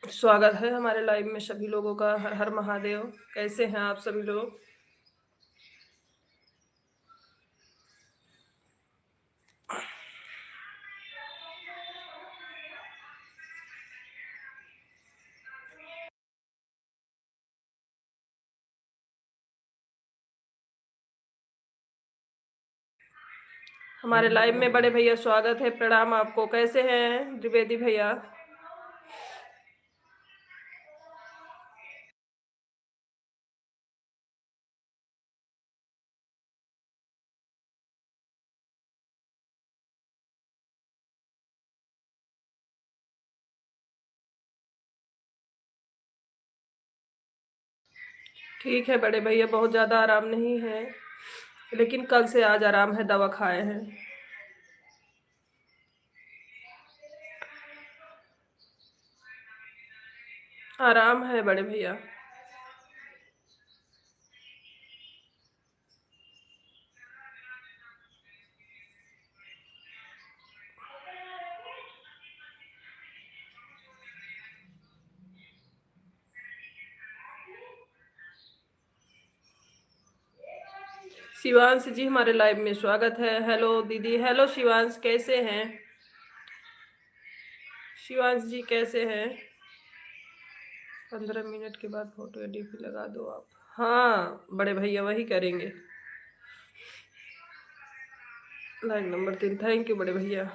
स्वागत है हमारे लाइव में सभी लोगों का। हर हर महादेव। कैसे हैं आप सभी लोग? हमारे लाइव में बड़े भैया स्वागत है। प्रणाम आपको। कैसे हैं द्विवेदी भैया? ठीक है बड़े भैया, बहुत ज़्यादा आराम नहीं है, लेकिन कल से आज आराम है, दवा खाए हैं। आराम है बड़े भैया। शिवांश जी हमारे लाइव में स्वागत है। हेलो दीदी। हेलो शिवांश, कैसे हैं? शिवांश जी कैसे हैं? 15 मिनट के बाद फोटो या डीपी लगा दो आप। हाँ बड़े भैया, वही करेंगे। Line number 3। थैंक यू बड़े भैया।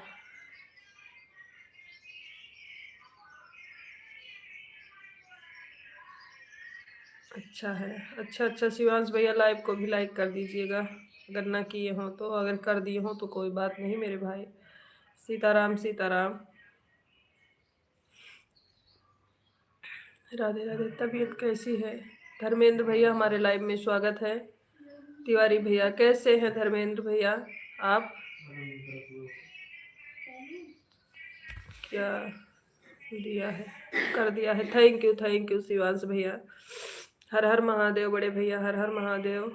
अच्छा है। अच्छा अच्छा शिवांश भैया, लाइव को भी लाइक कर दीजिएगा अगर ना किए हों तो। अगर कर दिए हों तो कोई बात नहीं मेरे भाई। सीताराम सीताराम। राधे राधे। तबीयत कैसी है? धर्मेंद्र भैया हमारे लाइव में स्वागत है। तिवारी भैया कैसे हैं? धर्मेंद्र भैया आप क्या दिया है? कर दिया है। थैंक यू शिवांश भैया। हर हर महादेव बड़े भैया, हर हर Mahadev.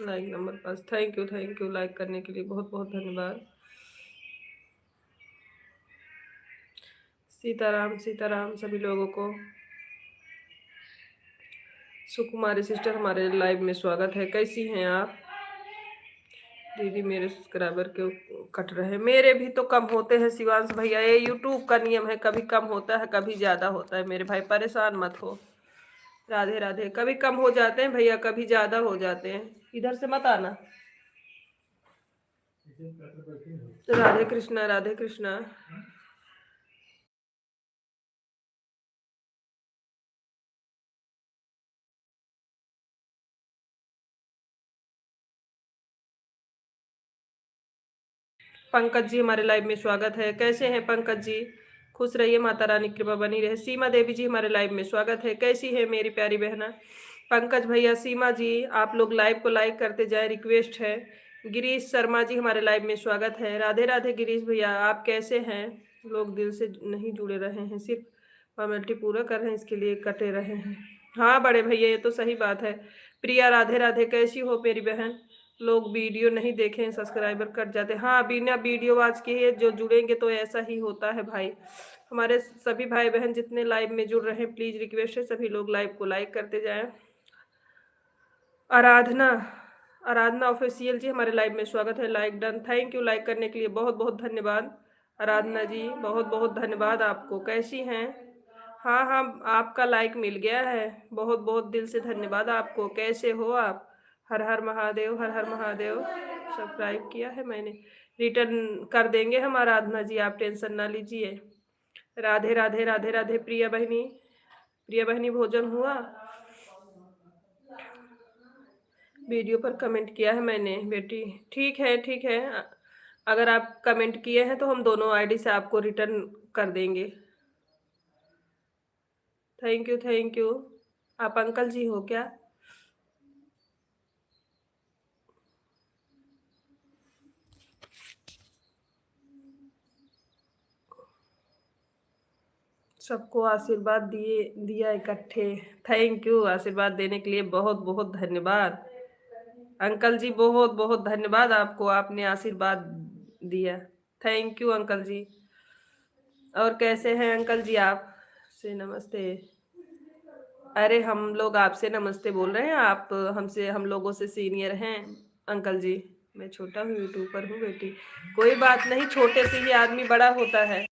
Like number 5। Thank you like करने के लिए, बहुत बहुत धन्यवाद। सीताराम सीताराम सभी लोगों को। सुकुमारी सिस्टर हमारे लाइव में स्वागत है। कैसी हैं आप? दीदी मेरे सब्सक्राइबर क्यों कट रहे हैं? मेरे भी तो कम होते हैं शिवांश भैया, ये यूट्यूब का नियम है, कभी कम होता है कभी ज़्यादा होता है मेरे भाई, परेशान मत हो। राधे राधे। कभी कम हो जाते हैं भैया, कभी ज़्यादा हो जाते हैं। इधर से मत आना। राधे कृष्णा राधे कृष्णा। पंकज जी हमारे लाइव में स्वागत है। कैसे हैं पंकज जी? खुश रहिए, माता रानी की कृपा बनी रहे। सीमा देवी जी हमारे लाइव में स्वागत है। कैसी है मेरी प्यारी बहना? पंकज भैया, सीमा जी, आप लोग लाइव को लाइक करते जाए, रिक्वेस्ट है। गिरीश शर्मा जी हमारे लाइव में स्वागत है। राधे राधे गिरीश भैया, आप कैसे हैं? लोग दिल से नहीं जुड़े रहे हैं, सिर्फ फॉर्मेलिटी पूरा कर रहे हैं, इसके लिए कटे रहे हैं। हाँ बड़े भैया, ये तो सही बात है। प्रिया राधे राधे, कैसी हो मेरी बहन? लोग वीडियो नहीं देखें सब्सक्राइबर कट जाते। हाँ, बिना वीडियो वाच के जो जुड़ेंगे तो ऐसा ही होता है भाई। हमारे सभी भाई बहन जितने लाइव में जुड़ रहे हैं, प्लीज रिक्वेस्ट है सभी लोग लाइव को लाइक करते जाएं। आराधना आराधना ऑफिशियल जी हमारे लाइव में स्वागत है। Like done. Thank you like करने के लिए, बहुत बहुत धन्यवाद। आराधना जी बहुत बहुत धन्यवाद आपको। कैसी हैं? हाँ हाँ, आपका लाइक मिल गया है, बहुत बहुत दिल से धन्यवाद आपको। कैसे हो आप? हर हर महादेव, हर हर महादेव। सब्सक्राइब किया है मैंने, रिटर्न कर देंगे हम आराधना जी, आप टेंशन ना लीजिए। राधे राधे राधे राधे। प्रिया बहनी, प्रिया बहनी भोजन हुआ? वीडियो पर कमेंट किया है मैंने बेटी। ठीक है ठीक है। अगर आप कमेंट किए हैं तो हम दोनों आईडी से आपको रिटर्न कर देंगे। Thank you. आप अंकल जी हो क्या? सबको आशीर्वाद दिया इकट्ठे। थैंक यू, आशीर्वाद देने के लिए बहुत बहुत धन्यवाद। अंकल जी बहुत बहुत धन्यवाद आपको, आपने आशीर्वाद दिया। थैंक यू अंकल जी। और कैसे हैं अंकल जी आप? से नमस्ते। अरे हम लोग आपसे नमस्ते बोल रहे हैं, आप हमसे हम लोगों से सीनियर हैं अंकल जी। मैं छोटा हूँ, यूट्यूबर हूँ बेटी। कोई बात नहीं, छोटे से ही आदमी बड़ा होता है।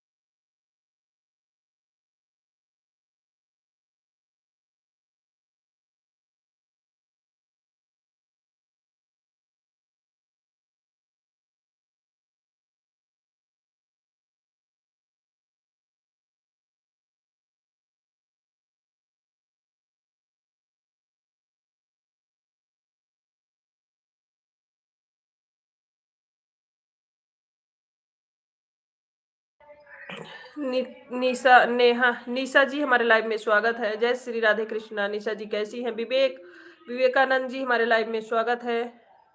निशा नेहा निशा जी हमारे लाइव में स्वागत है। जय श्री राधे कृष्णा। निशा जी कैसी हैं? विवेकानंद जी हमारे लाइव में स्वागत है।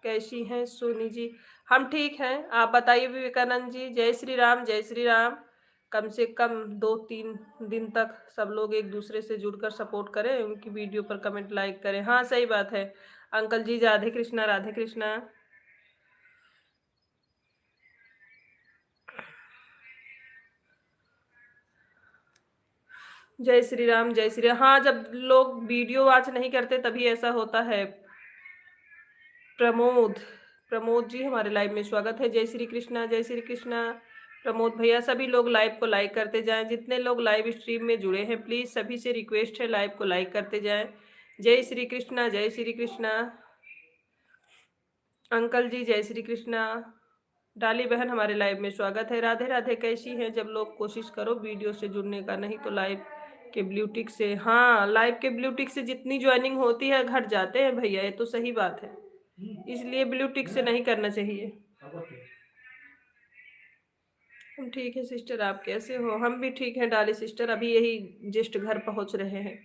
कैसी हैं सोनी जी? हम ठीक हैं, आप बताइए विवेकानंद जी। जय श्री राम, जय श्री राम। कम से कम 2-3 दिन तक सब लोग एक दूसरे से जुड़कर सपोर्ट करें, उनकी वीडियो पर कमेंट लाइक करें। हाँ सही बात है अंकल जी। राधे कृष्णा, राधे कृष्णा। जय श्री राम, जय श्री राम। हाँ, जब लोग वीडियो वॉच नहीं करते तभी ऐसा होता है। प्रमोद प्रमोद जी हमारे लाइव में स्वागत है। जय श्री कृष्णा, जय श्री कृष्णा। प्रमोद भैया, सभी लोग लाइव को लाइक करते जाएं। जितने लोग लाइव स्ट्रीम में जुड़े हैं प्लीज सभी से रिक्वेस्ट है लाइव को लाइक करते जाएं। जय श्री कृष्णा, जय श्री कृष्णा। अंकल जी जय श्री कृष्णा। डाली बहन हमारे लाइव में स्वागत है। राधे राधे। कैसी हैं? जब लोग कोशिश करो वीडियो से जुड़ने का, नहीं तो लाइव के ब्लू टिक से। हाँ, लाइव के ब्लू टिक से जितनी ज्वाइनिंग होती है घट जाते हैं भैया, ये तो सही बात है। इसलिए ब्लू टिक से नहीं करना चाहिए। हम ठीक है सिस्टर, आप कैसे हो? हम भी ठीक हैं डाली सिस्टर, अभी यही जस्ट घर पहुंच रहे हैं।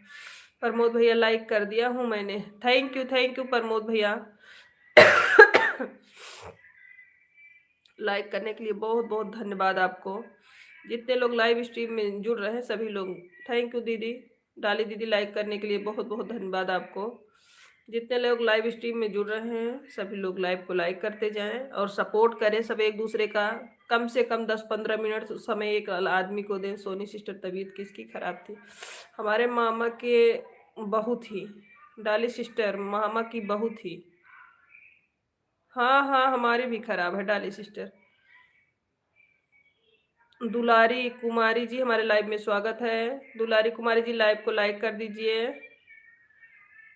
प्रमोद भैया लाइक कर दिया हूँ मैंने। थैंक यू प्रमोद भैया। लाइक करने के लिए बहुत बहुत धन्यवाद आपको। जितने लोग लाइव स्ट्रीम में जुड़ रहे हैं सभी लोग, थैंक यू दीदी। डाली दीदी लाइक करने के लिए बहुत बहुत धन्यवाद आपको। जितने लोग लाइव स्ट्रीम में जुड़ रहे हैं सभी लोग लाइव को लाइक करते जाएं और सपोर्ट करें सब एक दूसरे का। कम से कम 10-15 मिनट समय एक आदमी को दें। सोनी सिस्टर तबीयत किसकी खराब थी? हमारे मामा के बहू थी। डाली सिस्टर मामा की बहू थी। हाँ हाँ, हमारी भी खराब है डाली सिस्टर। दुलारी कुमारी जी हमारे लाइव में स्वागत है। दुलारी कुमारी जी लाइव को लाइक कर दीजिए।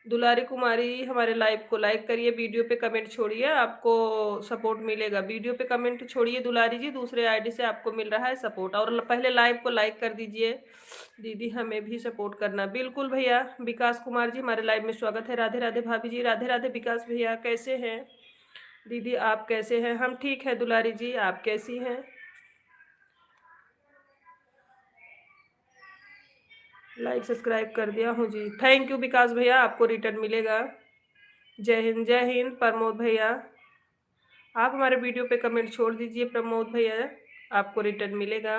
दुलारी कुमारी हमारे लाइव को लाइक करिए, वीडियो पे कमेंट छोड़िए, आपको सपोर्ट मिलेगा। वीडियो पे कमेंट छोड़िए दुलारी जी, दूसरे आईडी से आपको मिल रहा है सपोर्ट। और पहले लाइव को लाइक कर दीजिए। दीदी हमें भी सपोर्ट करना। बिल्कुल भैया। विकास कुमार जी हमारे लाइव में स्वागत है। राधे राधे भाभी जी। राधे राधे विकास भैया, कैसे हैं? दीदी आप कैसे हैं? हम ठीक है दुलारी जी, आप कैसी हैं? लाइक सब्सक्राइब कर दिया हूँ जी। थैंक यू विकास भैया, आपको रिटर्न मिलेगा। जय हिंद, जय हिंद प्रमोद भैया। आप हमारे वीडियो पे कमेंट छोड़ दीजिए प्रमोद भैया, आपको रिटर्न मिलेगा।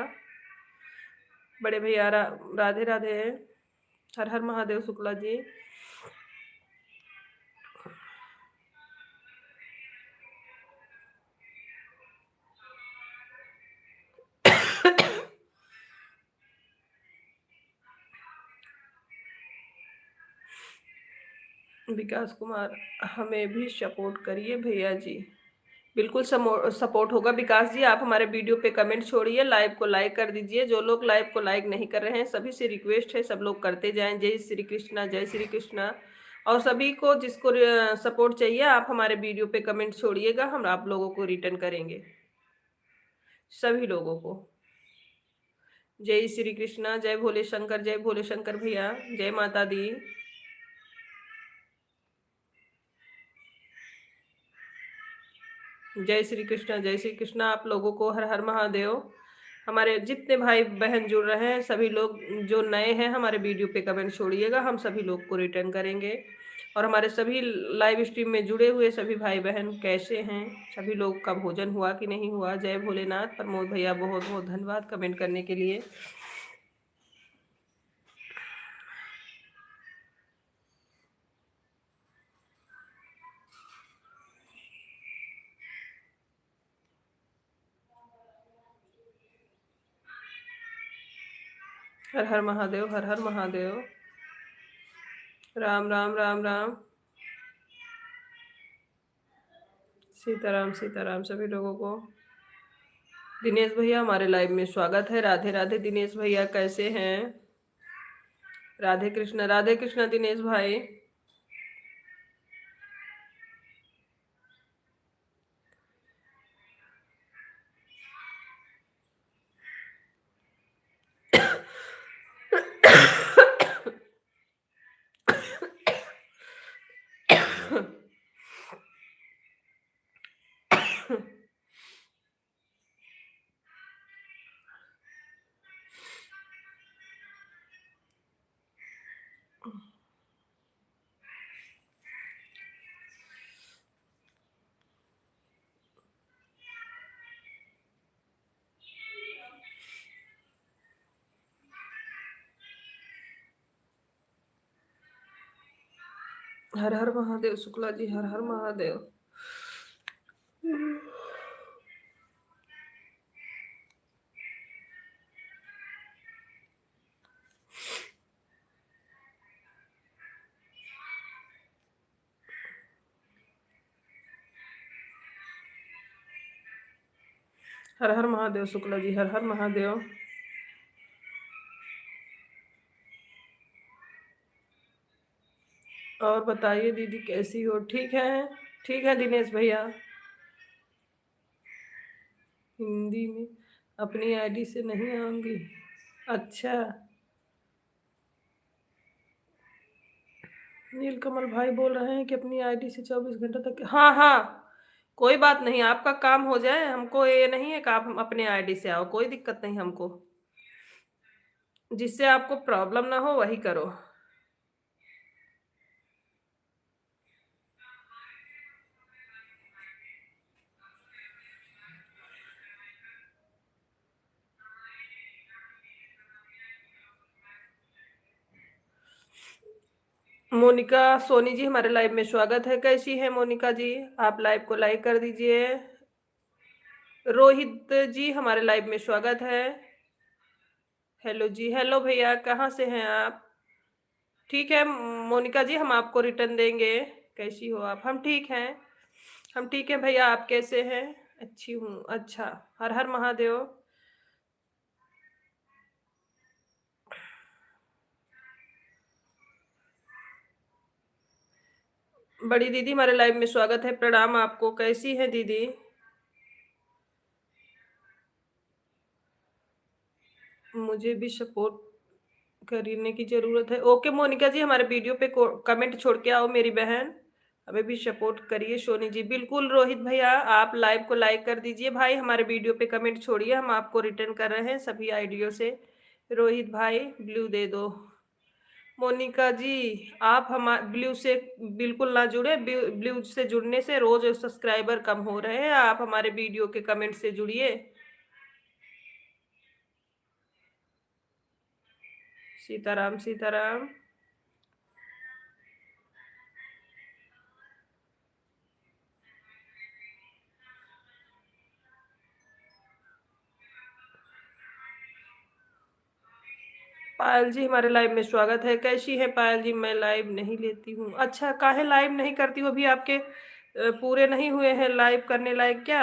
बड़े भैया राधे राधे। हर हर महादेव शुक्ला जी। विकास कुमार, हमें भी सपोर्ट करिए भैया जी। बिल्कुल सपोर्ट होगा विकास जी। आप हमारे वीडियो पे कमेंट छोड़िए, लाइव को लाइक कर दीजिए। जो लोग लाइव को लाइक नहीं कर रहे हैं सभी से रिक्वेस्ट है सब लोग करते जाएं। जय श्री कृष्णा, जय श्री कृष्णा। और सभी को जिसको सपोर्ट चाहिए आप हमारे वीडियो पे कमेंट छोड़िएगा, हम आप लोगों को रिटर्न करेंगे सभी लोगों को। जय श्री कृष्णा, जय भोले शंकर, जय भोले शंकर भैया, जय माता दी। जय श्री कृष्णा, जय श्री कृष्णा। आप लोगों को हर हर महादेव। हमारे जितने भाई बहन जुड़ रहे हैं सभी लोग, जो नए हैं हमारे वीडियो पे कमेंट छोड़िएगा, हम सभी लोग को रिटर्न करेंगे। और हमारे सभी लाइव स्ट्रीम में जुड़े हुए सभी भाई बहन कैसे हैं? सभी लोग का भोजन हुआ कि नहीं हुआ? जय भोलेनाथ। प्रमोद भैया बहुत बहुत धन्यवाद कमेंट करने के लिए। हर हर महादेव, हर हर महादेव। राम राम राम राम। सीताराम सीताराम सभी लोगों को। दिनेश भैया हमारे लाइव में स्वागत है। राधे राधे दिनेश भैया, कैसे हैं? राधे कृष्णा दिनेश भाई। हर हर महादेव शुक्ला जी, हर हर महादेव। हर हर महादेव शुक्ला जी, हर हर महादेव। और बताइए दीदी कैसी हो? ठीक है, ठीक है दिनेश भैया। हिंदी में अपनी आईडी से नहीं आऊंगी। अच्छा, नीलकमल भाई बोल रहे हैं कि अपनी आईडी से 24 घंटे तक। हाँ हाँ, कोई बात नहीं, आपका काम हो जाए, हमको ये नहीं है कि आप अपने आईडी से आओ, कोई दिक्कत नहीं हमको। जिससे आपको प्रॉब्लम ना हो वही करो। मोनिका सोनी जी हमारे लाइव में स्वागत है। कैसी है मोनिका जी? आप लाइव को लाइक कर दीजिए। रोहित जी हमारे लाइव में स्वागत है। हेलो जी, हेलो भैया, कहाँ से हैं आप? ठीक है मोनिका जी, हम आपको रिटर्न देंगे। कैसी हो आप? हम ठीक हैं, हम ठीक हैं भैया, आप कैसे हैं? अच्छी हूँ। अच्छा, हर हर महादेव। बड़ी दीदी हमारे लाइव में स्वागत है। प्रणाम आपको। कैसी है दीदी? मुझे भी सपोर्ट करने की जरूरत है। ओके मोनिका जी, हमारे वीडियो पे कमेंट छोड़ के आओ मेरी बहन। हमें भी सपोर्ट करिए। सोनी जी बिल्कुल। रोहित भैया आप लाइव को लाइक कर दीजिए भाई, हमारे वीडियो पे कमेंट छोड़िए, हम आपको रिटर्न कर रहे हैं सभी आईडियो से। रोहित भाई ब्लू दे दो। मोनिका जी आप हम ब्लू से बिल्कुल ना जुड़े। ब्लू से जुड़ने से रोज सब्सक्राइबर कम हो रहे हैं। आप हमारे वीडियो के कमेंट से जुड़िए। सीताराम सीताराम। पायल जी हमारे लाइव में स्वागत है। कैसी है पायल जी? मैं लाइव नहीं लेती हूँ। अच्छा, काहे लाइव नहीं करती हो? अभी आपके पूरे नहीं हुए हैं लाइव करने लायक क्या?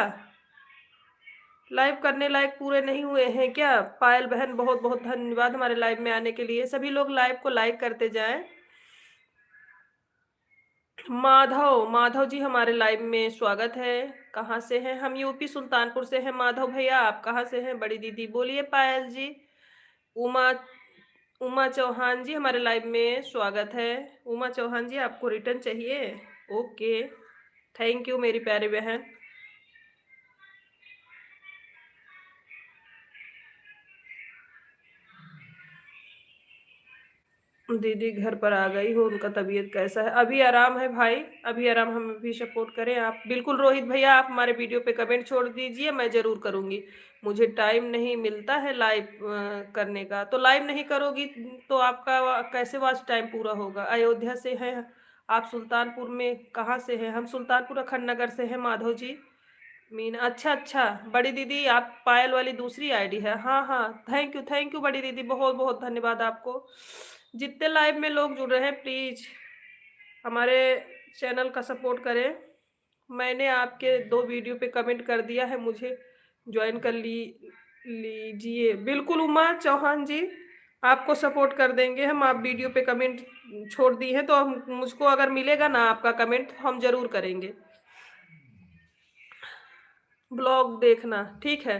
लाइव करने लायक पूरे नहीं हुए हैं क्या? पायल बहन बहुत बहुत धन्यवाद हमारे लाइव में आने के लिए। सभी लोग लाइव को लाइक करते जाएं। माधव, माधव जी हमारे लाइव में स्वागत है। कहाँ से हैं? हम यूपी सुल्तानपुर से हैं। माधव भैया आप कहाँ से हैं? बड़ी दीदी बोलिए। पायल जी। उमा, उमा चौहान जी हमारे लाइव में स्वागत है। उमा चौहान जी आपको रिटर्न चाहिए? ओके, थैंक यू मेरी प्यारी बहन। दीदी घर पर आ गई हो, उनका तबीयत कैसा है? अभी आराम है भाई, अभी आराम। हमें भी सपोर्ट करें आप बिल्कुल। रोहित भैया आप हमारे वीडियो पे कमेंट छोड़ दीजिए, मैं ज़रूर करूँगी। मुझे टाइम नहीं मिलता है लाइव करने का। तो लाइव नहीं करोगी तो आपका कैसे वॉच टाइम पूरा होगा? अयोध्या से हैं आप? सुल्तानपुर में कहाँ से हैं? हम सुल्तानपुर अखंड नगर से हैं माधव जी। मीना, अच्छा अच्छा। बड़ी दीदी, आप पायल वाली दूसरी आईडी है? हाँ हाँ, थैंक यू बड़ी दीदी, बहुत बहुत धन्यवाद आपको। जितने लाइव में लोग जुड़ रहे हैं, प्लीज हमारे चैनल का सपोर्ट करें। मैंने आपके 2 वीडियो पे कमेंट कर दिया है, मुझे ज्वाइन कर लीजिए। बिल्कुल उमा चौहान जी, आपको सपोर्ट कर देंगे हम। आप वीडियो पे कमेंट छोड़ दी है तो हम, मुझको अगर मिलेगा ना आपका कमेंट, तो हम जरूर करेंगे। ब्लॉग देखना, ठीक है।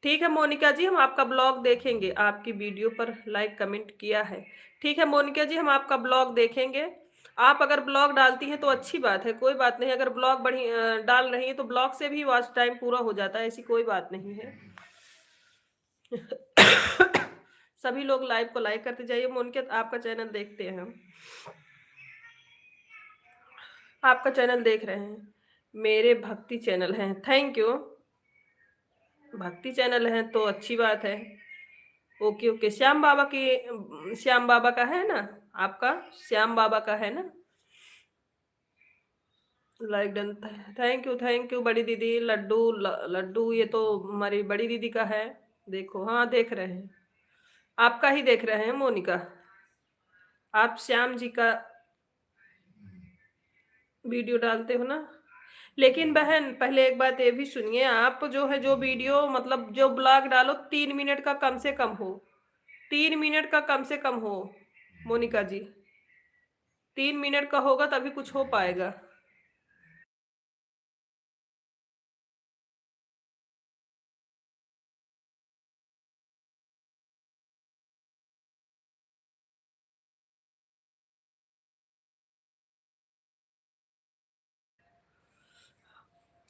ठीक है मोनिका जी, हम आपका ब्लॉग देखेंगे। आपकी वीडियो पर लाइक कमेंट किया है। ठीक है मोनिका जी, हम आपका ब्लॉग देखेंगे। आप अगर ब्लॉग डालती हैं तो अच्छी बात है, कोई बात नहीं। अगर ब्लॉग डाल रही है तो ब्लॉग से भी वॉच टाइम पूरा हो जाता है, ऐसी कोई बात नहीं है। सभी लोग लाइव को लाइक करते जाइए। मोनिका, आपका चैनल देखते हैं हम, आपका चैनल देख रहे हैं। मेरे भक्ति चैनल हैं, थैंक यू। भक्ति चैनल है तो अच्छी बात है। ओके ओके, श्याम बाबा की, श्याम बाबा का है ना आपका? श्याम बाबा का है ना? Like done. थैंक यू बड़ी दीदी। लड्डू लड्डू, ये तो हमारी बड़ी दीदी का है। देखो, हाँ देख रहे हैं, आपका ही देख रहे हैं मोनिका। आप श्याम जी का वीडियो डालते हो ना? लेकिन बहन, पहले एक बात ये भी सुनिए, आप जो है, जो वीडियो मतलब जो ब्लॉग डालो, 3 मिनट का कम से कम हो। 3 मिनट का कम से कम हो मोनिका जी। 3 मिनट का होगा तभी कुछ हो पाएगा।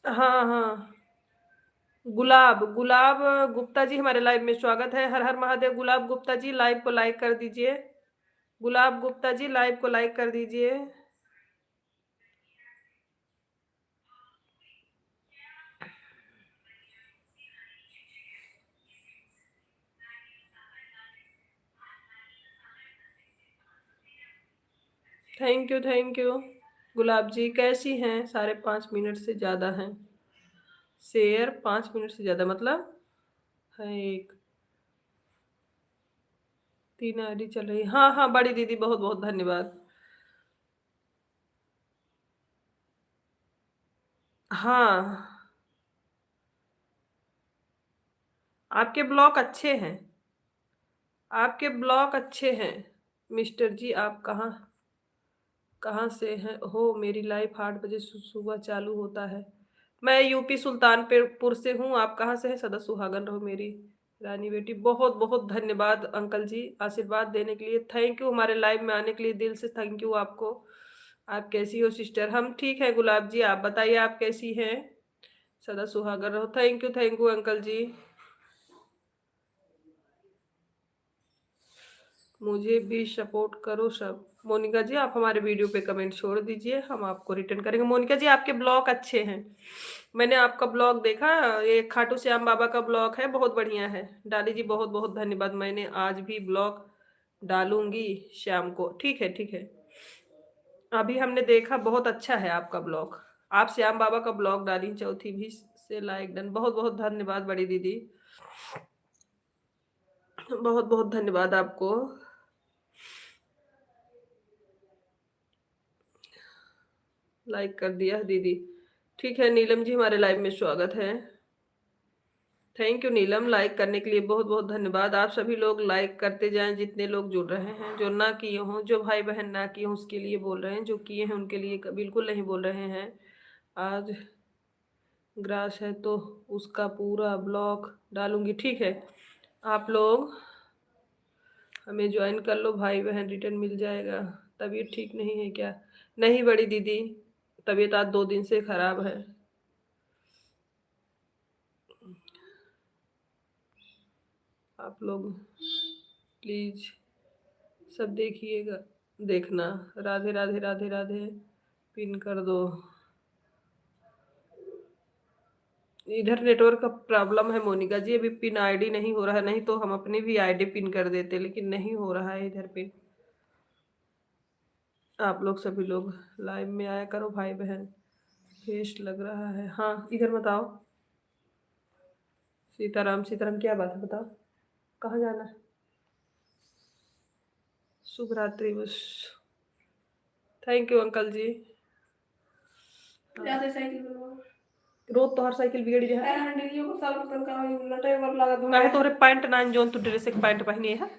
हाँ हाँ। गुलाब गुलाब गुप्ता जी, हमारे लाइव में स्वागत है। हर हर महादेव। गुलाब गुप्ता जी, लाइव को लाइक कर दीजिए। गुलाब गुप्ता जी, लाइव को लाइक कर दीजिए। Thank you. गुलाब जी कैसी हैं? 5.5 मिनट से ज़्यादा हैं। शेयर 5 मिनट से ज़्यादा मतलब है एक, 3 आईडी चल रही। हाँ हाँ बड़ी दीदी, बहुत बहुत धन्यवाद। हाँ, आपके ब्लॉग अच्छे हैं, आपके ब्लॉग अच्छे हैं। मिस्टर जी, आप कहाँ कहाँ से हैं हो? मेरी लाइफ 8 बजे सुबह चालू होता है। मैं यूपी सुल्तानपुर से हूँ। आप कहाँ से हैं? सदा सुहागन रहो मेरी रानी बेटी। बहुत बहुत धन्यवाद अंकल जी, आशीर्वाद देने के लिए। थैंक यू, हमारे लाइव में आने के लिए दिल से थैंक यू आपको। आप कैसी हो सिस्टर? हम ठीक है गुलाब जी, आप बताइए आप कैसी हैं? सदा सुहागन रहो। थैंक यू अंकल जी। मुझे भी सपोर्ट करो सब। मोनिका जी, आप हमारे वीडियो पे कमेंट छोड़ दीजिए, हम आपको रिटर्न करेंगे। मोनिका जी, आपके ब्लॉग अच्छे हैं, मैंने आपका ब्लॉग देखा। ये खाटू श्याम बाबा का ब्लॉग है, बहुत बढ़िया है। डाली जी, बहुत बहुत धन्यवाद। मैंने आज भी ब्लॉग डालूंगी शाम को। ठीक है ठीक है। अभी हमने देखा, बहुत अच्छा है आपका ब्लॉग। आप श्याम बाबा का ब्लॉग डाली, चौथी भी से लाइक डन। बहुत बहुत धन्यवाद बड़ी दीदी, बहुत बहुत धन्यवाद आपको। लाइक कर दिया दीदी। ठीक है नीलम जी, हमारे लाइव में स्वागत है। थैंक यू नीलम, लाइक करने के लिए बहुत बहुत धन्यवाद। आप सभी लोग लाइक करते जाएं, जितने लोग जुड़ रहे हैं। जो ना किए हों, जो भाई बहन ना किए हों, उसके लिए बोल रहे हैं। जो किए हैं उनके लिए बिल्कुल नहीं बोल रहे हैं। आज ग्रास है तो उसका पूरा ब्लॉग डालूंगी। ठीक है, आप लोग हमें ज्वाइन कर लो भाई बहन, रिटर्न मिल जाएगा। तबीयत ठीक नहीं है क्या? नहीं बड़ी दीदी, तबीयत आज 2 दिन से खराब है। आप लोग प्लीज सब देखिएगा, देखना। राधे राधे राधे राधे। पिन कर दो। इधर नेटवर्क का प्रॉब्लम है मोनिका जी, अभी पिन आईडी नहीं हो रहा है। नहीं तो हम अपनी भी आईडी पिन कर देते, लेकिन नहीं हो रहा है इधर पिन। आप लोग सभी लोग लाइव में आया करो भाई बहन। फेस्ट लग रहा है, हाँ इधर बताओ। सीताराम सीताराम, क्या बात है बताओ, कहाँ जाना है? शुभ रात्रि बस। थैंक यू अंकल जी। जाते साइकिल पर रोज तो हर साइकिल बिगड़ी रहा है। हंड्रेड को साल पतन का लटे वर लगा दो काहे तोरे पैंट ना जोन तू ड्रेस एक पैंट पहनी है।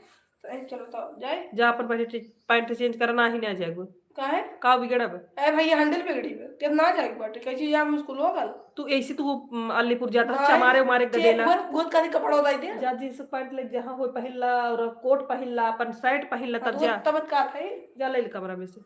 चलो तो जाए जा अपन पहले पैंट चेंज करना ही ना जाएगो। काहे का बिगड़ा बे? ए भैया हंडल बिगड़ी है कितना जाएगी बाटे कैसे जा मुझको लोगल तू ऐसी तू अलीपुर जाता नहीं, चमारे उमारे गदेला गोद का कपड़ा उतार दे जा जींस पैंट ले जहाँ हो पहनला और कोट पहनला अपन शर्ट पहनला तब जा तब का था जा ले कमरा में से।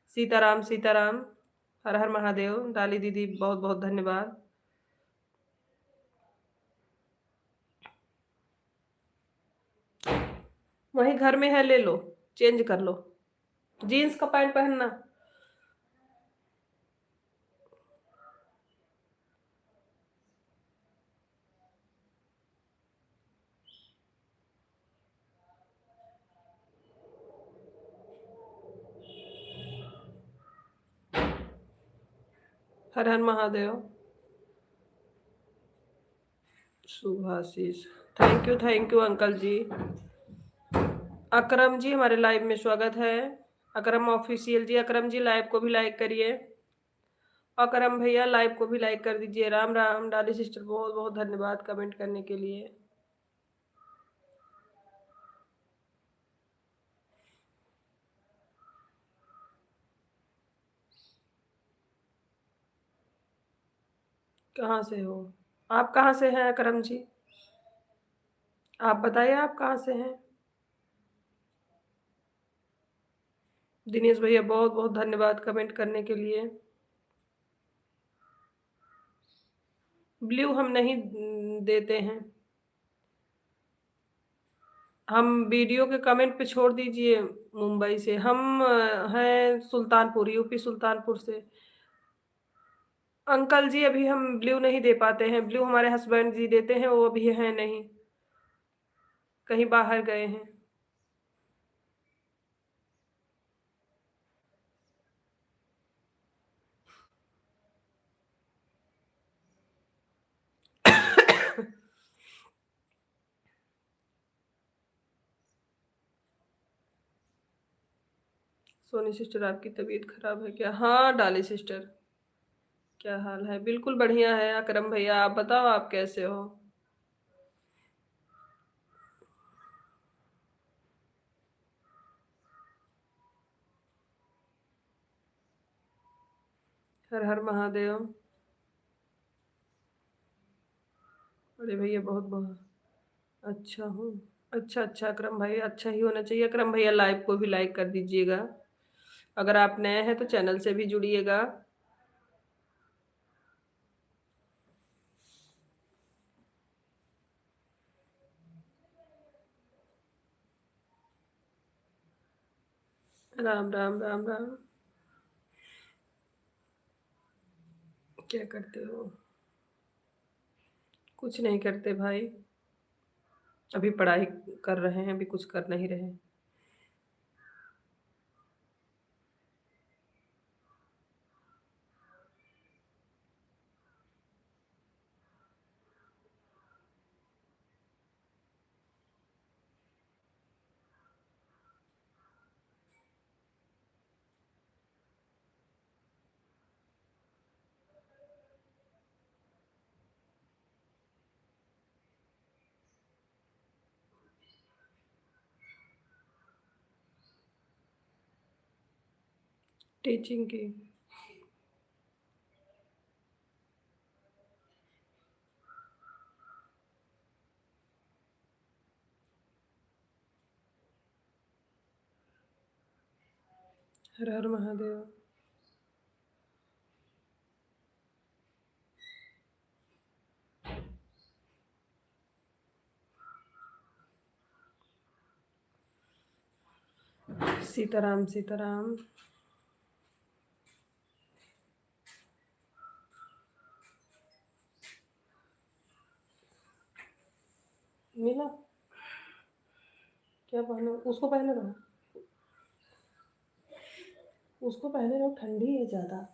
सीताराम सीताराम, हर हर महादेव। डाली दीदी बहुत बहुत धन्यवाद। वही घर में है, ले लो, चेंज कर लो, जीन्स का पैंट पहनना। हर हर Mahadev. Subhashish, thank you uncle ji. Akram ji हमारे लाइव में स्वागत है। अकरम ऑफिशियल जी, अकरम जी लाइव को भी लाइक करिए। अकरम भैया लाइव को भी लाइक कर दीजिए। राम राम। डाली सिस्टर बहुत बहुत धन्यवाद कमेंट करने के लिए। कहाँ से हो आप? कहाँ से हैं अकरम जी? आप बताइए आप कहाँ से हैं? दिनेश भैया बहुत बहुत धन्यवाद कमेंट करने के लिए। ब्लू हम नहीं देते हैं। हम वीडियो के कमेंट पे छोड़ दीजिए। मुंबई से हम हैं, सुल्तानपुर, यूपी सुल्तानपुर से। अंकल जी अभी हम ब्लू नहीं दे पाते हैं। ब्लू हमारे हस्बैंड जी देते हैं, वो अभी हैं नहीं, कहीं बाहर गए हैं। सोनी सिस्टर आपकी तबीयत खराब है क्या? हाँ डाली सिस्टर, क्या हाल है? बिल्कुल बढ़िया है अकरम भैया, आप बताओ आप कैसे हो? हर हर महादेव। अरे भैया बहुत बहुत अच्छा हूँ। अच्छा अच्छा अकरम भाई, अच्छा ही होना चाहिए। अकरम भैया लाइव को भी लाइक कर दीजिएगा। अगर आप नए हैं तो चैनल से भी जुड़िएगा। राम राम राम राम। क्या करते हो? कुछ नहीं करते भाई, अभी पढ़ाई कर रहे हैं, अभी कुछ कर नहीं रहे। टीचिंग की। हर हर महादेव। सीताराम सीताराम। मिला क्या पहनो, उसको पहने रहो, उसको पहने रहो, ठंडी है ज़्यादा।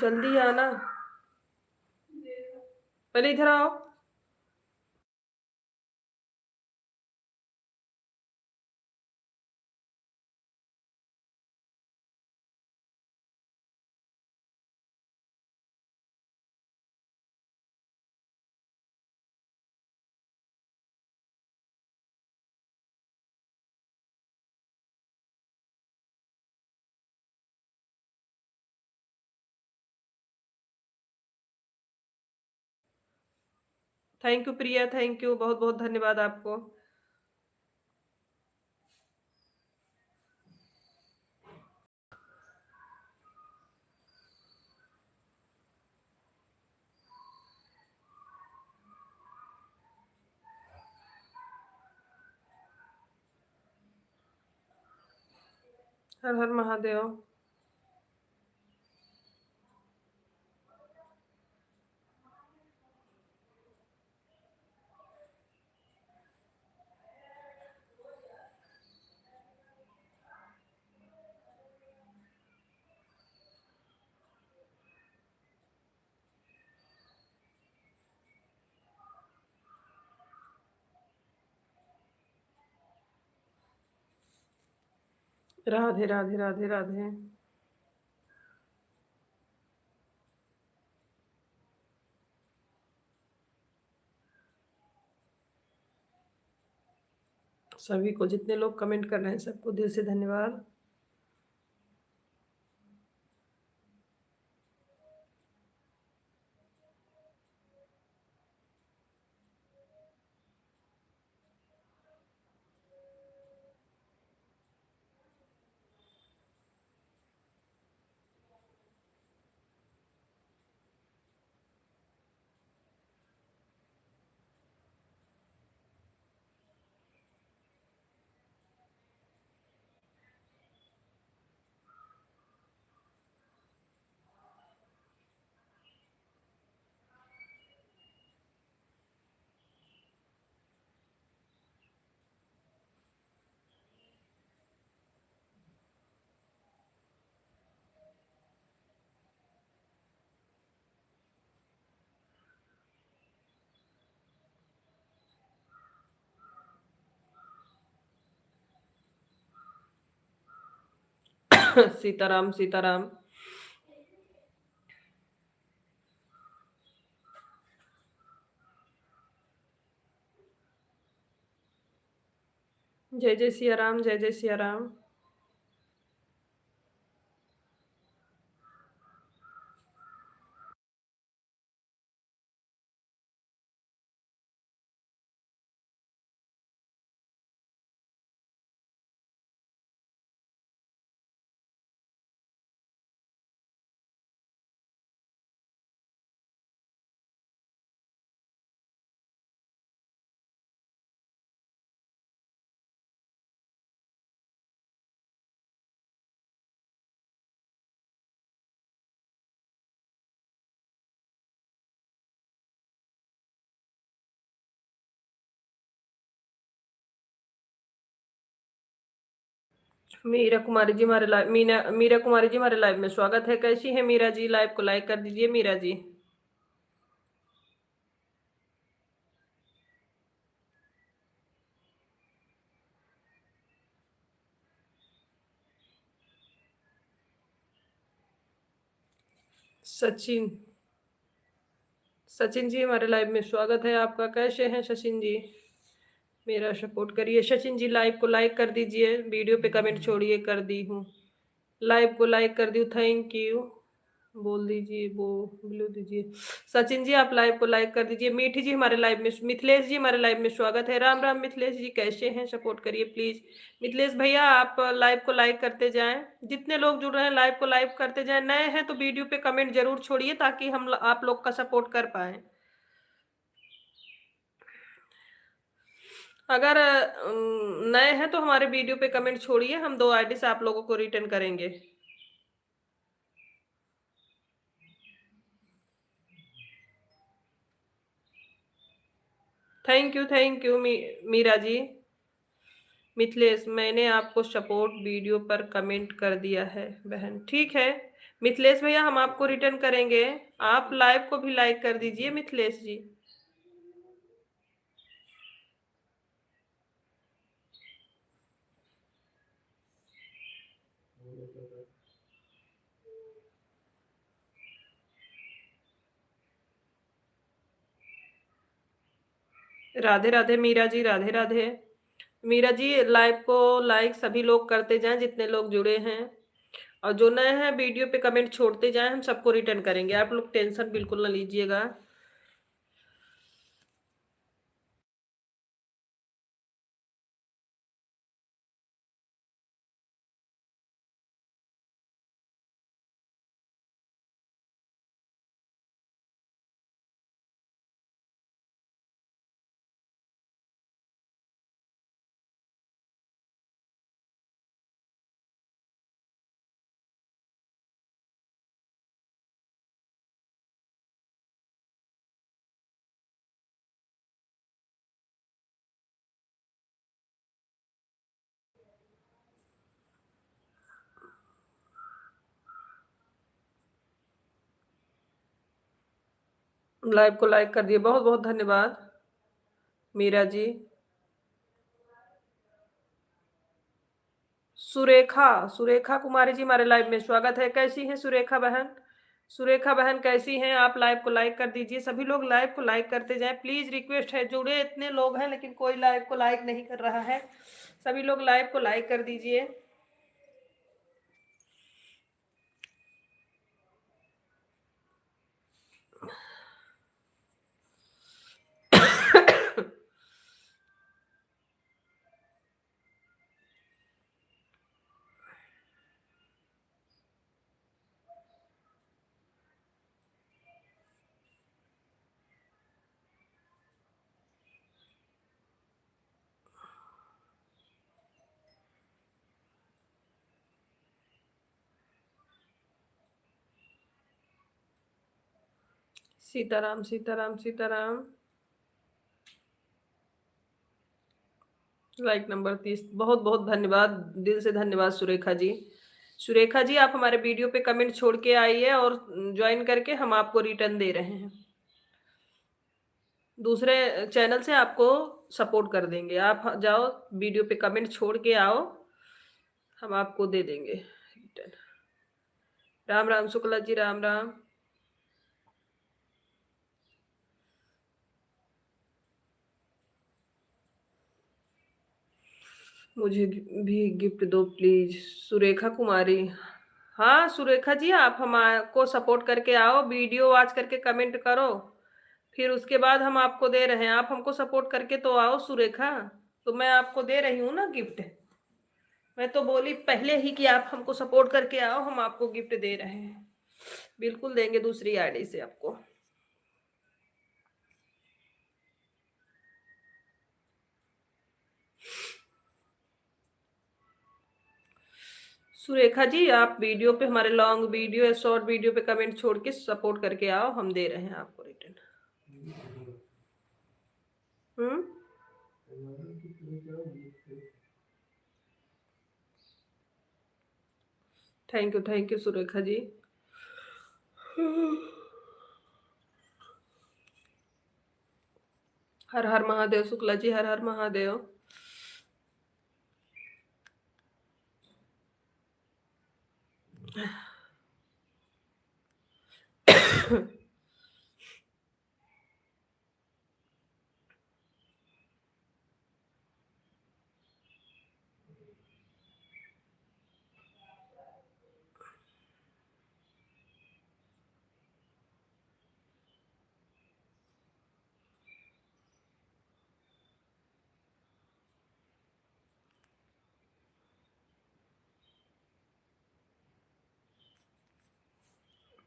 जल्दी आना, पहले इधर आओ। Thank you Priya, thank you, बहुत बहुत धन्यवाद आपको। हर हर महादेव। राधे राधे राधे राधे। सभी को, जितने लोग कमेंट कर रहे हैं सबको दिल से धन्यवाद। सीताराम सीताराम। जय जय सिया राम, जय जय सिया राम। मीरा कुमारी जी हमारे लाइव, मीरा कुमारी जी हमारे लाइव में स्वागत है। कैसी है मीरा जी? लाइव को लाइक कर दीजिए मीरा जी। सचिन, सचिन जी हमारे लाइव में स्वागत है आपका। कैसे हैं सचिन जी? मेरा सपोर्ट करिए सचिन जी, लाइव को लाइक कर दीजिए, वीडियो पे कमेंट छोड़िए। कर दी हूँ, लाइव को लाइक कर दी, थैंक यू। बोल दीजिए, वो बोल दीजिए। सचिन जी आप लाइव को लाइक कर दीजिए। मीठी जी हमारे लाइव में, मिथिलेश जी हमारे लाइव में स्वागत है। राम राम मिथिलेश जी, कैसे हैं? सपोर्ट करिए प्लीज। मिथिलेश भैया आप लाइव को लाइक करते जाएं, जितने लोग जुड़ रहे हैं लाइव को लाइक करते जाएं। नए हैं तो वीडियो पे कमेंट जरूर छोड़िए ताकि हम आप लोग का सपोर्ट कर पाए। अगर नए हैं तो हमारे वीडियो पे कमेंट छोड़िए, हम 2 आईडी से आप लोगों को रिटर्न करेंगे। Thank you Meera ji. मिथिलेश, मैंने आपको सपोर्ट वीडियो पर कमेंट कर दिया है बहन। ठीक है मिथिलेश भैया, हम आपको रिटर्न करेंगे। आप लाइव को भी लाइक कर दीजिए मिथिलेश जी। राधे राधे मीरा जी, राधे राधे। मीरा जी, लाइव को लाइक सभी लोग करते जाएं जितने लोग जुड़े हैं, और जो नए हैं वीडियो पे कमेंट छोड़ते जाएं, हम सबको रिटर्न करेंगे। आप लोग टेंशन बिल्कुल ना लीजिएगा। लाइव को लाइक कर दिए, बहुत बहुत धन्यवाद मीरा जी। सुरेखा, सुरेखा कुमारी जी हमारे लाइव में स्वागत है। कैसी हैं सुरेखा बहन? सुरेखा बहन कैसी हैं? आप लाइव को लाइक कर दीजिए, सभी लोग लाइव को लाइक करते जाएं प्लीज। रिक्वेस्ट है, जुड़े इतने लोग हैं लेकिन कोई लाइव को लाइक नहीं कर रहा है। सभी लोग लाइव को लाइक कर दीजिए। सीताराम सीताराम सीताराम। लाइक नंबर 30, बहुत बहुत धन्यवाद, दिल से धन्यवाद सुरेखा जी। सुरेखा जी, आप हमारे वीडियो पे कमेंट छोड़ के आइए और ज्वाइन करके हम आपको रिटर्न दे रहे हैं। दूसरे चैनल से आपको सपोर्ट कर देंगे। आप जाओ वीडियो पे कमेंट छोड़ के आओ, हम आपको दे देंगे रिटर्न। राम राम शुक्ला जी, राम राम। मुझे भी गिफ्ट दो प्लीज, सुरेखा कुमारी। हाँ सुरेखा जी, आप हमको सपोर्ट करके आओ, वीडियो वॉच करके कमेंट करो, फिर उसके बाद हम आपको दे रहे हैं। आप हमको सपोर्ट करके तो आओ सुरेखा, तो मैं आपको दे रही हूँ ना गिफ्ट। मैं तो बोली पहले ही कि आप हमको सपोर्ट करके आओ, हम आपको गिफ्ट दे रहे हैं। बिल्कुल देंगे दूसरी आईडी से आपको। सुरेखा जी, आप वीडियो पे हमारे लॉन्ग वीडियो या शॉर्ट वीडियो पे कमेंट छोड़ के सपोर्ट करके आओ, हम दे रहे हैं आपको रिटर्न। हम्म। Thank you Surekha ji. हर हर महादेव शुक्ला जी, हर हर महादेव।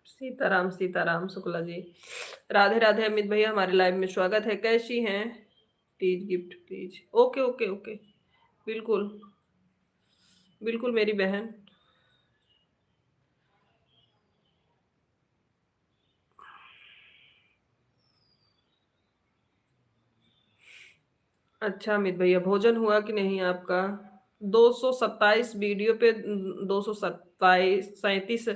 सीताराम सीताराम शुक्ला जी। राधे राधे अमित भैया, हमारे लाइव में स्वागत है। कैसी हैं? Please gift please. Okay okay okay. बिल्कुल। बिल्कुल मेरी बहन। अच्छा अमित भैया, भोजन हुआ कि नहीं आपका? 227 वीडियो पे 227 37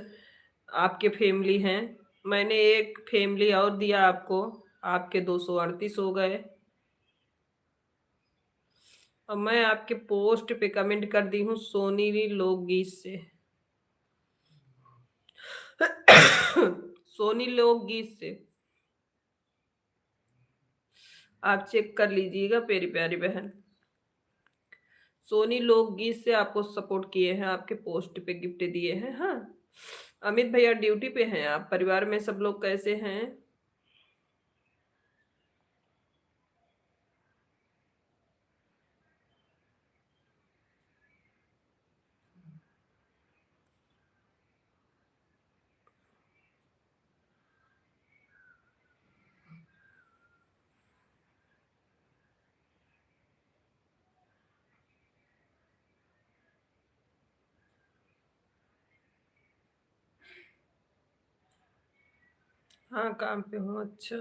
आपके फैमिली हैं। मैंने एक फैमिली और दिया आपको, आपके 238 हो गए। और मैं आपके पोस्ट पे कमेंट कर दी हूँ सोनी लोकगीत से। सोनी लोकगीत से आप चेक कर लीजिएगा मेरी प्यारी बहन। सोनी लोकगीत से आपको सपोर्ट किए हैं, आपके पोस्ट पे गिफ्ट दिए हैं। हाँ अमित भैया ड्यूटी पे हैं आप? परिवार में सब लोग कैसे हैं? हाँ काम पे हूँ। अच्छा।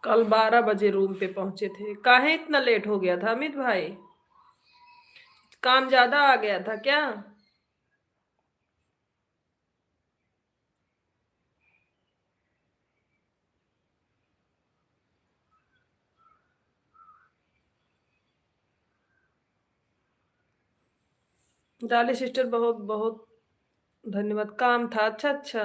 कल 12 बजे रूम पे पहुंचे थे। काहे इतना लेट हो गया था अमित भाई? काम ज्यादा आ गया था क्या? डाली सिस्टर बहुत बहुत धन्यवाद। काम था? अच्छा अच्छा।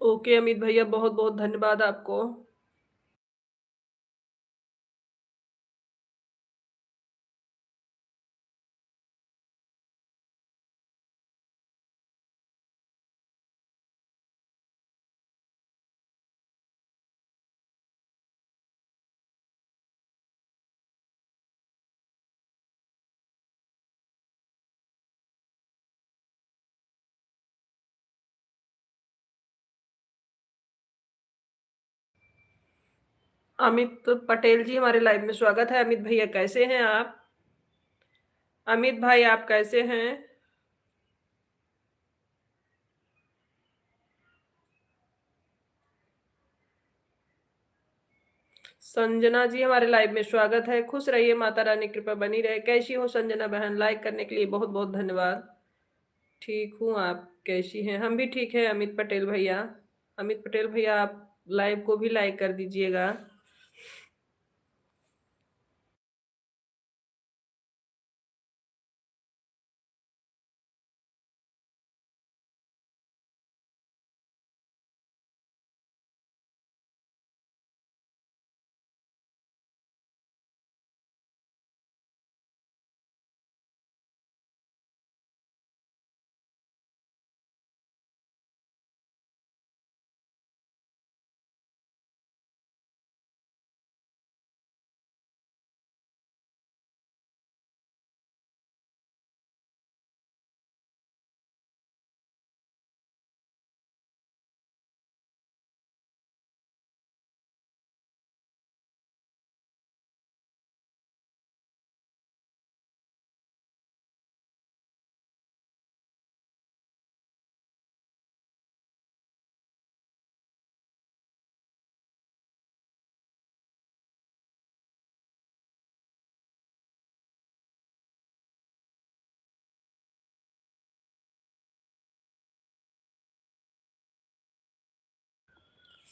ओके अमित भैया, बहुत बहुत धन्यवाद आपको। अमित पटेल जी हमारे लाइव में स्वागत है। अमित भैया कैसे हैं आप? अमित भाई आप कैसे हैं? संजना जी हमारे लाइव में स्वागत है। खुश रहिए, माता रानी कृपा बनी रहे। कैसी हो संजना बहन? लाइक करने के लिए बहुत बहुत धन्यवाद। ठीक हूँ, आप कैसी हैं? हम भी ठीक है अमित पटेल भैया। अमित पटेल भैया आप लाइव को भी लाइक कर दीजिएगा।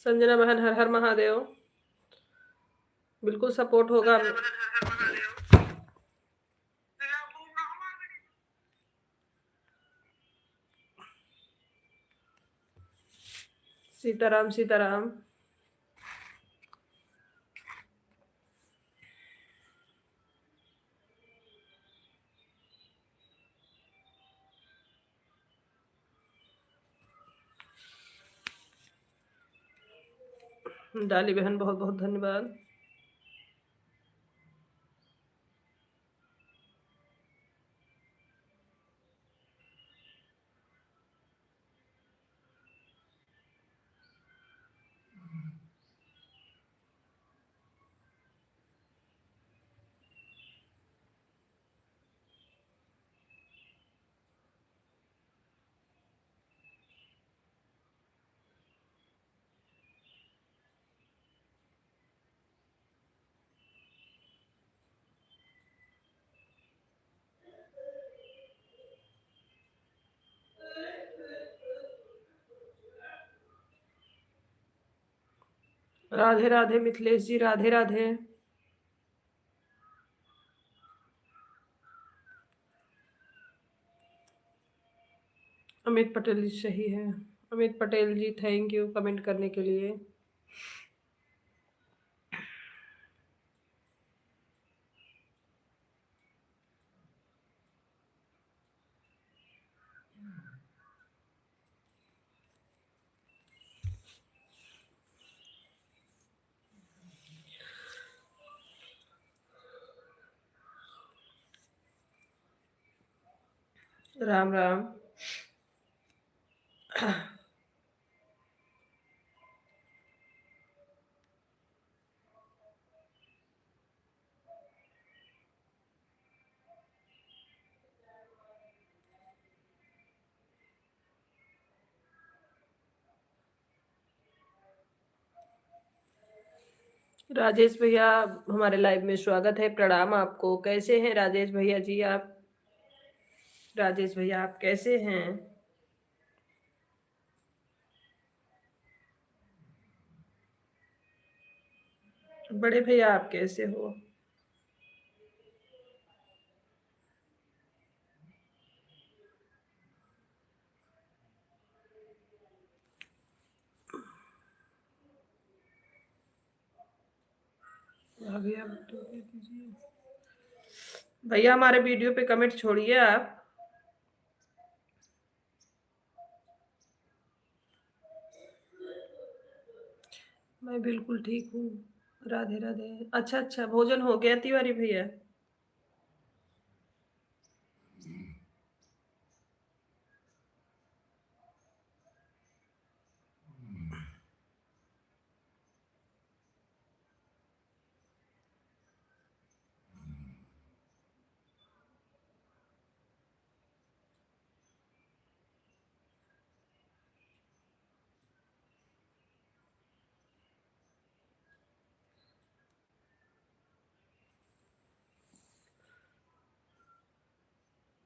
संजना बहन हर हर महादेव। बिल्कुल सपोर्ट होगा। सीताराम सीताराम। डाली बहन बहुत बहुत धन्यवाद। राधे राधे मिथिलेश जी, राधे राधे। अमित पटेल जी सही है। अमित पटेल जी थैंक यू कमेंट करने के लिए। राम राम। राजेश भैया हमारे लाइव में स्वागत है। प्रणाम आपको। कैसे हैं राजेश भैया जी आप? राजेश भैया आप कैसे हैं? बड़े भैया आप कैसे हो? अभी आप तो कह दीजिए। भैया हमारे वीडियो पे कमेंट छोड़िए आप। मैं बिल्कुल ठीक हूँ। राधे राधे। अच्छा अच्छा, भोजन हो गया तिवारी भैया?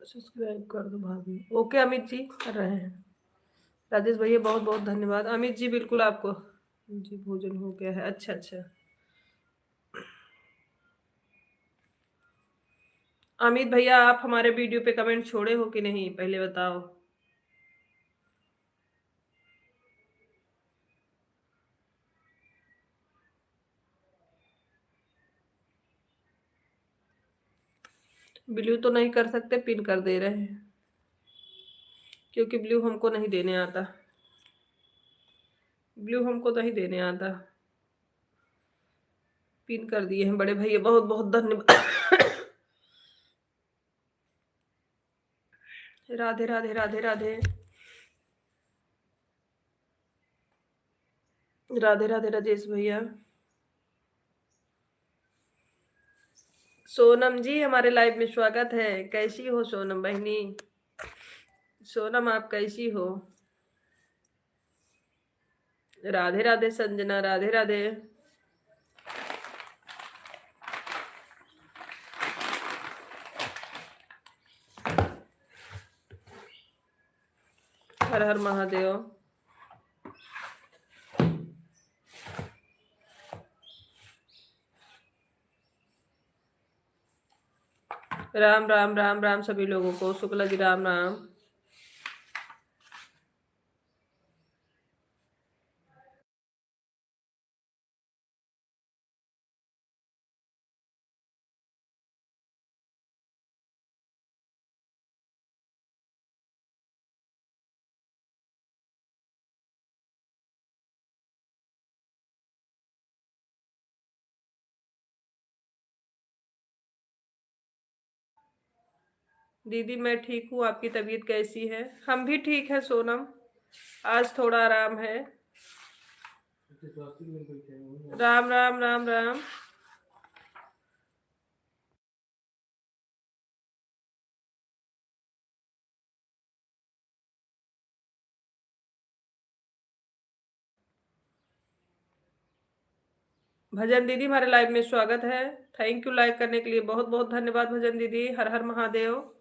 सब्सक्राइब कर दो भाभी। ओके अमित जी कर रहे हैं। राजेश भैया बहुत बहुत धन्यवाद। अमित जी बिल्कुल आपको जी भोजन हो गया है। अच्छा अच्छा। अमित भैया आप हमारे वीडियो पे कमेंट छोड़े हो कि नहीं पहले बताओ। ब्लू तो नहीं कर सकते, पिन कर दे रहे हैं क्योंकि ब्लू हमको नहीं देने आता। ब्लू हमको नहीं देने आता। पिन कर दिए हैं बड़े भैया, बहुत बहुत धन्यवाद। राधे राधे राधे राधे। राधे राधे राजेश भैया। सोनम जी हमारे लाइव में स्वागत है। कैसी हो सोनम बहनी? सोनम आप कैसी हो? राधे राधे संजना, राधे राधे। हर हर महादेव। राम राम राम राम सभी लोगों को। शुक्ला जी राम राम। दीदी मैं ठीक हूँ, आपकी तबीयत कैसी है? हम भी ठीक है सोनम, आज थोड़ा आराम है। राम राम राम राम। भजन दीदी हमारे लाइव में स्वागत है। थैंक यू लाइक करने के लिए, बहुत बहुत धन्यवाद भजन दीदी। हर हर महादेव।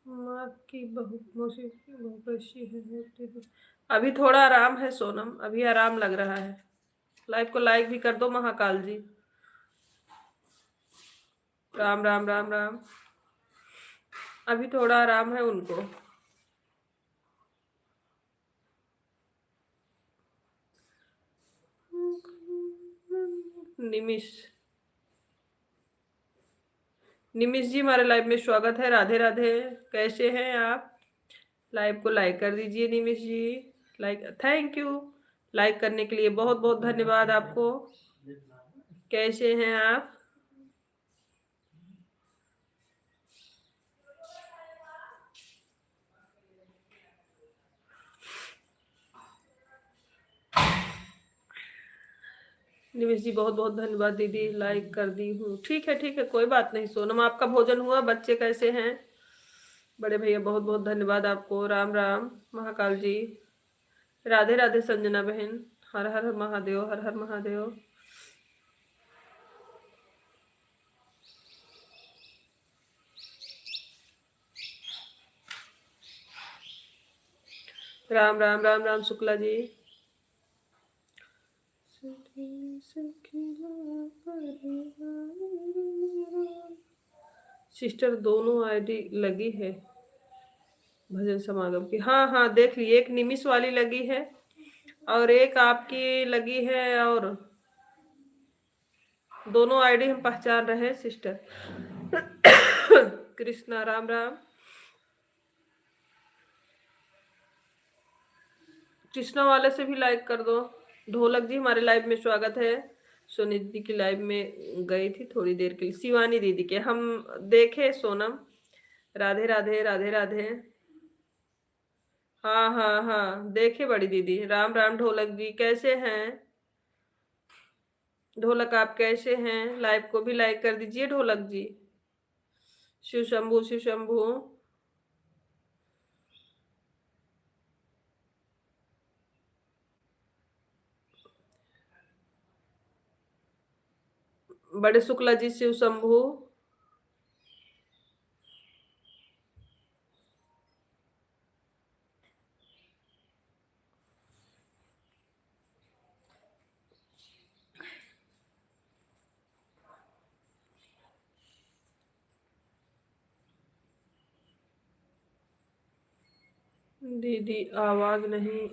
माँ की बहू, मौसी की बहू कैसी है दीदी? अभी थोड़ा आराम है सोनम, अभी आराम लग रहा है। लाइव को लाइक भी कर दो महाकाल जी। राम राम राम राम। अभी थोड़ा आराम है उनको। निमिष, निमिष जी हमारे लाइव में स्वागत है। राधे राधे, कैसे हैं आप? लाइव को लाइक कर दीजिए निमिष जी। लाइक, थैंक यू लाइक करने के लिए, बहुत बहुत धन्यवाद आपको। कैसे हैं आप? निमिष जी बहुत बहुत धन्यवाद दीदी, लाइक कर दी हूँ। ठीक है कोई बात नहीं सोनम। आपका भोजन हुआ? बच्चे कैसे हैं? बड़े भैया बहुत बहुत धन्यवाद आपको। राम राम महाकाल जी। राधे राधे संजना बहन। हर हर महादेव, हर हर महादेव। राम राम राम राम शुक्ला जी। सिस्टर दोनों आईडी लगी है भजन समागम की? हाँ हाँ देख ली, एक निमिष वाली लगी है और एक आपकी लगी है, और दोनों आईडी हम पहचान रहे हैं सिस्टर। कृष्णा राम राम। कृष्णा वाले से भी लाइक कर दो। ढोलक जी हमारे लाइव में स्वागत है। सोनी दीदी की लाइव में गई थी थोड़ी देर के लिए, शिवानी दीदी के हम देखे सोनम। राधे राधे राधे राधे। हाँ हाँ हाँ देखे बड़ी दीदी। राम राम ढोलक जी, कैसे हैं? ढोलक आप कैसे हैं? लाइव को भी लाइक कर दीजिए ढोलक जी। शिव शंभू, शिव शंभू। बड़े शुक्ला जी, शिव शंभू। दीदी आवाज नहीं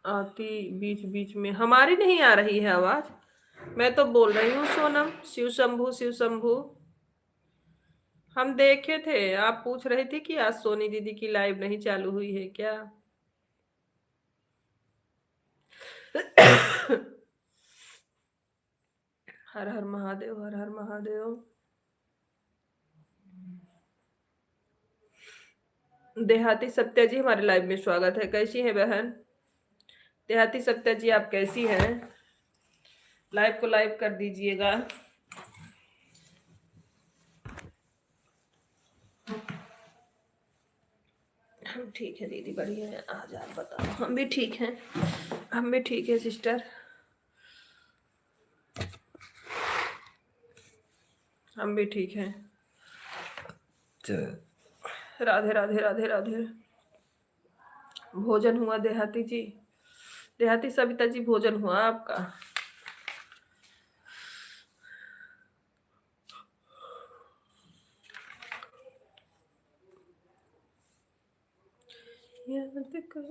आती बीच बीच में, हमारी नहीं आ रही है आवाज? मैं तो बोल रही हूँ सोनम। शिव शंभू, शिव शंभू। हम देखे थे, आप पूछ रहे थे कि आज सोनी दीदी की लाइव नहीं चालू हुई है क्या? हर हर महादेव, हर हर महादेव। देहाती सत्या जी हमारे लाइव में स्वागत है। कैसी है बहन? देहाती सत्या जी आप कैसी हैं? लाइव को लाइव कर दीजिएगा। हम ठीक है दीदी, बढ़िया है। आज आप बताओ। हम भी ठीक हैं, हम भी ठीक है सिस्टर। हम भी ठीक हैं। राधे राधे राधे राधे। भोजन हुआ देहाती जी? देहाती सविता जी, भोजन हुआ आपका? याद कर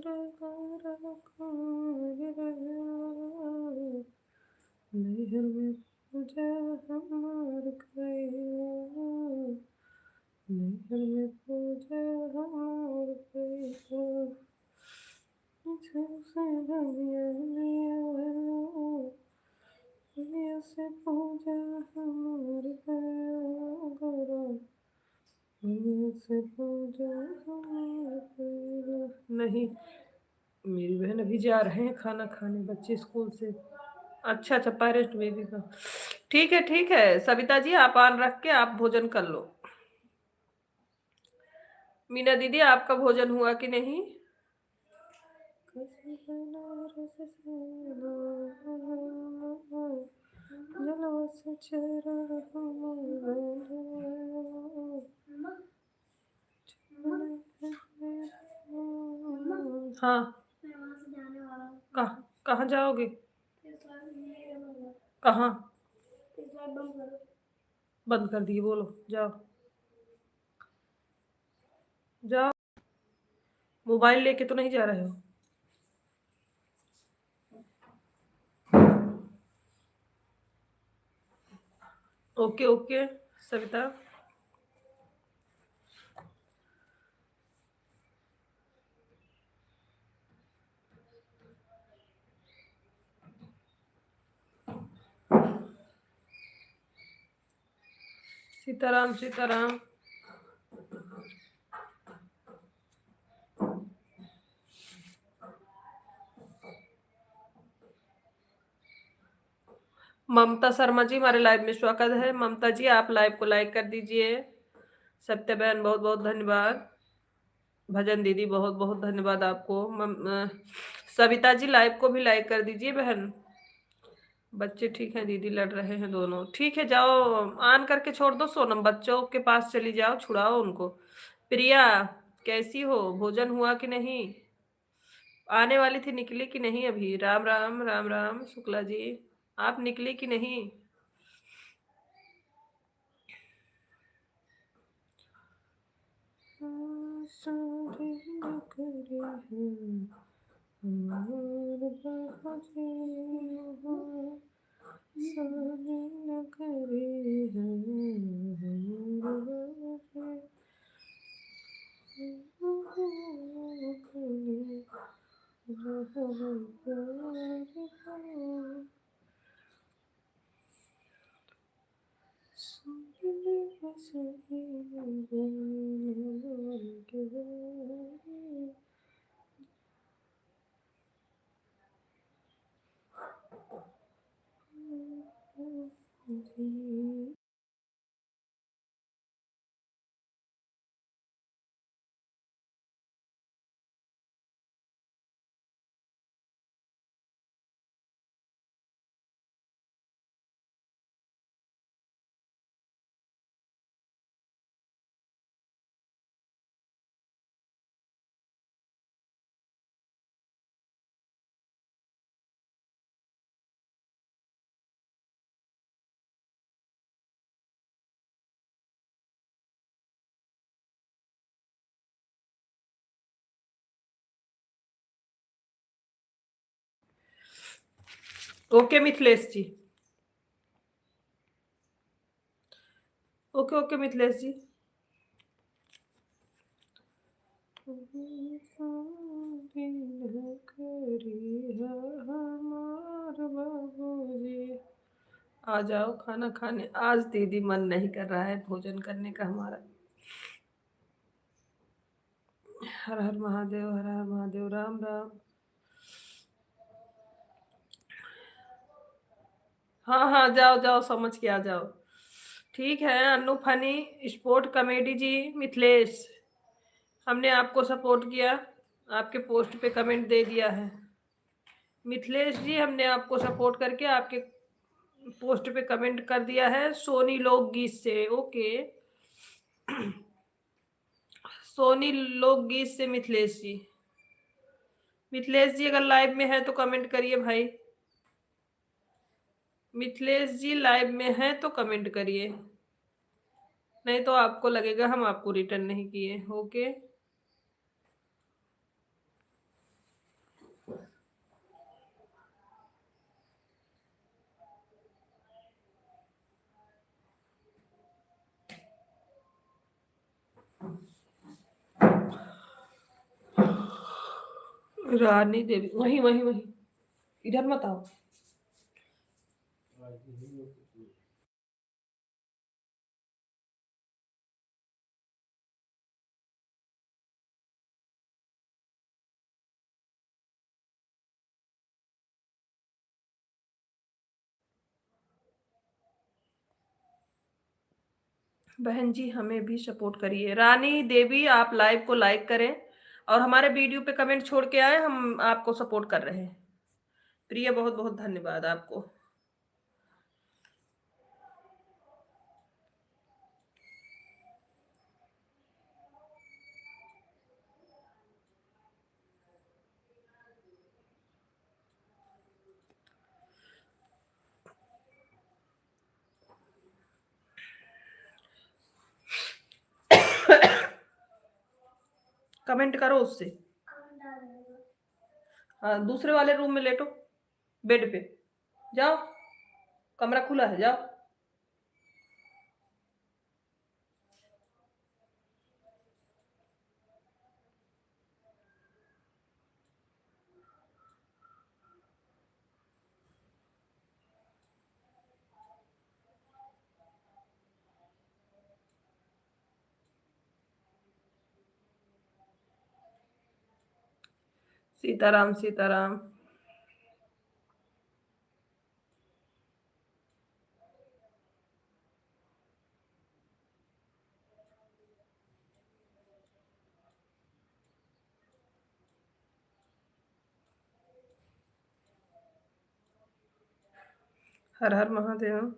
नैहर में पूजा हमार कइला, नैहर में पूजा हमार कइला, से धनिया लिया दुनिया से पूजा हमार कइला, दुनिया से पूजा हमार कइला। नहीं, मेरी बहन अभी जा रहे हैं खाना खाने, बच्चे स्कूल से। अच्छा अच्छा, पेरेंट बेबी का। ठीक है सविता जी, आप आन रख के आप भोजन कर लो। मीना दीदी, आपका भोजन हुआ कि नहीं? हाँ, कहाँ जाओगे? कहाँ? बंद कर दिए, बोलो जाओ जाओ। मोबाइल लेके तो नहीं जा रहे हो? Okay okay Savita. सीताराम सीताराम। ममता शर्मा जी, हमारे लाइव में स्वागत है। ममता जी, आप लाइव को लाइक कर दीजिए। सत्य बहन, बहुत बहुत धन्यवाद। भजन दीदी, बहुत बहुत धन्यवाद आपको। सविता जी, लाइव को भी लाइक कर दीजिए बहन। बच्चे ठीक हैं दीदी? लड़ रहे हैं दोनों? ठीक है, जाओ ऑन करके छोड़ दो सोनम, बच्चों के पास चली जाओ, छुड़ाओ उनको। प्रिया, कैसी हो? भोजन हुआ कि नहीं? आने वाली थी, निकली कि नहीं अभी? राम राम राम राम। शुक्ला जी, आप निकली कि नहीं? ओके मिथिलेश जी, ओके ओके मिथिलेश जी। आ जाओ खाना खाने। आज दीदी मन नहीं कर रहा है भोजन करने का हमारा। हर हर महादेव, हर हर महादेव, राम राम। हाँ हाँ, जाओ जाओ, समझ के आ जाओ। ठीक है अन्नू फनी स्पोर्ट कॉमेडी जी। मिथिलेश, हमने आपको सपोर्ट किया, आपके पोस्ट पे कमेंट दे दिया है। मिथिलेश जी, हमने आपको सपोर्ट करके आपके पोस्ट पे कमेंट कर दिया है सोनी लोकगीत से। ओके, सोनी लोकगीत से मिथिलेश जी। मिथिलेश जी अगर लाइव में है तो कमेंट करिए भाई। मिथिलेश जी लाइव में है तो कमेंट करिए, नहीं तो आपको लगेगा हम आपको रिटर्न नहीं किए। ओके, रानी देवी वही वही वही, इधर मत आओ। बहन जी हमें भी सपोर्ट करिए। रानी देवी आप लाइव को लाइक करें और हमारे वीडियो पे कमेंट छोड़ के आए, हम आपको सपोर्ट कर रहे हैं। प्रिय बहुत बहुत धन्यवाद आपको। कमेंट करो उससे। हाँ, दूसरे वाले रूम में लेटो, बेड पे जाओ, कमरा खुला है, जाओ। सीताराम सीताराम। हर हर महादेव।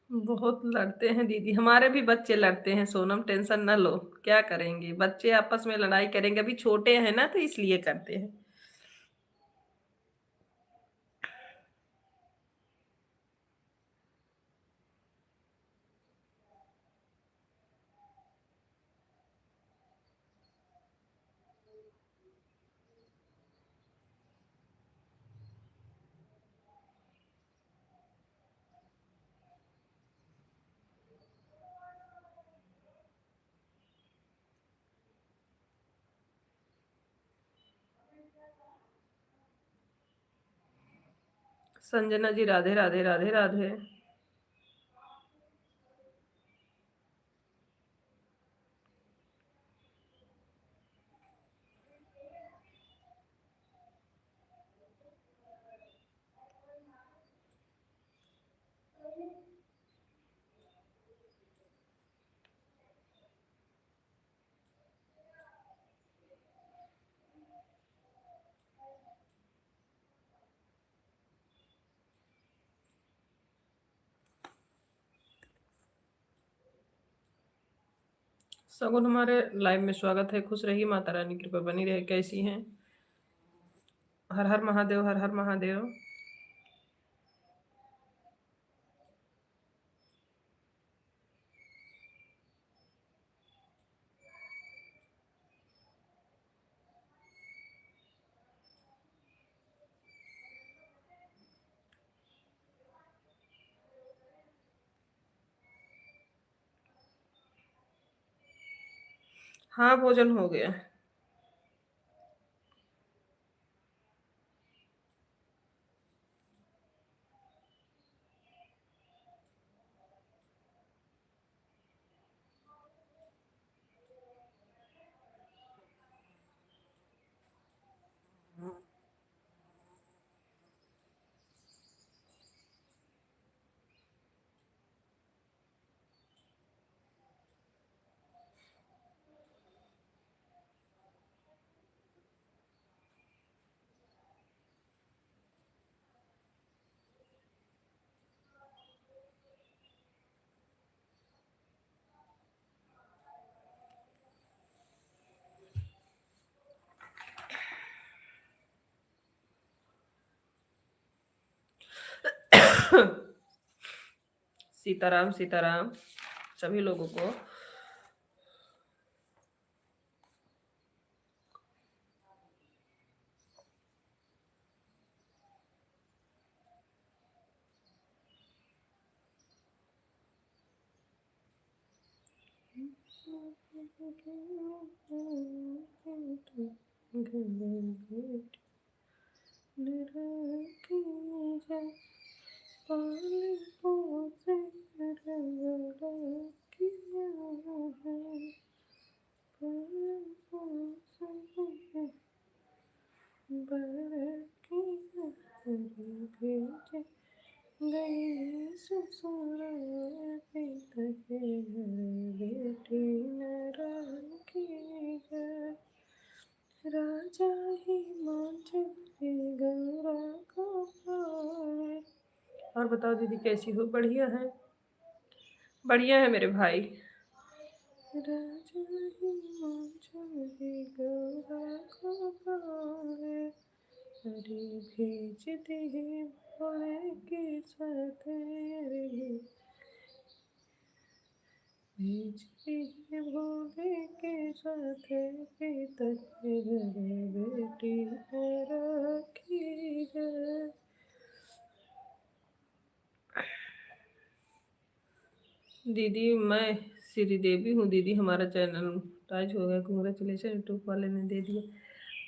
बहुत लड़ते हैं दीदी, हमारे भी बच्चे लड़ते हैं सोनम, टेंशन न लो। क्या करेंगे, बच्चे आपस में लड़ाई करेंगे, अभी छोटे हैं ना तो इसलिए करते हैं। संजना जी राधे राधे राधे राधे। सगुन हमारे लाइव में स्वागत है, खुश रहिए, माता रानी की कृपा बनी रहे। कैसी हैं? हर हर महादेव, हर हर महादेव। हाँ, भोजन हो गया। सीताराम सीताराम सभी लोगों को। राजा हिमाचल के गौरा को पाए। और बताओ दीदी कैसी हो? बढ़िया है, बढ़िया है मेरे भाई। राजा हिमाचल के गौरा को पाए, अरे भेज दे भोले के साथ, अरे भेज दे भोले के साथ, पिता के घरे बेटी रखी है। दीदी मैं श्रीदेवी हूँ दीदी, हमारा चैनल टाइज हो गया, कांग्रेचुलेशन यूट्यूब वाले ने दे दिया।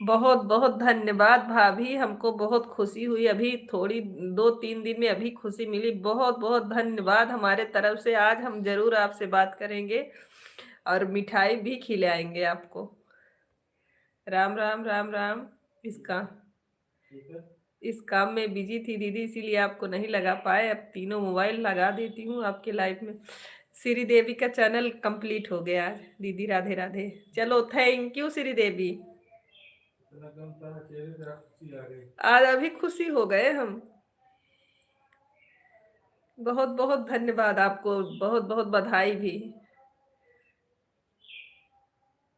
बहुत बहुत धन्यवाद भाभी, हमको बहुत खुशी हुई, अभी थोड़ी 2-3 दिन में अभी खुशी मिली। बहुत बहुत धन्यवाद हमारे तरफ से। आज हम जरूर आपसे बात करेंगे और मिठाई भी खिलाएंगे आपको। राम राम राम राम। इस काम में बिजी थी दीदी, इसीलिए आपको नहीं लगा पाए। अब तीनों मोबाइल लगा देती हूँ आपके लाइफ में। श्री देवी का चैनल कंप्लीट हो गया आज दीदी। राधे राधे। चलो थैंक यू श्री देवी। आज अभी खुशी हो गए हम। बहुत बहुत धन्यवाद आपको, बहुत बहुत बधाई भी।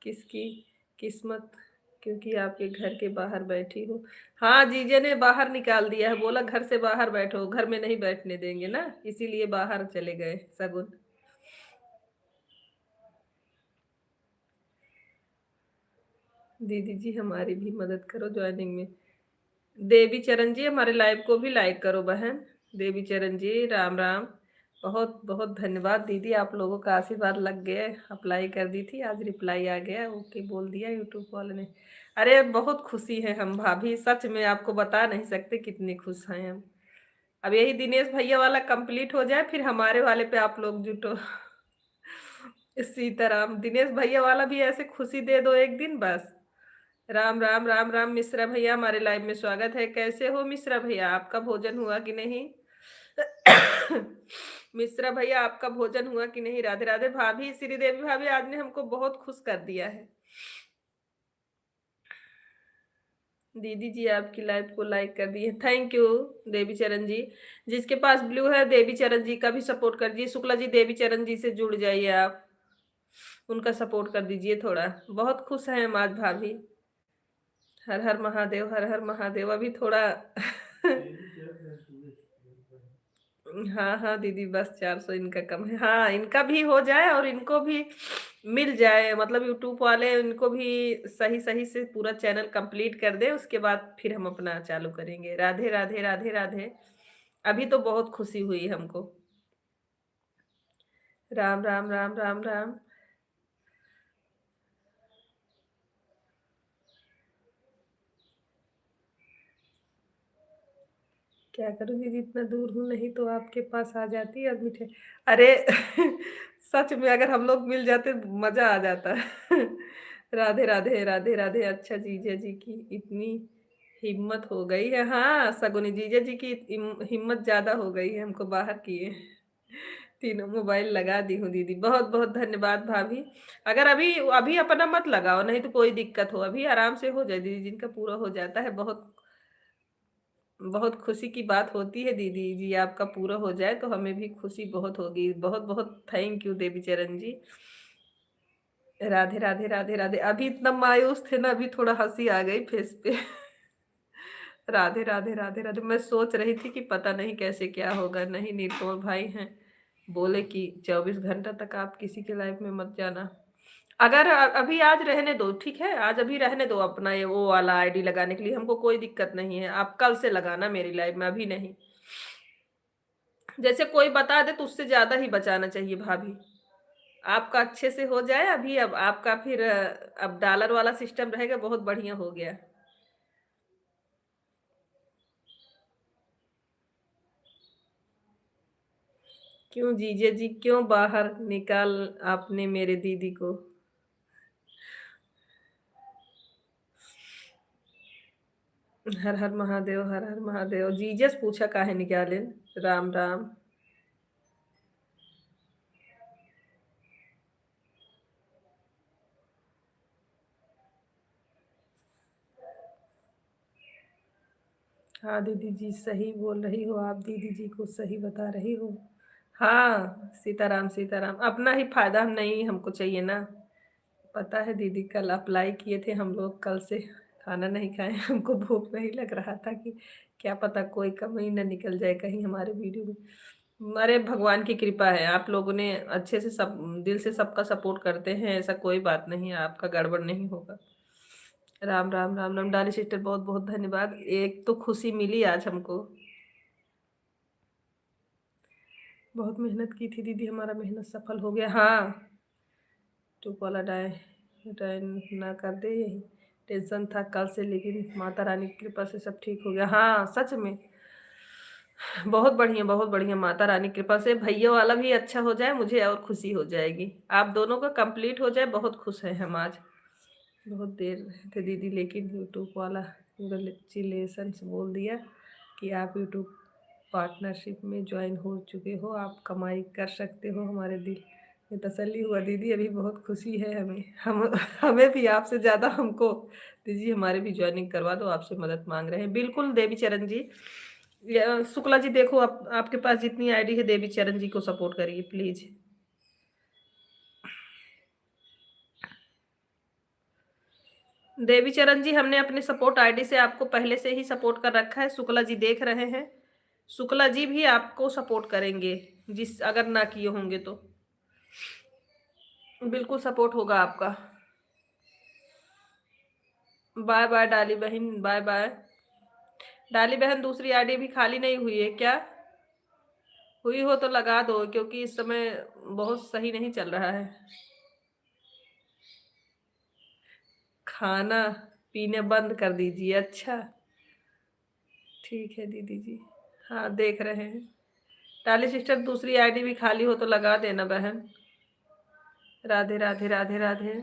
किसकी किस्मत? क्योंकि आपके घर के बाहर बैठी हो। हाँ, जीजे ने बाहर निकाल दिया है, बोला घर से बाहर बैठो, घर में नहीं बैठने देंगे ना, इसीलिए बाहर चले गए सगुन। दीदी जी हमारी भी मदद करो ज्वाइनिंग में। देवी चरण जी हमारे लाइव को भी लाइक करो बहन। देवी चरण जी राम राम। बहुत बहुत धन्यवाद दीदी, आप लोगों का आशीर्वाद लग गया। अप्लाई कर दी थी, आज रिप्लाई आ गया, ओके बोल दिया यूट्यूब वाले ने। अरे बहुत खुशी है हम भाभी, सच में आपको बता नहीं सकते कितने खुश हैं हम। अब यही दिनेश भैया वाला कंप्लीट हो जाए, फिर हमारे वाले पे आप लोग जुटो। सीताराम, दिनेश भैया वाला भी ऐसे खुशी दे दो एक दिन बस। राम राम राम राम। मिश्रा भैया हमारे लाइव में स्वागत है। कैसे हो मिश्रा भैया? आपका भोजन हुआ कि नहीं? मिश्रा भैया आपका भोजन हुआ कि नहीं? राधे राधे भाभी। श्रीदेवी भाभी आज ने हमको बहुत खुश कर दिया है। दीदी जी आपकी लाइव को लाइक कर दिए, थैंक यू। देवी चरण जी, जिसके पास ब्लू है देवी चरण जी का भी सपोर्ट कर दीजिए। शुक्ला जी देवी चरण जी से जुड़ जाइए आप, उनका सपोर्ट कर दीजिए थोड़ा। बहुत खुश हैं हम आज भाभी। हर हर महादेव, हर हर महादेव। अभी थोड़ा हाँ हाँ दीदी, बस 400 इनका कम है। हाँ, इनका भी हो जाए और इनको भी मिल जाए, मतलब यूट्यूब वाले इनको भी सही सही से पूरा चैनल कंप्लीट कर दे, उसके बाद फिर हम अपना चालू करेंगे। राधे राधे राधे राधे। अभी तो बहुत खुशी हुई हमको। राम राम राम राम राम। क्या करूं दीदी, इतना दूर हूँ, नहीं तो आपके पास आ जाती अब मीठे। अरे सच में अगर हम लोग मिल जाते मजा आ जाता। राधे राधे राधे राधे। अच्छा जीजा जी की इतनी हिम्मत हो गई है। हाँ सगुनी जीजा जी की हिम्मत ज्यादा हो गई है, हमको बाहर किए। तीनों मोबाइल लगा दी हूँ दीदी। बहुत बहुत धन्यवाद भाभी। अगर अभी अभी अपना मत लगाओ, नहीं तो कोई दिक्कत हो, अभी आराम से हो जाए दीदी, जिनका पूरा हो जाता है। बहुत बहुत खुशी की बात होती है दीदी जी, आपका पूरा हो जाए तो हमें भी खुशी बहुत होगी। बहुत बहुत थैंक यू देवी चरण जी। राधे राधे राधे राधे। अभी इतना मायूस थे ना, अभी थोड़ा हंसी आ गई फेस पे। राधे राधे राधे राधे। मैं सोच रही थी कि पता नहीं कैसे क्या होगा। नहीं, निर्मोल भाई हैं, बोले कि 24 घंटा तक आप किसी के लाइफ में मत जाना। अगर अभी आज रहने दो, ठीक है, आज अभी रहने दो अपना ये वो वाला आईडी लगाने के लिए, हमको कोई दिक्कत नहीं है। आप कल से लगाना मेरी लाइफ में, अभी नहीं। जैसे कोई बता दे तो उससे ज्यादा ही बचाना चाहिए भाभी। आपका अच्छे से हो जाए अभी, अब आपका फिर अब डॉलर वाला सिस्टम रहेगा, बहुत बढ़िया हो गया। क्यों जीजे जी, क्यों बाहर निकाल आपने मेरे दीदी को? हर हर महादेव, हर हर महादेव। जीजस पूछा काहे निकाले? राम राम। हाँ दीदी जी, सही बोल रही हो आप, दीदी जी को सही बता रही हो। हाँ, सीताराम सीताराम। अपना ही फायदा नहीं हमको चाहिए ना। पता है दीदी, कल अप्लाई किए थे हम लोग, कल से खाना नहीं खाए। हमको भूख नहीं लग रहा था कि क्या पता कोई कमी न निकल जाए कहीं हमारे वीडियो में। अरे भगवान की कृपा है, आप लोगों ने अच्छे से सब दिल से सबका सपोर्ट करते हैं, ऐसा कोई बात नहीं है, आपका गड़बड़ नहीं होगा। राम राम राम राम। डाली सिस्टर बहुत बहुत धन्यवाद, एक तो खुशी मिली आज हमको। बहुत मेहनत की थी दीदी, हमारा मेहनत सफल हो गया। हाँ, टूप वाला डाय डाइन ना कर दे, यही टेंशन था कल से, लेकिन माता रानी की कृपा से सब ठीक हो गया। हाँ सच में, बहुत बढ़िया, माता रानी की कृपा से भैया वाला भी अच्छा हो जाए, मुझे और खुशी हो जाएगी। आप दोनों का कंप्लीट हो जाए, बहुत खुश हैं हम आज। बहुत देर रहे थे दीदी, लेकिन यूट्यूब वाला कंग्रेचुलेशंस बोल दिया कि आप यूट्यूब पार्टनरशिप में ज्वाइन हो चुके हो, आप कमाई कर सकते हो। हमारे दिल में तसल्ली हुआ दीदी, अभी बहुत खुशी है हमें। हम हमें भी आपसे ज़्यादा हमको दीदी हमारे भी ज्वाइनिंग करवा दो, आपसे मदद मांग रहे हैं। बिल्कुल देवी चरण जी, शुक्ला जी देखो, आप आपके पास जितनी आईडी है, देवी चरण जी को सपोर्ट करिए प्लीज़। देवी चरण जी, हमने अपने सपोर्ट आईडी से आपको पहले से ही सपोर्ट कर रखा है, शुक्ला जी देख रहे हैं। शुक्ला जी भी आपको सपोर्ट करेंगे, जिस अगर ना किए होंगे तो बिल्कुल सपोर्ट होगा आपका। बाय बाय डाली बहन, बाय बाय। डाली बहन, दूसरी आईडी भी खाली नहीं हुई है क्या? हुई हो तो लगा दो, क्योंकि इस समय बहुत सही नहीं चल रहा है। खाना पीने बंद कर दीजिए। अच्छा, ठीक है दीदी जी, हाँ देख रहे हैं। डाली सिस्टर, दूसरी आईडी भी खाली हो तो लगा देना बहन। राधे राधे राधे राधे।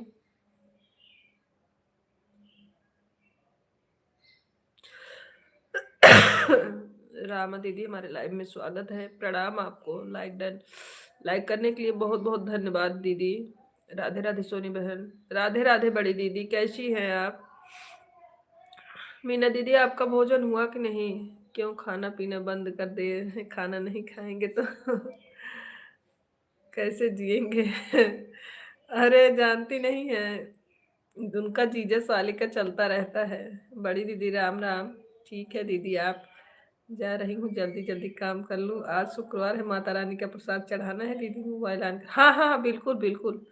रामा दीदी, हमारे लाइव में स्वागत है, प्रणाम आपको। लाइक डन, लाइक करने के लिए बहुत बहुत धन्यवाद दीदी। राधे राधे सोनी बहन, राधे राधे बड़ी दीदी, कैसी हैं आप? मीना दीदी, आपका भोजन हुआ कि नहीं? क्यों खाना पीना बंद कर दे? खाना नहीं खाएंगे तो कैसे जिएंगे? अरे जानती नहीं है, उनका जीजा साली का चलता रहता है। बड़ी दीदी राम राम। ठीक है दीदी, आप जा रही हूँ, जल्दी जल्दी काम कर लूँ। आज शुक्रवार है, माता रानी का प्रसाद चढ़ाना है दीदी, मोबाइल आन। हाँ हाँ हाँ, बिल्कुल बिल्कुल।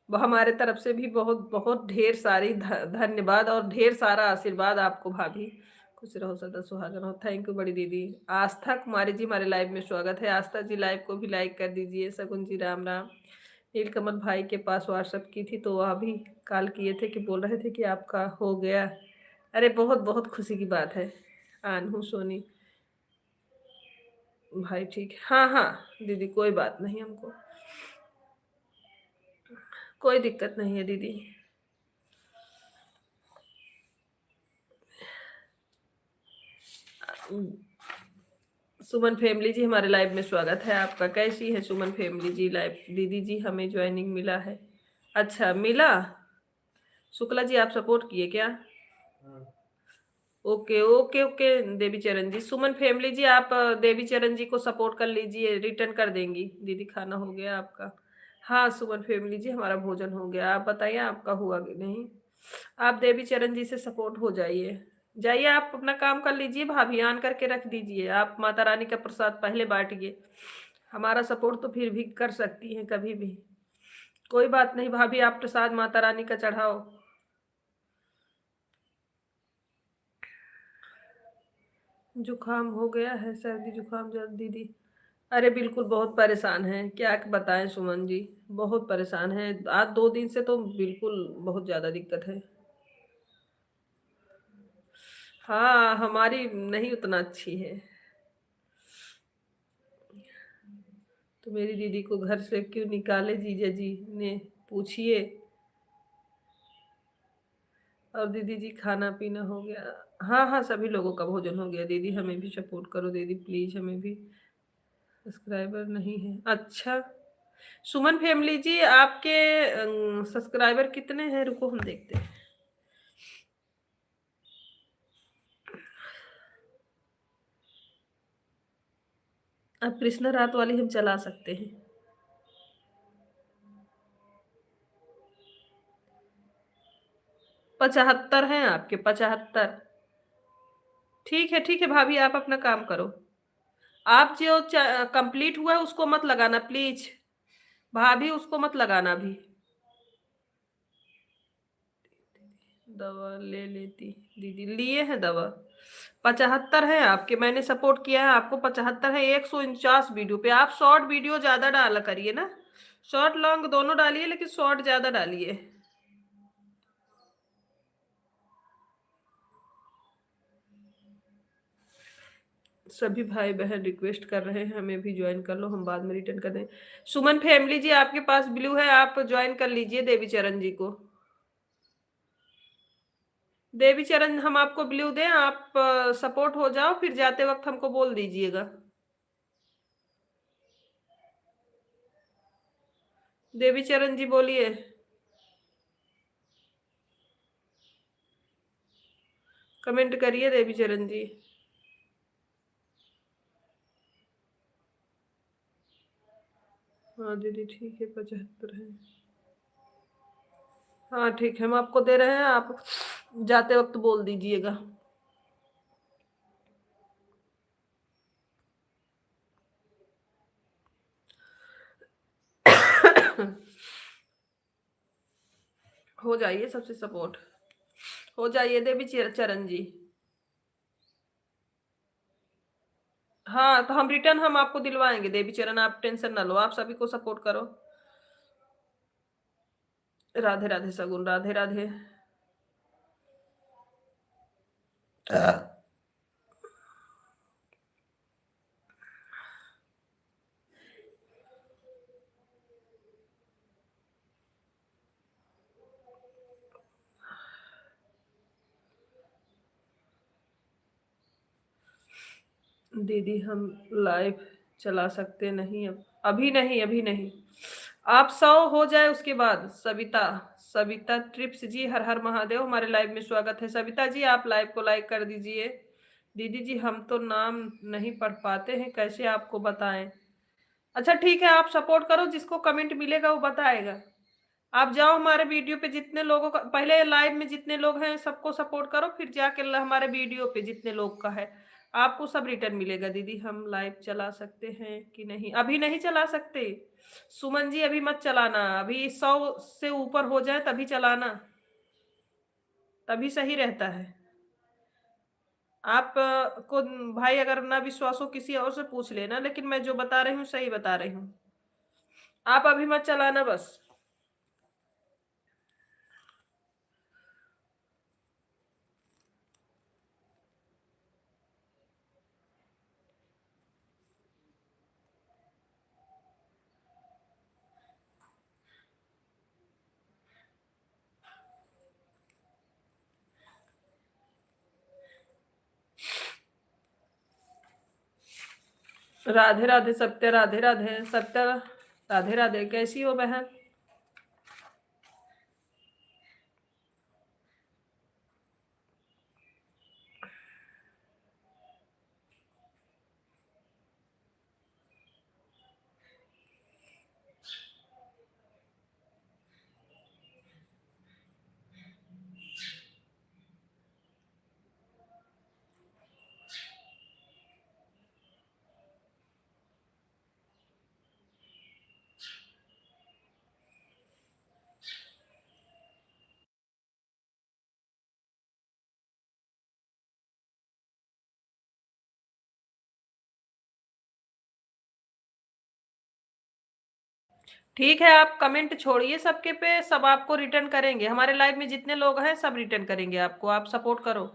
वो हमारे तरफ से भी बहुत बहुत ढेर सारी धन्यवाद और ढेर सारा आशीर्वाद आपको भाभी। खुश रहो, सदा सुहागन हो। थैंक यू बड़ी दीदी। आस्था कुमारी जी, हमारे लाइव में स्वागत है। आस्था जी, लाइव को भी लाइक कर दीजिए। सगुन जी राम राम। नीलकमल भाई के पास व्हाट्सएप की थी, तो वह भी कॉल किए थे कि बोल रहे थे कि आपका हो गया। अरे बहुत बहुत खुशी की बात है। आनहू सोनी भाई, ठीक है, हाँ हाँ दीदी, कोई बात नहीं, हमको कोई दिक्कत नहीं है दीदी। सुमन फैमिली जी, हमारे लाइव में स्वागत है आपका। कैसी है सुमन फैमिली जी? लाइव दीदी जी, हमें ज्वाइनिंग मिला है। अच्छा मिला। शुक्ला जी, आप सपोर्ट किए क्या? Okay okay okay. देवी चरण जी, सुमन फैमिली जी, आप देवी चरण जी को सपोर्ट कर लीजिए, रिटर्न कर देंगी दीदी। खाना हो गया आपका? हाँ सुमन फैमिली जी, हमारा भोजन हो गया। आप बताइए आपका हुआ कि नहीं? आप देवी चरण जी से सपोर्ट हो जाइए। जाइए आप अपना काम कर लीजिए, भाभी ऑन करके रख दीजिए। आप माता रानी का प्रसाद पहले बांटिए। हमारा सपोर्ट तो फिर भी कर सकती हैं कभी भी। कोई बात नहीं भाभी, आप प्रसाद माता रानी का चढ़ाओ। जुकाम हो गया है, सर्दी जुकाम जल्द दीदी। अरे बिल्कुल, बहुत परेशान हैं, क्या बताएं सुमन जी। बहुत परेशान हैं, आज 2 दिन से तो बिल्कुल बहुत ज्यादा दिक्कत है। हाँ, हमारी नहीं उतना अच्छी है। तो मेरी दीदी को घर से क्यों निकाले जीजा जी ने, पूछिए। और दीदी जी खाना पीना हो गया? हाँ हाँ, सभी लोगों का भोजन हो गया दीदी। हमें भी सपोर्ट करो दीदी प्लीज, हमें भी। सब्सक्राइबर नहीं है? अच्छा, सुमन फैमिली जी आपके सब्सक्राइबर कितने हैं? रुको हम देखते हैं। अब कृष्णा रात वाली हम चला सकते हैं। 75 हैं आपके, 75। ठीक है भाभी, आप अपना काम करो। आप जो कंप्लीट हुआ है उसको मत लगाना प्लीज। भाभी उसको मत लगाना अभी। दवा ले लेती दीदी, लिए हैं दवा। 75 है आपके, मैंने सपोर्ट किया है आपको। 75 है 149 वीडियो पे। आप शॉर्ट वीडियो ज्यादा डाला करिए ना, शॉर्ट लॉन्ग दोनों डालिए, लेकिन शॉर्ट ज्यादा डालिए। सभी भाई बहन रिक्वेस्ट कर रहे हैं हमें भी ज्वाइन कर लो, हम बाद में रिटर्न कर दें। सुमन फैमिली जी आपके पास ब्लू है, आप ज्वाइन कर लीजिए देवी चरण जी को। देवी चरण हम आपको ब्लू दें, आप सपोर्ट हो जाओ, फिर जाते वक्त हमको बोल दीजिएगा। देवी चरण जी बोलिए। कमेंट करिए देवी चरण जी। हाँ दीदी ठीक है, 75 है। हाँ ठीक है, हम आपको दे रहे हैं, आप जाते वक्त बोल दीजिएगा। हो जाइए सबसे सपोर्ट, हो जाइए देवी चरण जी। हाँ तो हम रिटर्न हम आपको दिलवाएंगे देवी चरण, आप टेंशन ना लो, आप सभी को सपोर्ट करो। राधे राधे सगुन, राधे राधे। दीदी हम लाइव चला सकते नहीं अब? अभी नहीं, अभी नहीं। आप 100 हो जाए उसके बाद। सविता, सविता ट्रिप्स जी, हर हर महादेव, हमारे लाइव में स्वागत है। सविता जी आप लाइव को लाइक कर दीजिए। दीदी जी हम तो नाम नहीं पढ़ पाते हैं, कैसे आपको बताएं? अच्छा ठीक है, आप सपोर्ट करो, जिसको कमेंट मिलेगा वो बताएगा। आप जाओ हमारे वीडियो पे, जितने लोगों का पहले लाइव में जितने लोग हैं सबको सपोर्ट करो, फिर जाके हमारे वीडियो पे जितने लोग का है आपको सब रिटर्न मिलेगा। दीदी हम लाइव चला सकते हैं कि नहीं? अभी नहीं चला सकते सुमन जी, अभी मत चलाना, अभी 100 से ऊपर हो जाए तभी चलाना, तभी सही रहता है। आप को भाई अगर ना विश्वास हो किसी और से पूछ लेना, लेकिन मैं जो बता रही हूँ सही बता रही हूँ। आप अभी मत चलाना बस। राधे राधे सत्य, राधे राधे सत्य, राधे राधे। कैसी हो बहन? ठीक है, आप कमेंट छोड़िए सबके पे, सब आपको रिटर्न करेंगे। हमारे लाइव में जितने लोग हैं सब रिटर्न करेंगे आपको, आप सपोर्ट करो।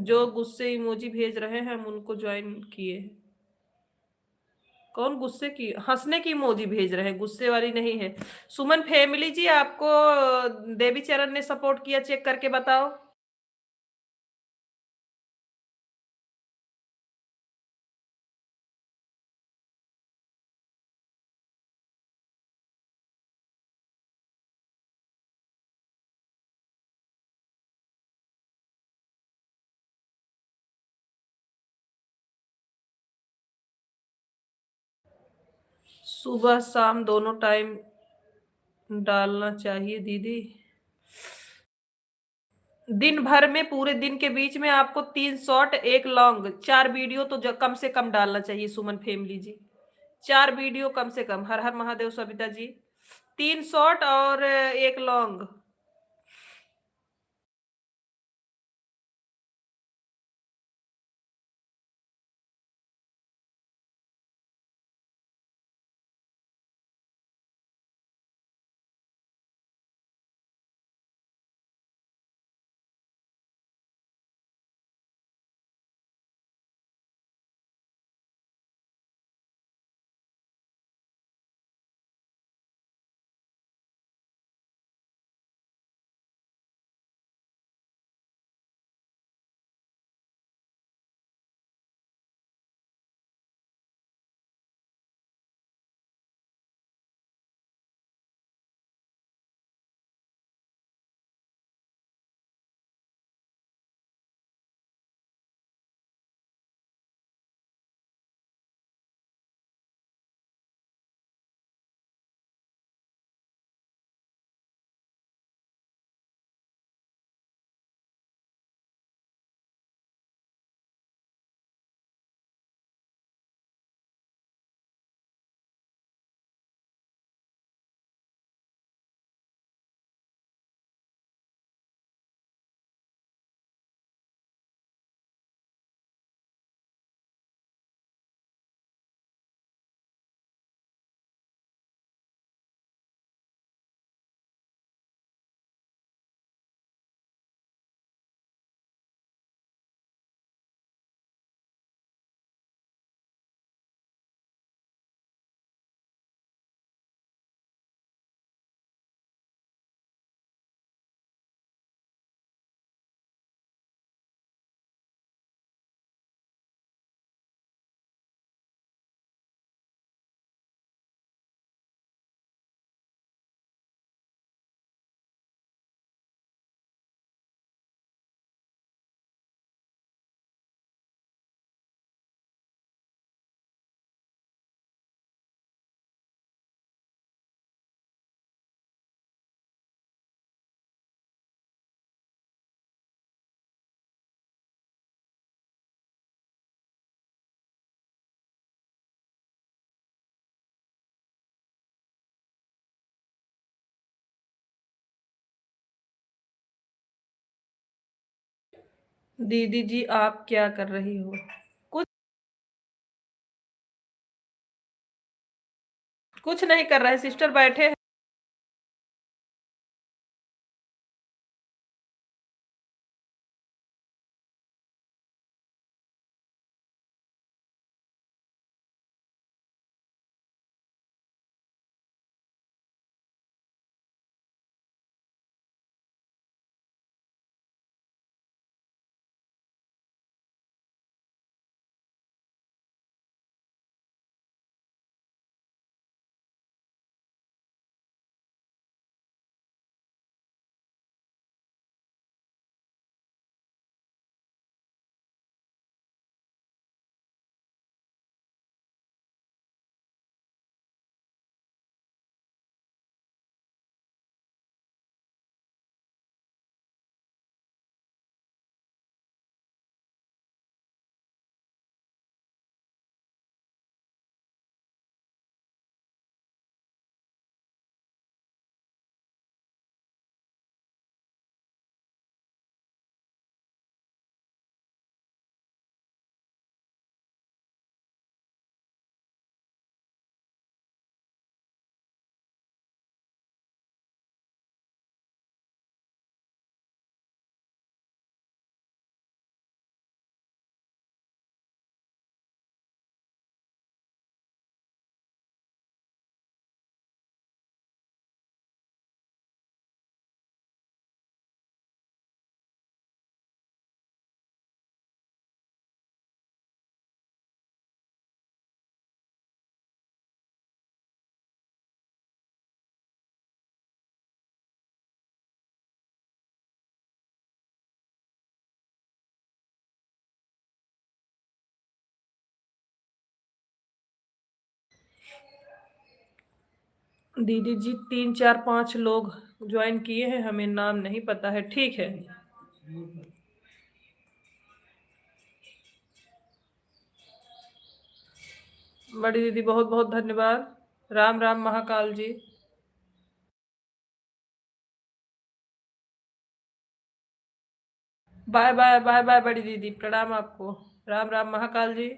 जो गुस्से इमोजी भेज रहे हैं हम उनको ज्वाइन किए हैं। कौन गुस्से की, हंसने की इमोजी भेज रहे हैं, गुस्से वाली नहीं है। सुमन फैमिली जी, आपको देवी चरण ने सपोर्ट किया, चेक करके बताओ। सुबह शाम दोनों टाइम डालना चाहिए दीदी। दिन भर में, पूरे दिन के बीच में आपको 3 शॉर्ट, एक लॉन्ग, 4 वीडियो तो कम से कम डालना चाहिए सुमन फैमिली जी। 4 वीडियो कम से कम। हर हर महादेव सविता जी। 3 शॉर्ट और एक लॉन्ग। दीदी जी आप क्या कर रही हो? कुछ कुछ नहीं कर रहे सिस्टर, बैठे हैं। दीदी जी 3 4 5 लोग ज्वाइन किए हैं, हमें नाम नहीं पता है। ठीक है। बड़ी दीदी बहुत बहुत धन्यवाद। राम राम महाकाल जी। बाय बाय बाय बाय बड़ी दीदी, प्रणाम आपको। राम राम महाकाल जी।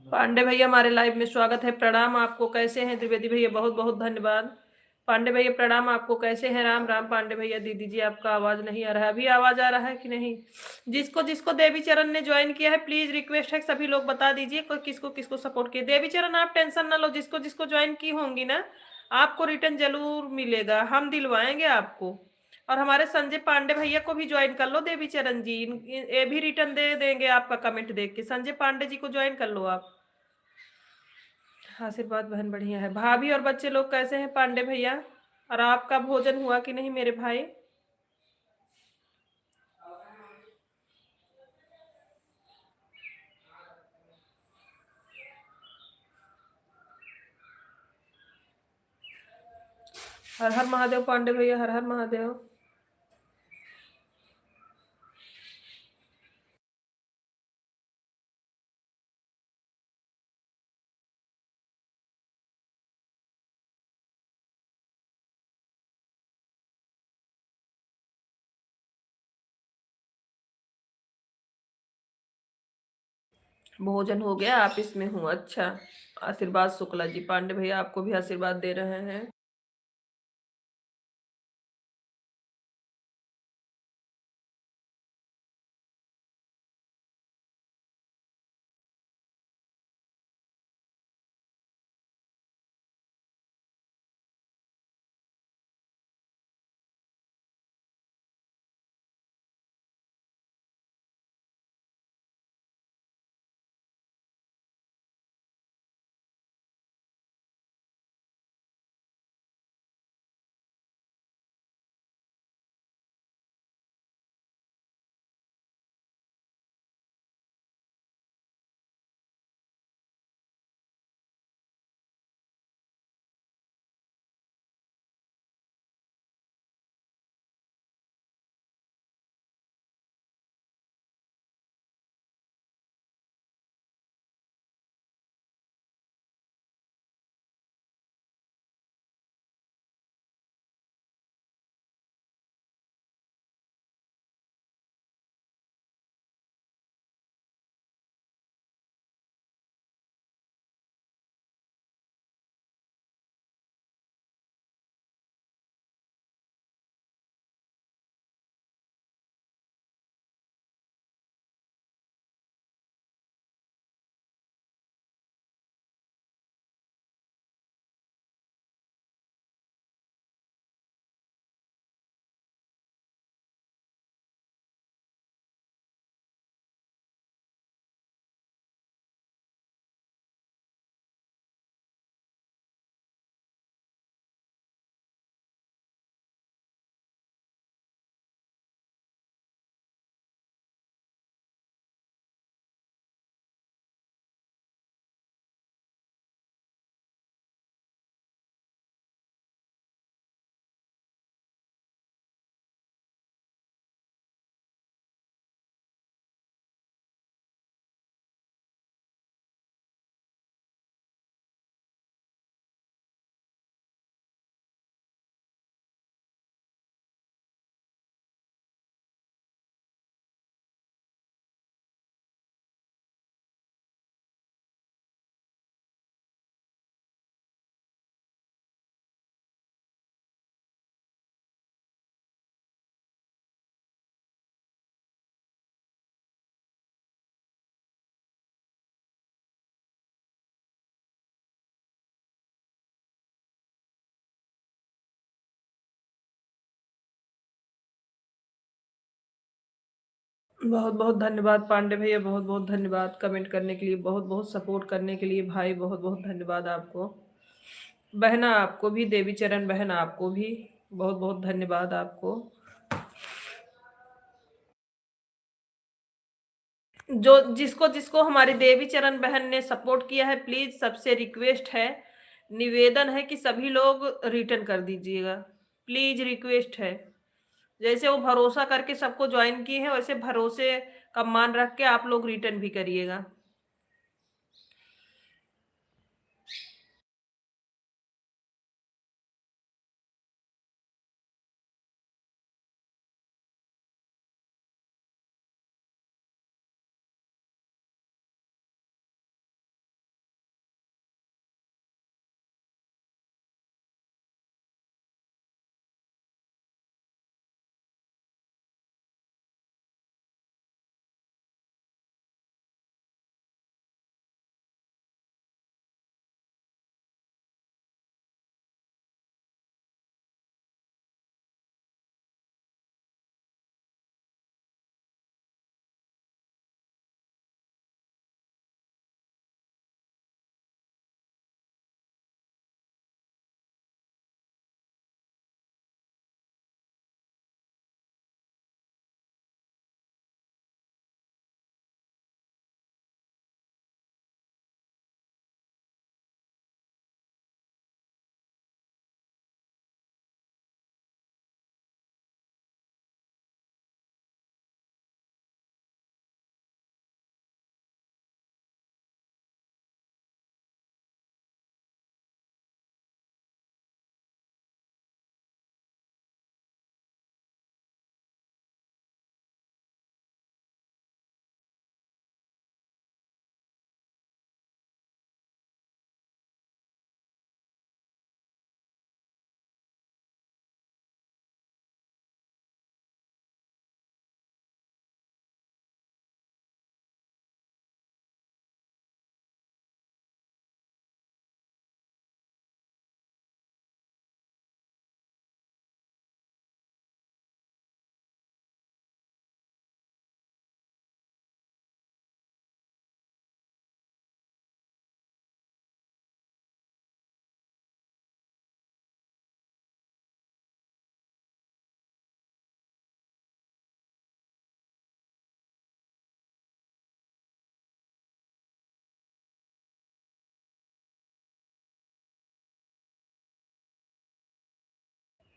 पांडे भैया हमारे लाइव में स्वागत है, प्रणाम आपको। कैसे हैं द्विवेदी भैया? बहुत बहुत धन्यवाद। पांडे भैया प्रणाम आपको। कैसे हैं? राम राम पांडे भैया। दीदी जी आपका आवाज नहीं आ रहा है, अभी आवाज आ रहा है कि नहीं? जिसको जिसको देवी चरण ने ज्वाइन किया है, प्लीज रिक्वेस्ट है सभी लोग बता दीजिए कोई किसको किसको सपोर्ट किया। देवी चरण आप टेंशन ना लो, जिसको जिसको ज्वाइन की होंगी ना, आपको रिटर्न जरूर मिलेगा, हम दिलवाएंगे आपको। और हमारे संजय पांडे भैया को भी ज्वाइन कर लो देवी चरण जी, ये भी रिटर्न दे देंगे आपका कमेंट देख के। संजय पांडे जी को ज्वाइन कर लो आप। आशीर्वाद बहन बढ़िया है। भाभी और बच्चे लोग कैसे हैं पांडे भैया? और आपका भोजन हुआ कि नहीं मेरे भाई? हर हर महादेव पांडे भैया, हर हर महादेव। भोजन हो गया, आप इसमें हूँ। अच्छा। आशीर्वाद शुक्ला जी, पांडे भैया आपको भी आशीर्वाद दे रहे हैं। बहुत बहुत धन्यवाद पांडे भैया, बहुत बहुत धन्यवाद कमेंट करने के लिए, बहुत बहुत सपोर्ट करने के लिए भाई, बहुत बहुत धन्यवाद आपको। बहना आपको भी, देवी चरण बहन आपको भी बहुत बहुत धन्यवाद आपको। जो जिसको जिसको हमारी देवी चरण बहन ने सपोर्ट किया है, प्लीज सबसे रिक्वेस्ट है, निवेदन है कि सभी लोग रिटर्न कर दीजिएगा, प्लीज रिक्वेस्ट है। जैसे वो भरोसा करके सबको ज्वाइन किए हैं, वैसे भरोसे का मान रख के आप लोग रिटर्न भी करिएगा।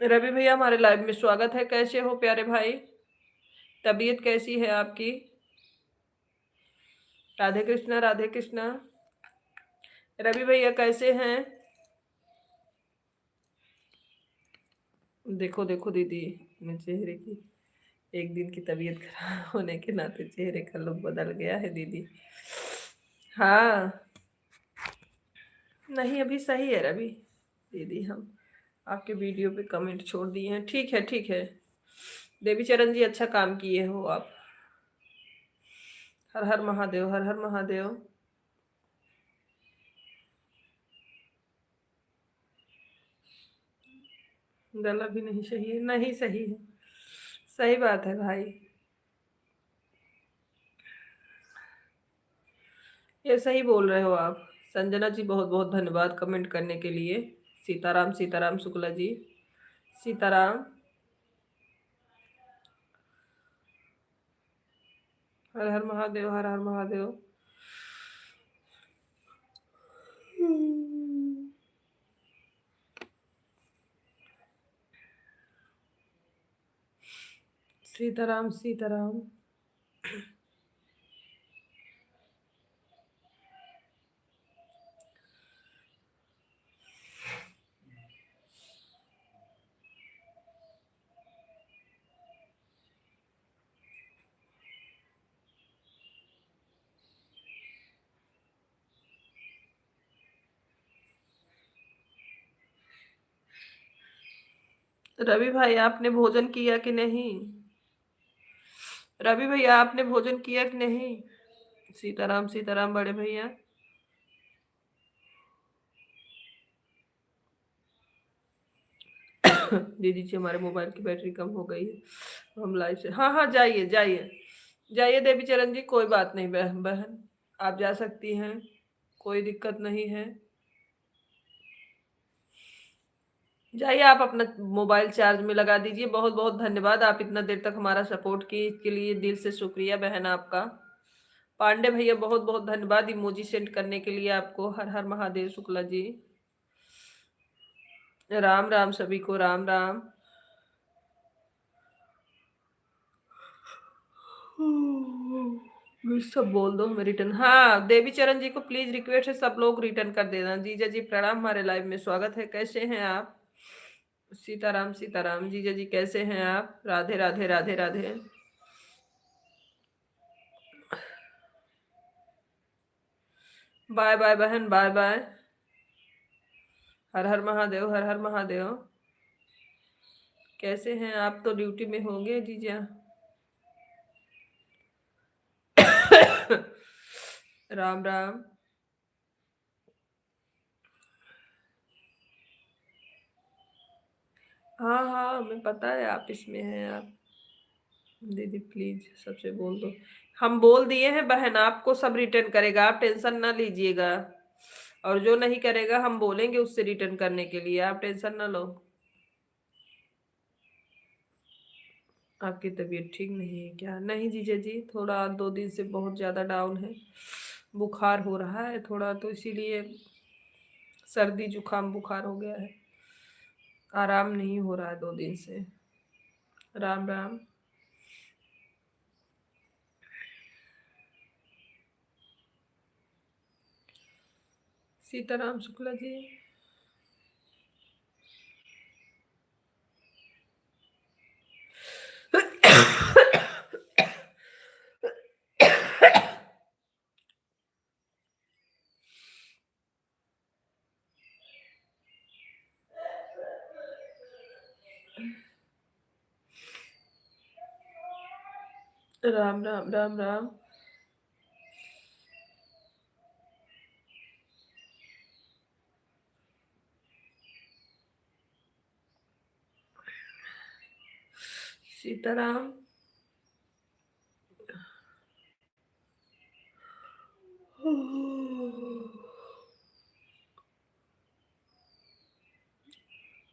रवि भैया हमारे लाइव में स्वागत है, कैसे हो प्यारे भाई, तबीयत कैसी है आपकी? राधे कृष्णा राधे कृष्णा। रवि भैया कैसे हैं? देखो देखो दीदी, मेरे चेहरे की एक दिन की तबीयत खराब होने के नाते चेहरे का लुक बदल गया है दीदी। हाँ, नहीं अभी सही है रवि दीदी, हम आपके वीडियो पे कमेंट छोड़ दिए हैं, ठीक है ठीक है। देवी चरण जी अच्छा काम किए हो आप। हर हर महादेव, हर हर महादेव। गला भी नहीं सही है, नहीं सही है, सही बात है भाई, ये सही बोल रहे हो आप। संजना जी बहुत बहुत धन्यवाद कमेंट करने के लिए। सीताराम सीताराम शुक्ला जी, सीताराम। हर हर महादेव, हर हर महादेव। सीताराम सीताराम। रवि भाई आपने भोजन किया कि नहीं? रवि भैया आपने भोजन किया कि नहीं? सीताराम सीताराम बड़े भैया। दीदी जी हमारे मोबाइल की बैटरी कम हो गई है, हम लाइव से, हाँ हाँ जाइए जाइए, जाइए देवी चरण जी, कोई बात नहीं बहन, आप जा सकती हैं, कोई दिक्कत नहीं है। जाइए आप अपना मोबाइल चार्ज में लगा दीजिए। बहुत बहुत धन्यवाद, आप इतना देर तक हमारा सपोर्ट किए, इसके लिए दिल से शुक्रिया बहन आपका। पांडे भैया बहुत बहुत धन्यवाद इमोजी सेंड करने के लिए आपको। हर हर महादेव शुक्ला जी। राम राम सभी को, राम राम। सब बोल दो हमें रिटर्न। हाँ देवी चरण जी को प्लीज रिक्वेस्ट है, सब लोग रिटर्न कर देना। जीजा जी प्रणाम, हमारे लाइव में स्वागत है। कैसे हैं आप? सीताराम सीताराम। जीजा जी कैसे हैं आप? राधे राधे राधे राधे। बाय बाय बहन, बाय बाय। हर हर महादेव, हर हर महादेव। कैसे हैं आप? तो ड्यूटी में होंगे जीजा। राम राम। हाँ हाँ हमें पता है आप इसमें हैं। आप दीदी प्लीज सबसे बोल दो। हम बोल दिए हैं बहन, आपको सब रिटर्न करेगा, आप टेंशन ना लीजिएगा। और जो नहीं करेगा हम बोलेंगे उससे रिटर्न करने के लिए, आप टेंशन ना लो। आपकी तबीयत ठीक नहीं है क्या? नहीं जीजा जी, थोड़ा 2 दिन से बहुत ज़्यादा डाउन है। बुखार हो रहा है थोड़ा, तो इसीलिए सर्दी जुकाम बुखार हो गया है। आराम नहीं हो रहा है 2 दिन से। राम राम। सीताराम शुक्ला जी। राम राम राम राम। सीताराम।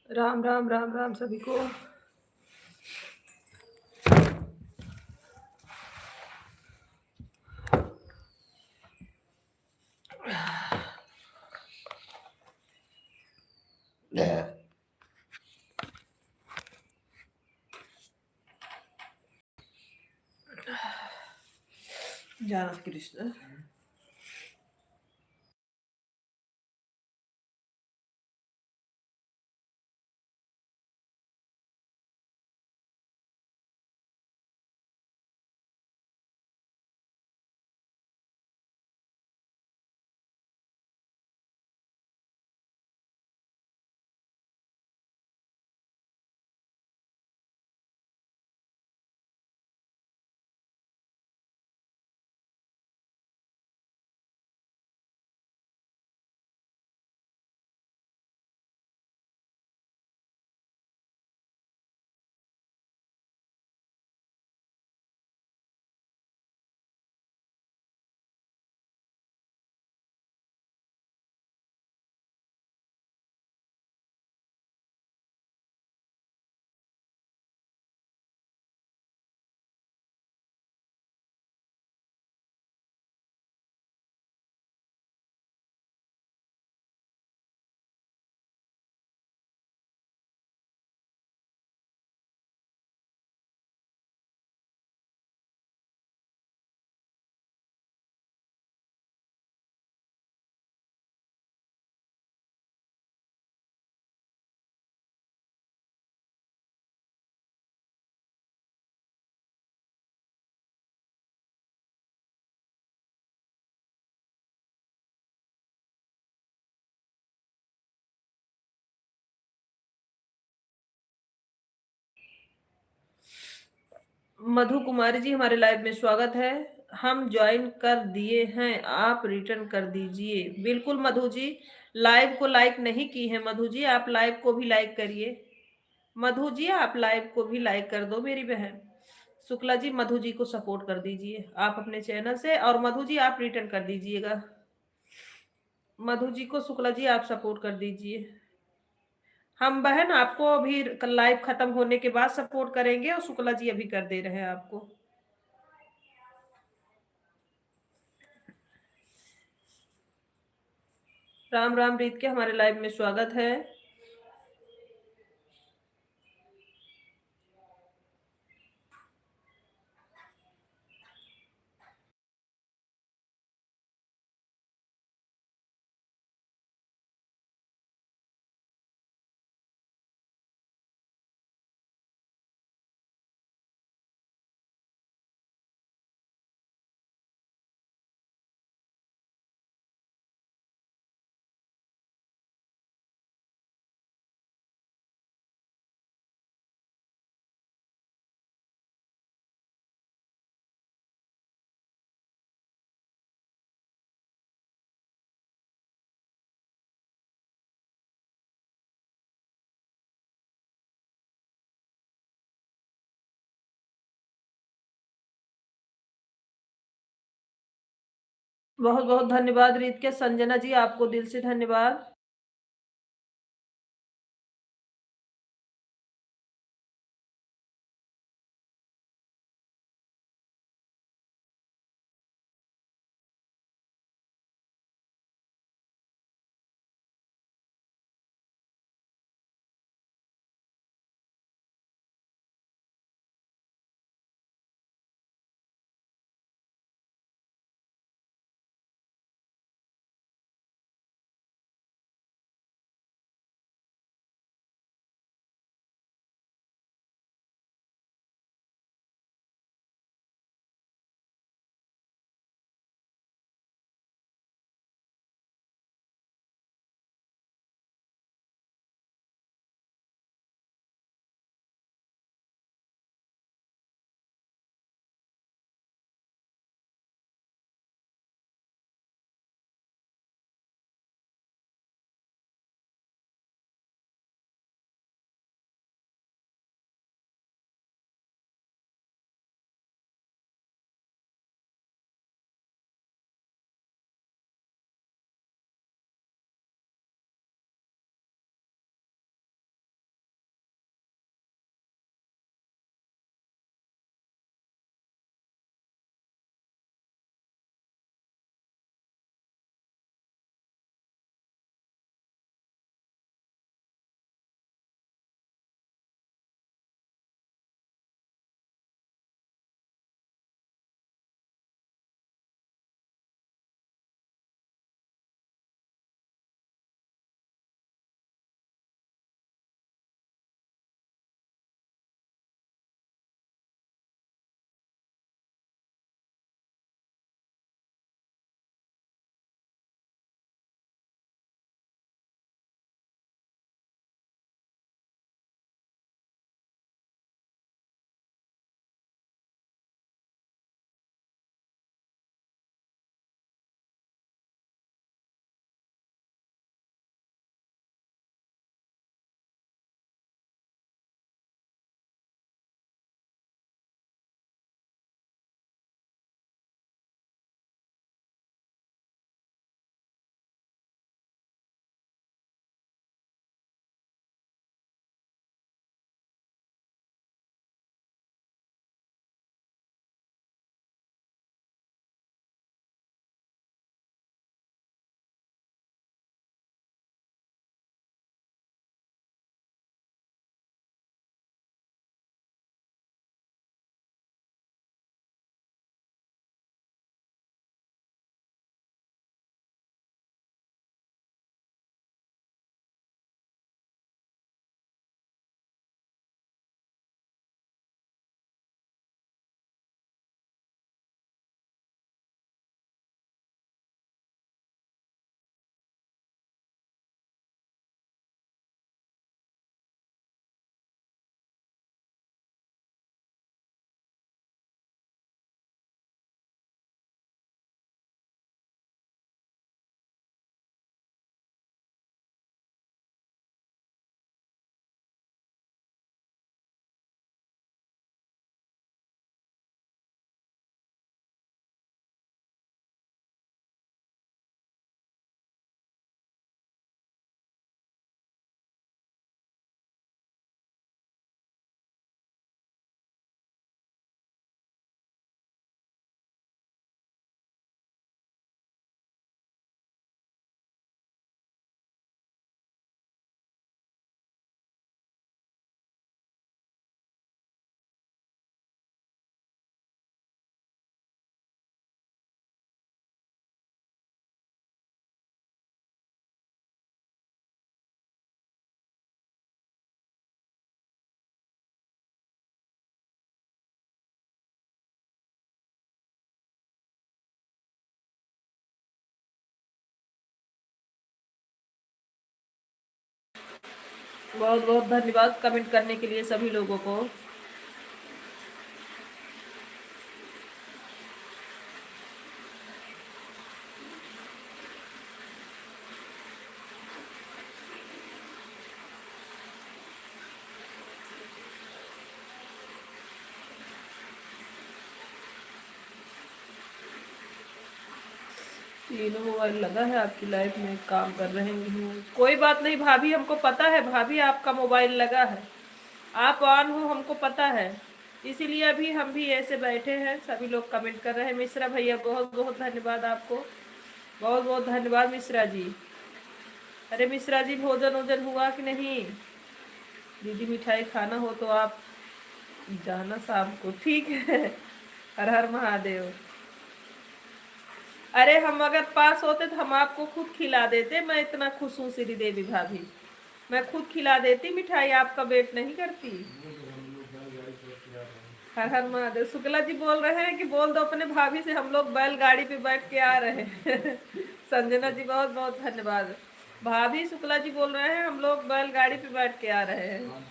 राम राम राम राम सभी को। जाना कृष्ण। मधु कुमारी जी हमारे लाइव में स्वागत है। हम ज्वाइन कर दिए हैं, आप रिटर्न कर दीजिए। बिल्कुल मधु जी, लाइव को लाइक नहीं की है मधु जी, आप लाइव को भी लाइक करिए। मधु जी आप लाइव को भी लाइक कर दो मेरी बहन। शुक्ला जी मधु जी को सपोर्ट कर दीजिए आप अपने चैनल से, और मधु जी आप रिटर्न कर दीजिएगा। मधु जी को शुक्ला जी आप सपोर्ट कर दीजिए। हम बहन आपको अभी कल लाइव खत्म होने के बाद सपोर्ट करेंगे, और शुक्ला जी अभी कर दे रहे हैं आपको। राम राम रीत के हमारे लाइव में स्वागत है। बहुत बहुत धन्यवाद रीत के। संजना जी आपको दिल से धन्यवाद। बहुत बहुत धन्यवाद कमेंट करने के लिए सभी लोगों को। तीनों मोबाइल लगा है आपकी लाइफ में, काम कर रहे हैं। कोई बात नहीं भाभी, हमको पता है भाभी आपका मोबाइल लगा है, आप ऑन हो हमको पता है, इसीलिए अभी हम भी ऐसे बैठे हैं। सभी लोग कमेंट कर रहे हैं। मिश्रा भैया बहुत बहुत धन्यवाद आपको, बहुत बहुत धन्यवाद मिश्रा जी। अरे मिश्रा जी भोजन वोजन हुआ कि नहीं? दीदी मिठाई खाना हो तो आप जाना शाम को, ठीक है। हर हर महादेव। अरे हम अगर पास होते तो हम आपको खुद खिला देते, मैं इतना खुश हूँ श्रीदेवी भाभी, मैं खुद खिला देती मिठाई, आपका वेट नहीं करती। हर हर महादेव। शुक्ला जी बोल रहे हैं कि बोल दो अपने भाभी से हम लोग बैलगाड़ी पे बैठ के आ रहे हैं। संजना जी बहुत बहुत धन्यवाद। भाभी शुक्ला जी बोल रहे हैं हम लोग बैलगाड़ी पे बैठ के आ रहे हैं,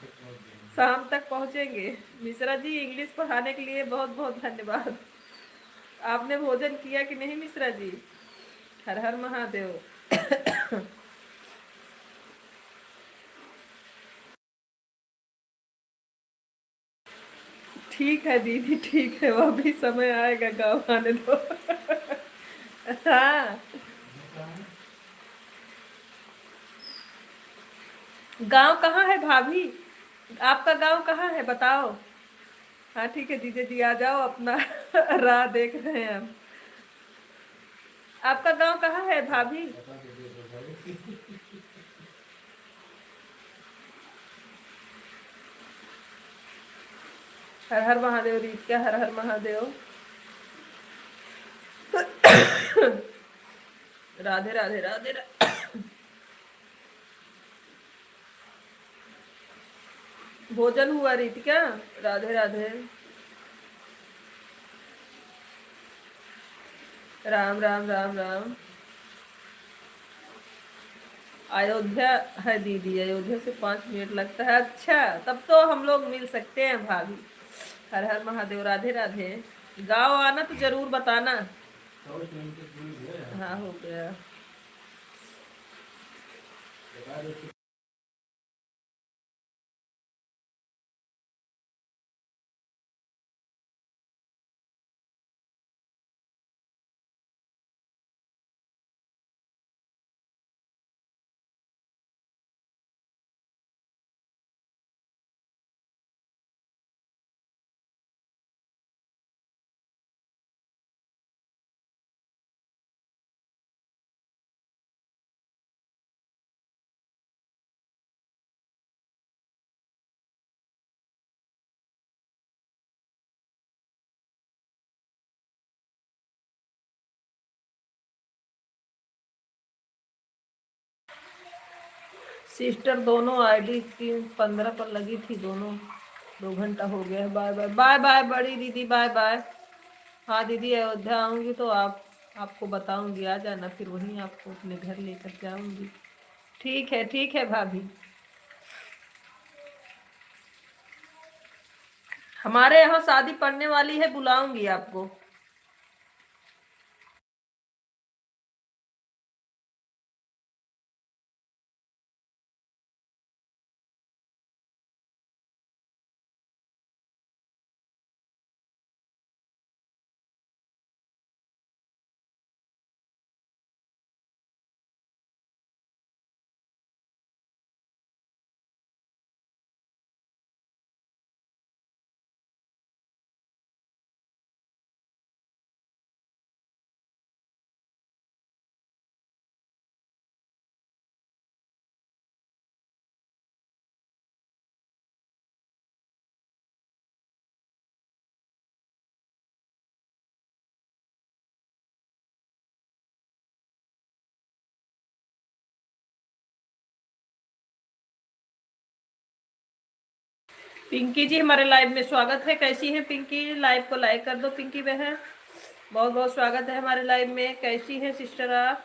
शाम तक पहुंचेंगे। मिश्रा जी इंग्लिश पढ़ाने के लिए बहुत बहुत धन्यवाद। आपने भोजन किया कि नहीं मिश्रा जी? हर हर महादेव। ठीक है दीदी, ठीक है, वो भी समय आएगा, गाँव आने दो। हाँ, गांव कहाँ है भाभी? आपका गांव कहाँ है बताओ? हाँ ठीक है जीजा जी, आ जाओ, अपना राह देख रहे हैं हम। आपका गांव कहाँ है भाभी? हर हर महादेव रीत क्या, हर हर महादेव। राधे राधे राधे भोजन हुआ रीत क्या? राधे राधे। राम राम राम राम। अयोध्या है दीदी, अयोध्या से 5 मिनट लगता है। अच्छा, तब तो हम लोग मिल सकते हैं भाभी। हर हर महादेव, राधे राधे। गाँव आना तो जरूर बताना। हाँ हो गया। सिस्टर दोनों आईडी 3:15 पर लगी थी दोनों, 2 घंटा हो गया। बाय बाय बाय बाय बड़ी दीदी, बाय बाय। हाँ दीदी, अयोध्या आऊंगी तो आपको बताऊंगी, आ जाना, फिर वहीं आपको अपने घर लेकर जाऊंगी। ठीक है भाभी। हमारे यहाँ शादी पड़ने वाली है, बुलाऊंगी आपको। पिंकी जी हमारे लाइव में स्वागत है। कैसी है पिंकी? लाइव को लाइक कर दो पिंकी बहन। बहुत बहुत स्वागत है हमारे लाइव में। कैसी है सिस्टर आप?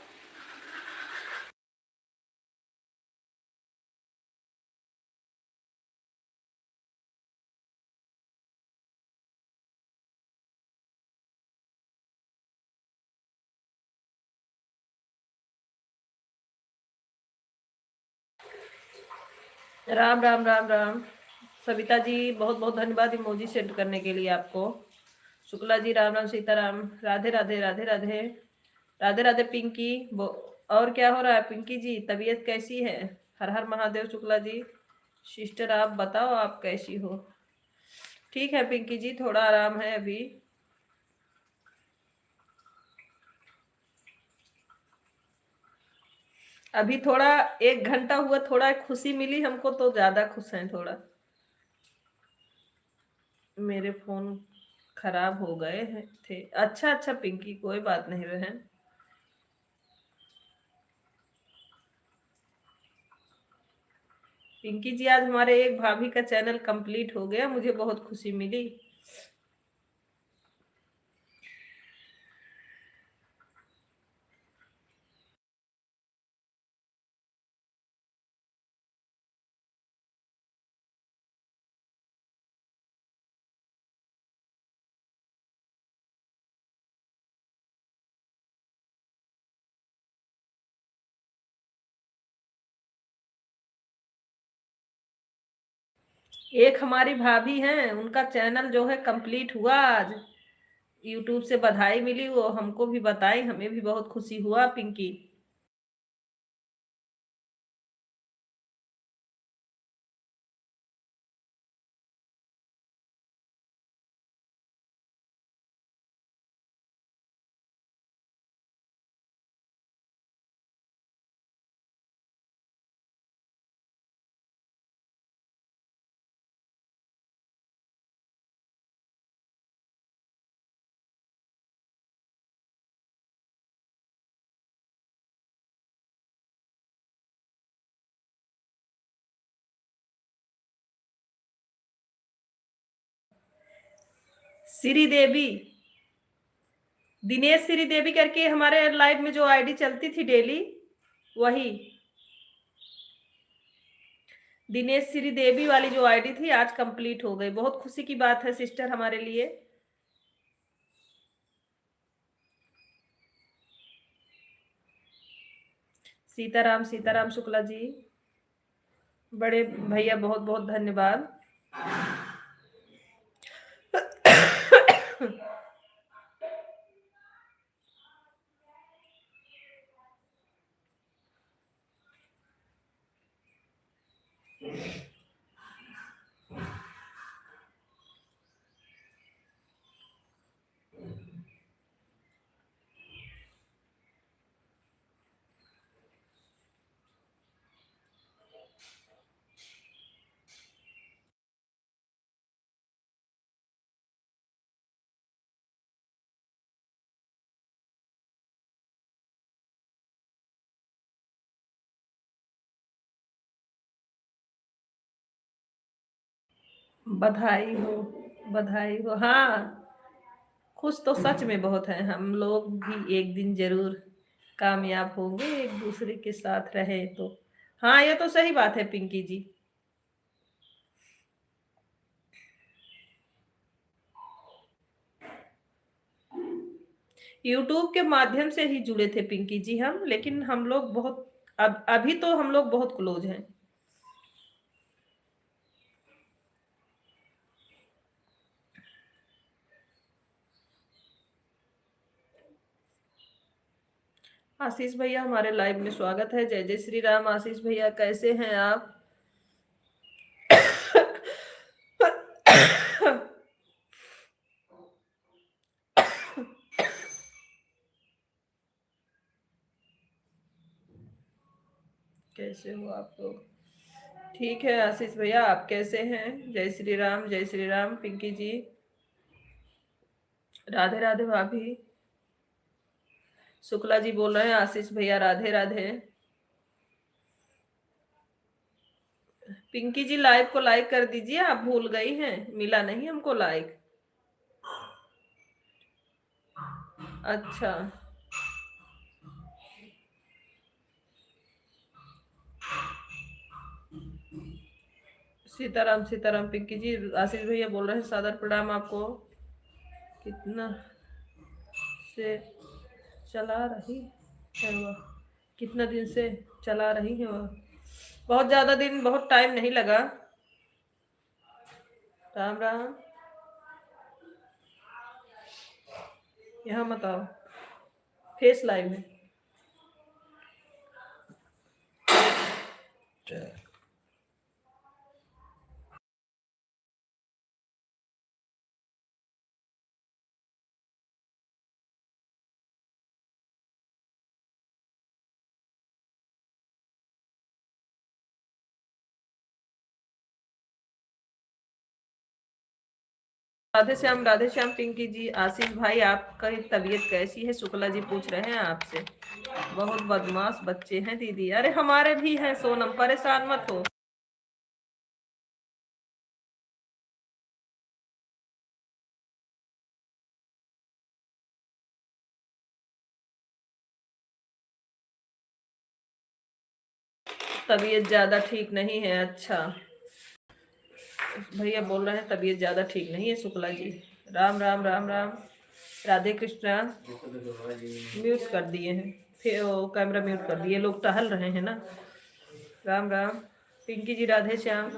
राम राम राम राम। सविता जी बहुत बहुत धन्यवाद इमोजी सेंड करने के लिए आपको। शुक्ला जी राम राम सीताराम। राधे राधे राधे राधे राधे राधे पिंकी। और क्या हो रहा है पिंकी जी, तबीयत कैसी है? हर हर महादेव। शुक्ला जी सिस्टर आप बताओ आप कैसी हो? ठीक है पिंकी जी, थोड़ा आराम है अभी। अभी थोड़ा 1 घंटा हुआ, थोड़ा खुशी मिली हमको तो ज्यादा खुश हैं थोड़ा। मेरे फोन खराब हो गए हैं थे। अच्छा अच्छा पिंकी, कोई बात नहीं बहन। पिंकी जी आज हमारे एक भाभी का चैनल कंप्लीट हो गया, मुझे बहुत खुशी मिली। एक हमारी भाभी हैं, उनका चैनल जो है कंप्लीट हुआ आज। यूट्यूब से बधाई मिली, वो हमको भी बताई, हमें भी बहुत खुशी हुआ पिंकी। श्री देवी, दिनेश श्री देवी करके हमारे लाइव में जो आईडी चलती थी डेली, वही दिनेश श्री देवी वाली जो आईडी थी आज कंप्लीट हो गई। बहुत खुशी की बात है सिस्टर हमारे लिए। सीताराम सीताराम शुक्ला जी, बड़े भैया बहुत बहुत धन्यवाद। बधाई हो, बधाई हो। हाँ, खुश तो सच में बहुत है। हम लोग भी एक दिन जरूर कामयाब होंगे, एक दूसरे के साथ रहे तो। हाँ, ये तो सही बात है पिंकी जी। यूट्यूब के माध्यम से ही जुड़े थे पिंकी जी हम, लेकिन हम लोग बहुत अब अभी तो हम लोग बहुत क्लोज हैं। आशीष भैया हमारे लाइव में स्वागत है। जय जय श्री राम। आशीष भैया कैसे हैं आप? कैसे हो आप लोग? ठीक है आशीष भैया, आप कैसे हैं? जय श्री राम जय श्री राम पिंकी जी। राधे राधे भाभी। शुक्ला जी बोल रहे हैं आशीष भैया राधे राधे। पिंकी जी लाइव को लाइक कर दीजिए, आप भूल गई हैं, मिला नहीं हमको लाइक। अच्छा, सीताराम सीताराम पिंकी जी। आशीष भैया बोल रहे हैं सादर प्रणाम आपको। कितना से चला रही है वह, कितना दिन से चला रही है वह। बहुत ज्यादा दिन, बहुत टाइम नहीं लगा। राम राम। यहाँ मत आओ, फेस लाइव है। राधे श्याम, राधे श्याम। पिंकी जी, आशीष भाई, आपका तबीयत कैसी है? शुक्ला जी पूछ रहे हैं आपसे। बहुत बदमाश बच्चे हैं दीदी। अरे हमारे भी हैं सोनम, परेशान मत हो। तबीयत ज्यादा ठीक नहीं है? अच्छा, भैया बोल रहे हैं तबीयत ज्यादा ठीक नहीं है शुक्ला जी। राम राम राम राम। राधे कृष्णा। म्यूट कर दिए हैं, फिर वो कैमरा म्यूट कर दिए, लोग टहल रहे हैं ना। राम राम। पिंकी जी, राधे श्याम।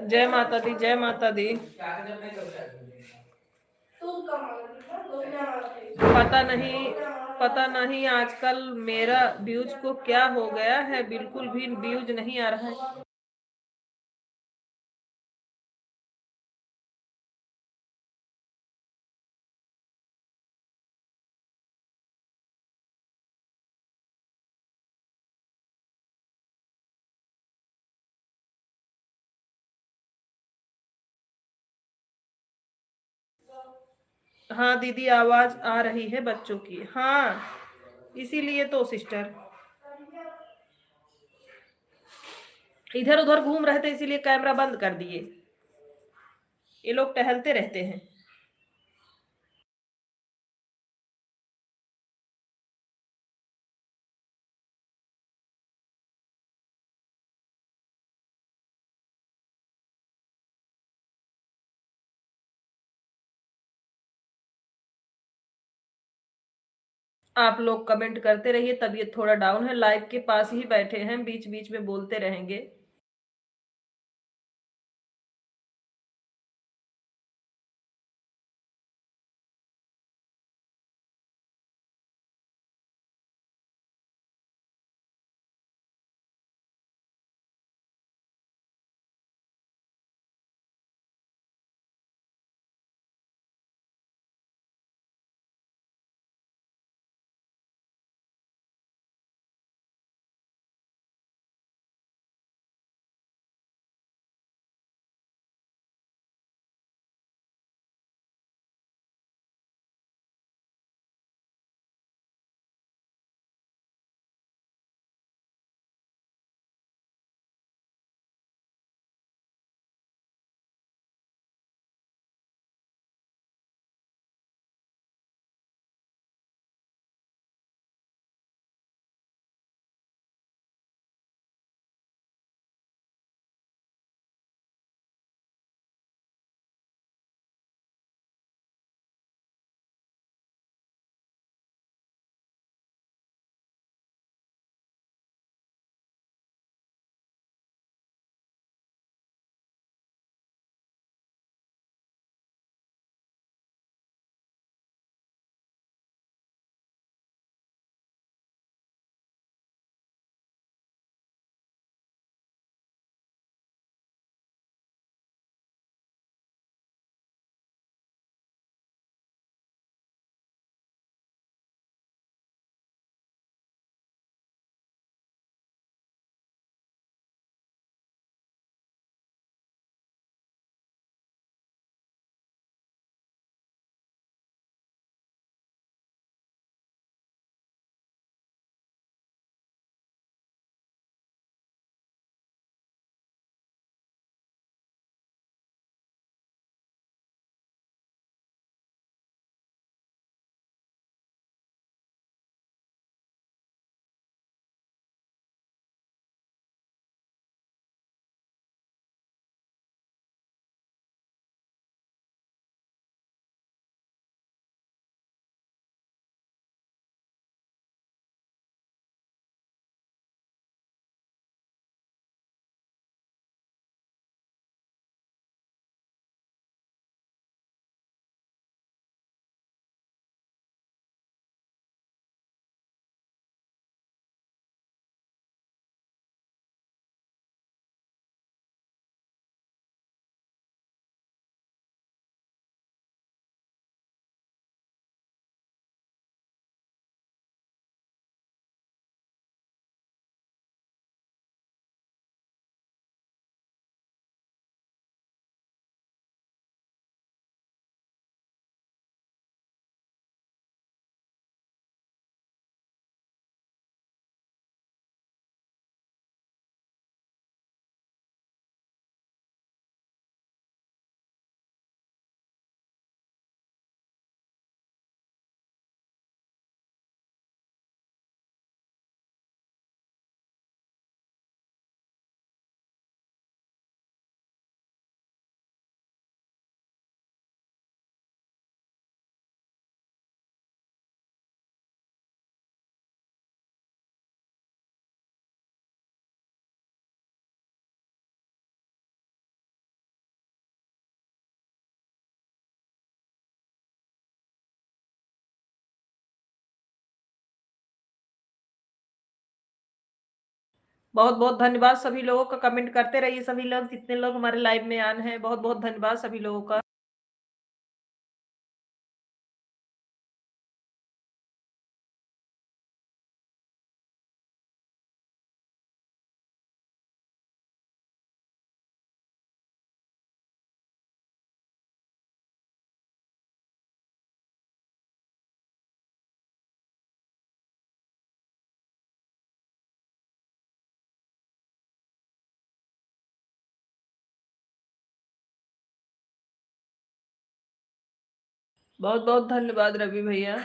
जय माता दी, जय माता दी। पता नहीं, पता नहीं आजकल मेरा व्यूज को क्या हो गया है, बिल्कुल भी व्यूज नहीं आ रहा है। हाँ दीदी, आवाज आ रही है बच्चों की। हाँ, इसीलिए तो सिस्टर इधर उधर घूम रहे थे, इसीलिए कैमरा बंद कर दिए। ये लोग टहलते रहते हैं। आप लोग कमेंट करते रहिए। तबीयत थोड़ा डाउन है, लाइव के पास ही बैठे हैं, बीच बीच में बोलते रहेंगे। बहुत बहुत धन्यवाद सभी लोगों का, कमेंट करते रहिए सभी लोग, जितने लोग हमारे लाइव में आए हैं, बहुत बहुत धन्यवाद सभी लोगों का। बहुत बहुत धन्यवाद रवि भैया।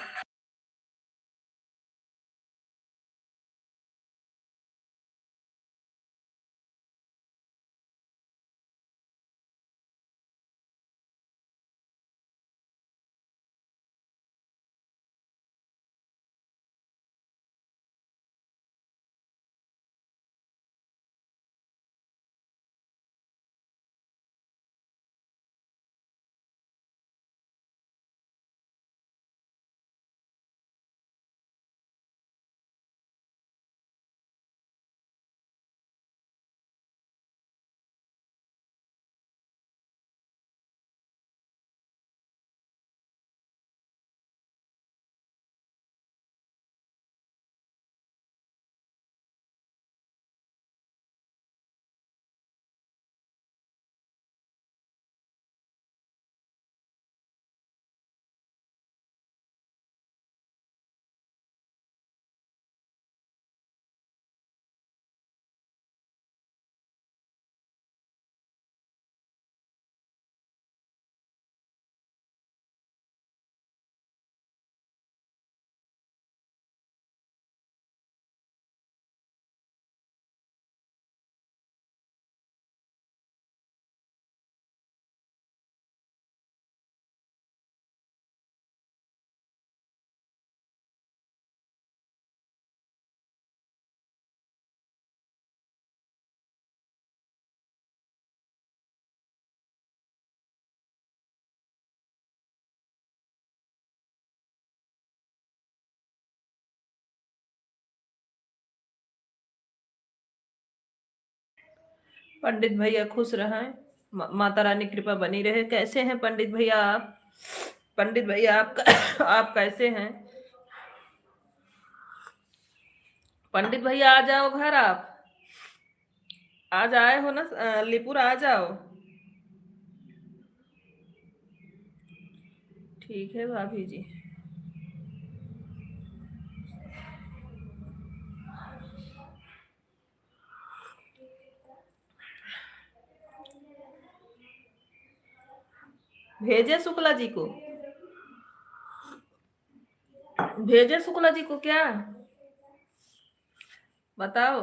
पंडित भैया खुश रहें, माता रानी कृपा बनी रहे। कैसे हैं पंडित भैया आप? पंडित भैया आप आप कैसे हैं? पंडित भैया आ जाओ घर, आप आज आए हो ना अलीपुर, आ जाओ। ठीक है भाभी जी। भेजे शुक्ला जी को, भेजे शुक्ला जी को क्या बताओ।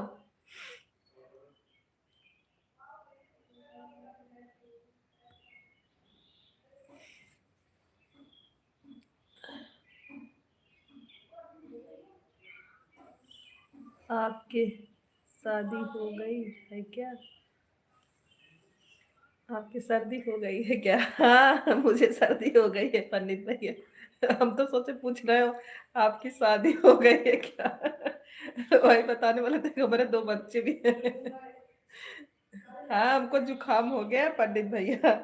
आपके शादी हो गई है क्या? आपकी सर्दी हो गई है क्या? हाँ, मुझे सर्दी हो गई है पंडित भैया। हम तो सोचे पूछ रहे हो आपकी शादी हो गई है क्या? वही बताने वाले थे कि हमारे 2 बच्चे भी हैं। हाँ, हमको जुकाम हो गया है पंडित भैया।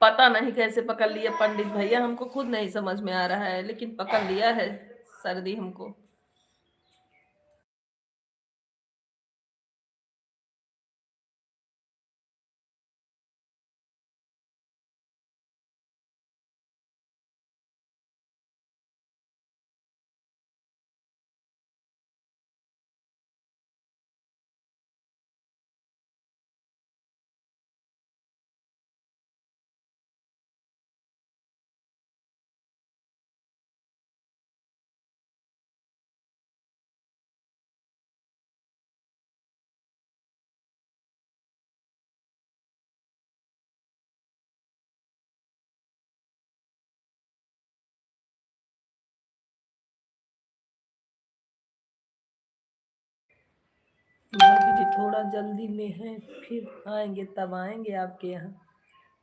पता नहीं कैसे पकड़ लिया पंडित भैया, हमको खुद नहीं समझ में आ रहा है, लेकिन पकड़ लिया है सर्दी हमको। भाभी जी थोड़ा जल्दी में है, फिर आएंगे तब आएंगे आपके यहाँ।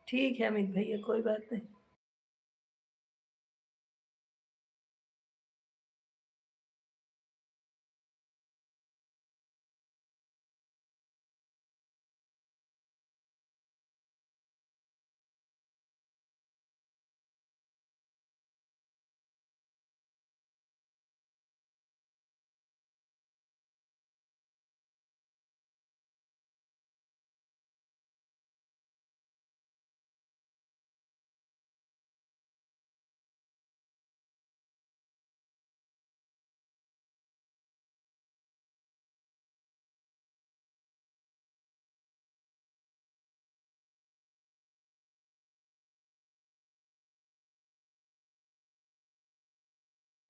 ठीक है अमित भैया, कोई बात नहीं।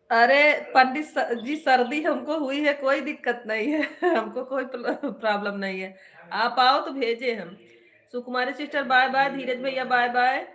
अरे पंडित जी, सर्दी हमको हुई है, कोई दिक्कत नहीं है। हमको कोई प्रॉब्लम नहीं है। आप आओ तो भेजे हम। सुकुमारी सिस्टर बाय बाय, धीरज भैया बाय बाय।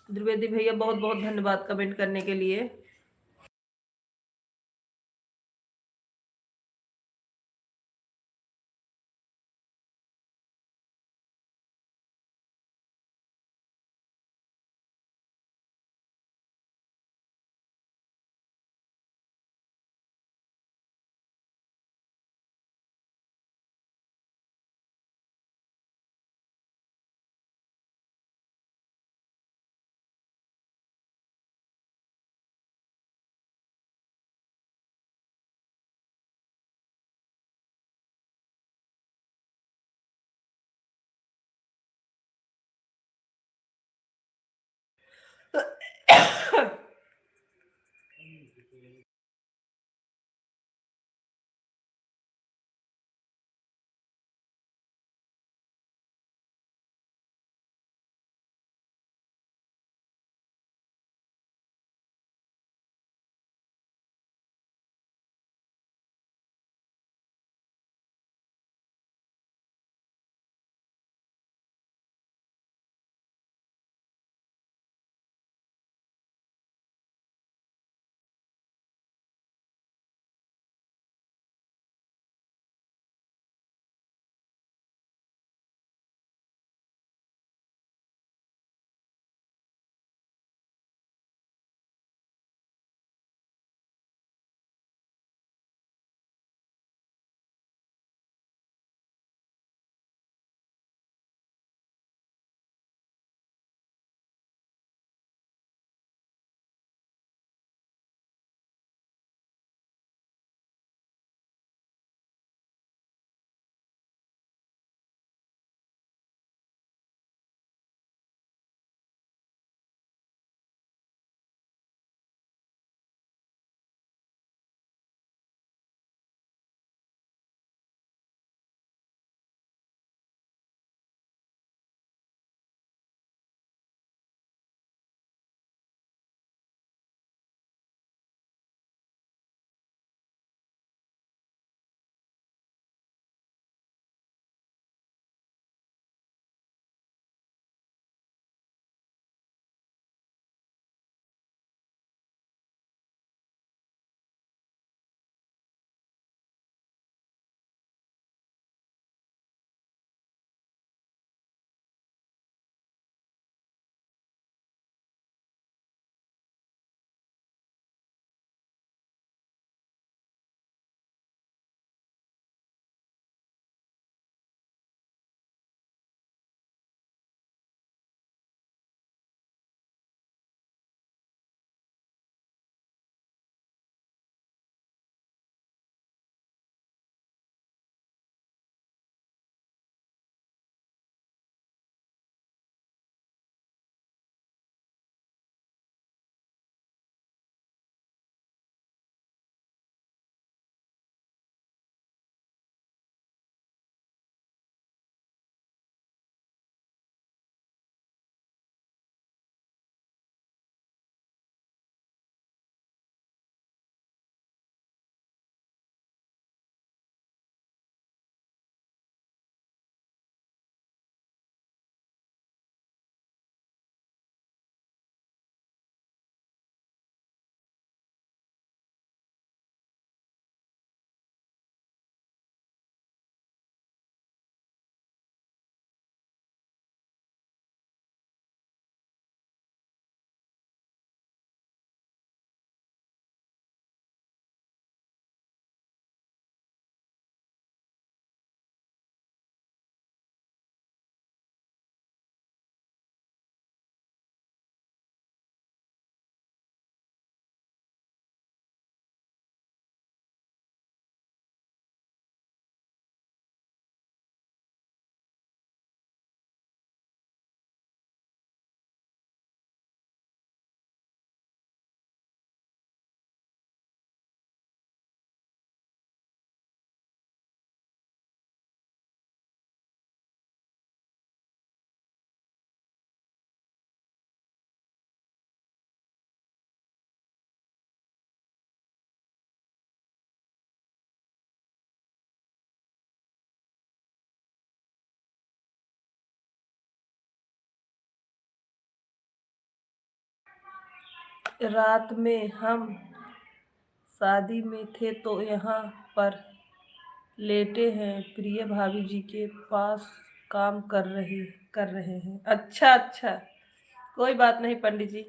द्विवेदी भैया बहुत बहुत धन्यवाद कमेंट करने के लिए। रात में हम शादी में थे तो यहाँ पर लेटे हैं, प्रिय भाभी जी के पास काम कर रहे हैं। अच्छा अच्छा, कोई बात नहीं पंडित जी।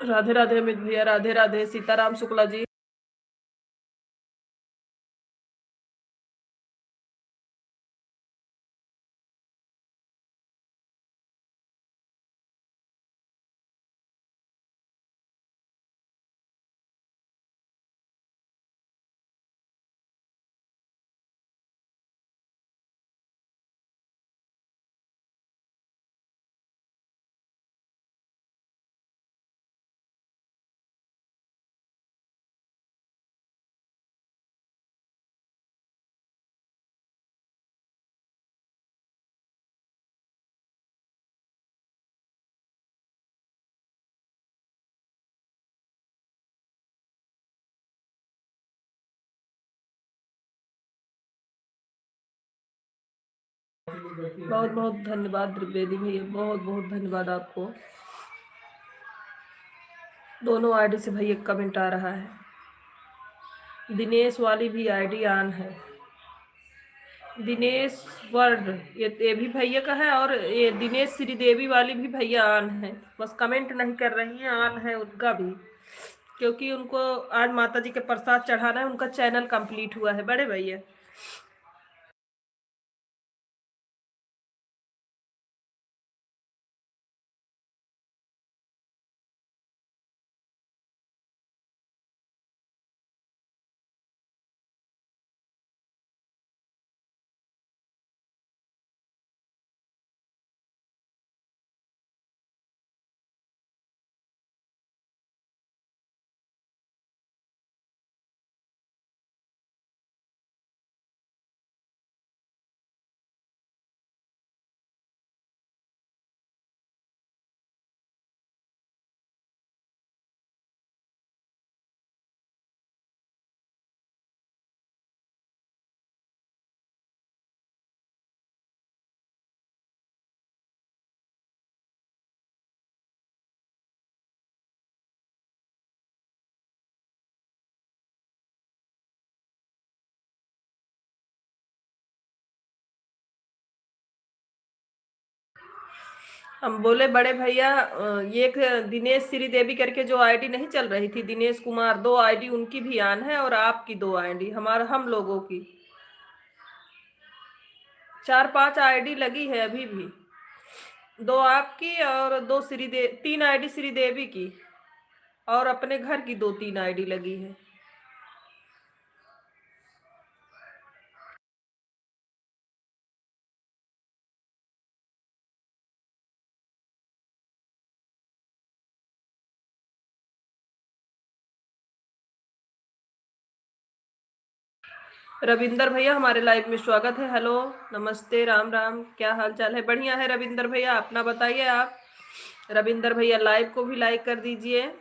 राधे राधे अमित भैया, राधे राधे सीताराम शुक्ला जी। बहुत बहुत धन्यवाद द्विवेदी भैया, बहुत बहुत धन्यवाद आपको। दोनों आईडी से भैया कमेंट आ रहा है। दिनेश वाली भी आईडी ऑन है, दिनेश वर्ड, ये भी भैया का है, और ये दिनेश श्रीदेवी वाली भी भैया ऑन है, बस कमेंट नहीं कर रही हैं, ऑन है उनका भी, क्योंकि उनको आज माता जी के प्रसाद चढ़ाना है, उनका चैनल कंप्लीट हुआ है बड़े भैया। हम बोले बड़े भैया, ये एक दिनेश श्रीदेवी करके जो आईडी नहीं चल रही थी, दिनेश कुमार, 2 आईडी उनकी भी ऑन है, और आपकी 2 आईडी, हमारा हम लोगों की 4-5 आईडी लगी है अभी भी, 2 आपकी और 2 श्रीदेव, 3 आईडी श्रीदेवी की, और अपने घर की 2-3 आईडी लगी है। रविंदर भैया हमारे लाइव में स्वागत है। हेलो, नमस्ते, राम राम, क्या हाल चाल है? बढ़िया है रविंदर भैया, अपना बताइए आप। रविंदर भैया लाइव को भी लाइक कर दीजिए।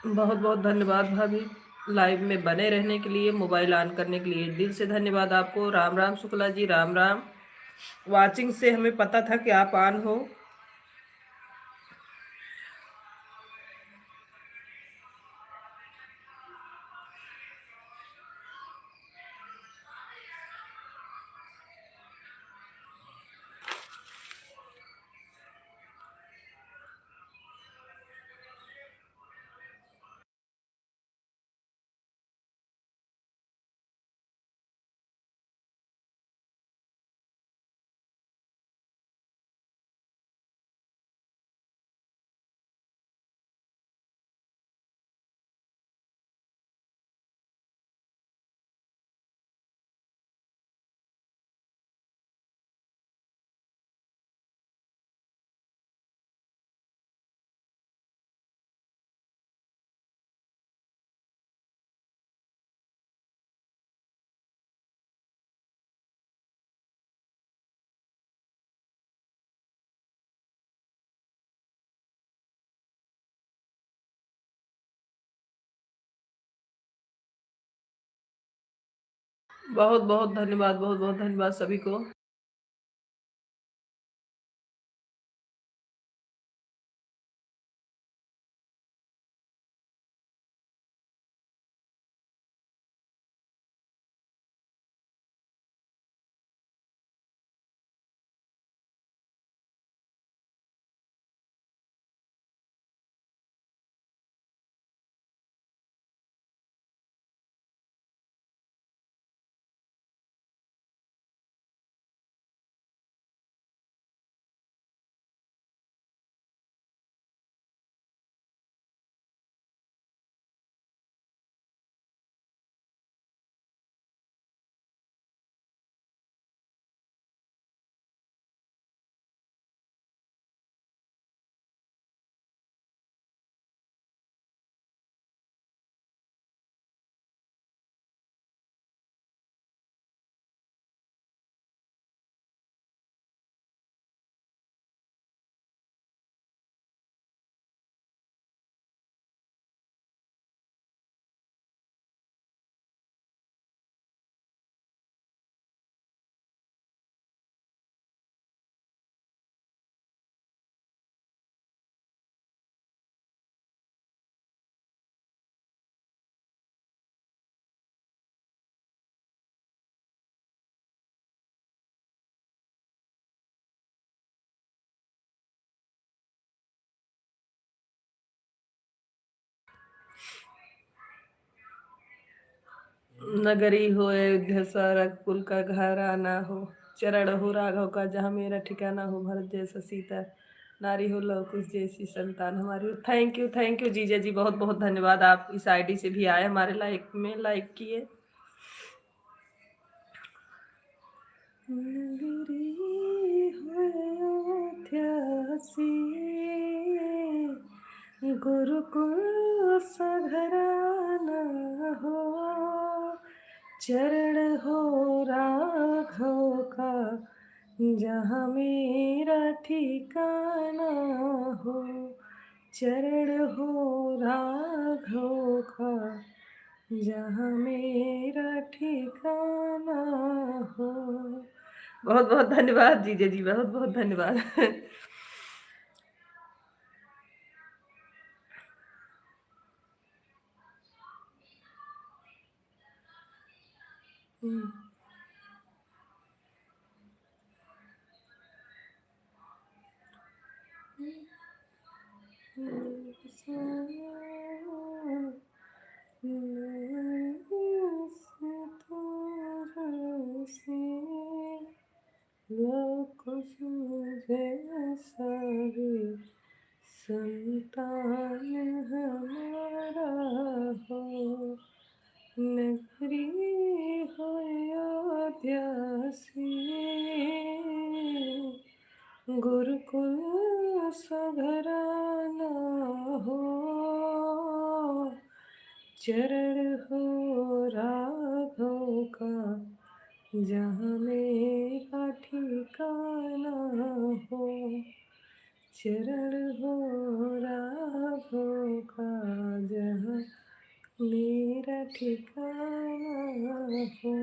बहुत बहुत धन्यवाद भाभी, लाइव में बने रहने के लिए, मोबाइल ऑन करने के लिए दिल से धन्यवाद आपको। राम राम शुक्ला जी, राम राम। वाचिंग से हमें पता था कि आप ऑन हो। बहुत बहुत धन्यवाद, बहुत बहुत धन्यवाद सभी को। नगरी हो अयोध्या सारक कुल का घराना हो, चरण हो राघव का जहाँ मेरा ठिकाना हो, भरत जैसा सीता नारी हो, लव कुश जैसी संतान हमारी हो। थैंक यू जीजा जी, बहुत बहुत धन्यवाद। आप इस आईडी से भी आए हमारे लाइक में, लाइक किए। नगरी हो अयोध्या सी, गुरुकुल सा घराना हो, चरण हो राघव का जहाँ मेरा ठिकाना हो, चरण हो राघव का जहाँ मेरा ठिकाना हो। बहुत बहुत धन्यवाद जीजा जी, बहुत बहुत धन्यवाद। संतान हमारा हो, नगरी हो अयोध्या सी, गुरुकुल सा घराना हो, चरण हो राघव का जहाँ मेरा ठिकाना हो, चरण हो राघों का, जहाँ मेरा ठिकाना हो।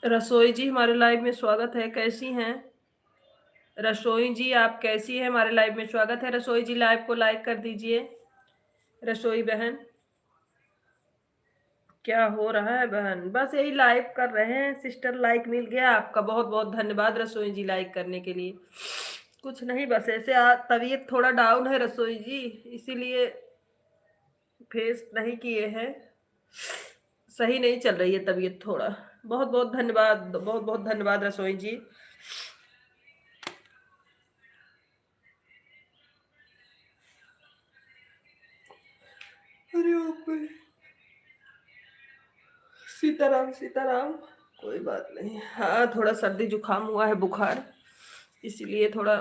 रसोई जी हमारे लाइव में स्वागत है, कैसी हैं? रसोई जी आप कैसी हैं? हमारे लाइव में स्वागत है। रसोई जी लाइव को लाइक कर दीजिए। रसोई बहन क्या हो रहा है बहन? बस यही लाइव कर रहे हैं सिस्टर। लाइक मिल गया, आपका बहुत बहुत धन्यवाद रसोई जी लाइक करने के लिए। कुछ नहीं, बस ऐसे तबीयत थोड़ा डाउन है रसोई जी, इसीलिए फेस नहीं किए हैं। सही नहीं चल रही है तबीयत थोड़ा। बहुत बहुत धन्यवाद, बहुत बहुत धन्यवाद रसोई जी। अरे बाप रे। सीताराम सीताराम। कोई बात नहीं, हाँ थोड़ा सर्दी जुकाम हुआ है, बुखार, इसीलिए थोड़ा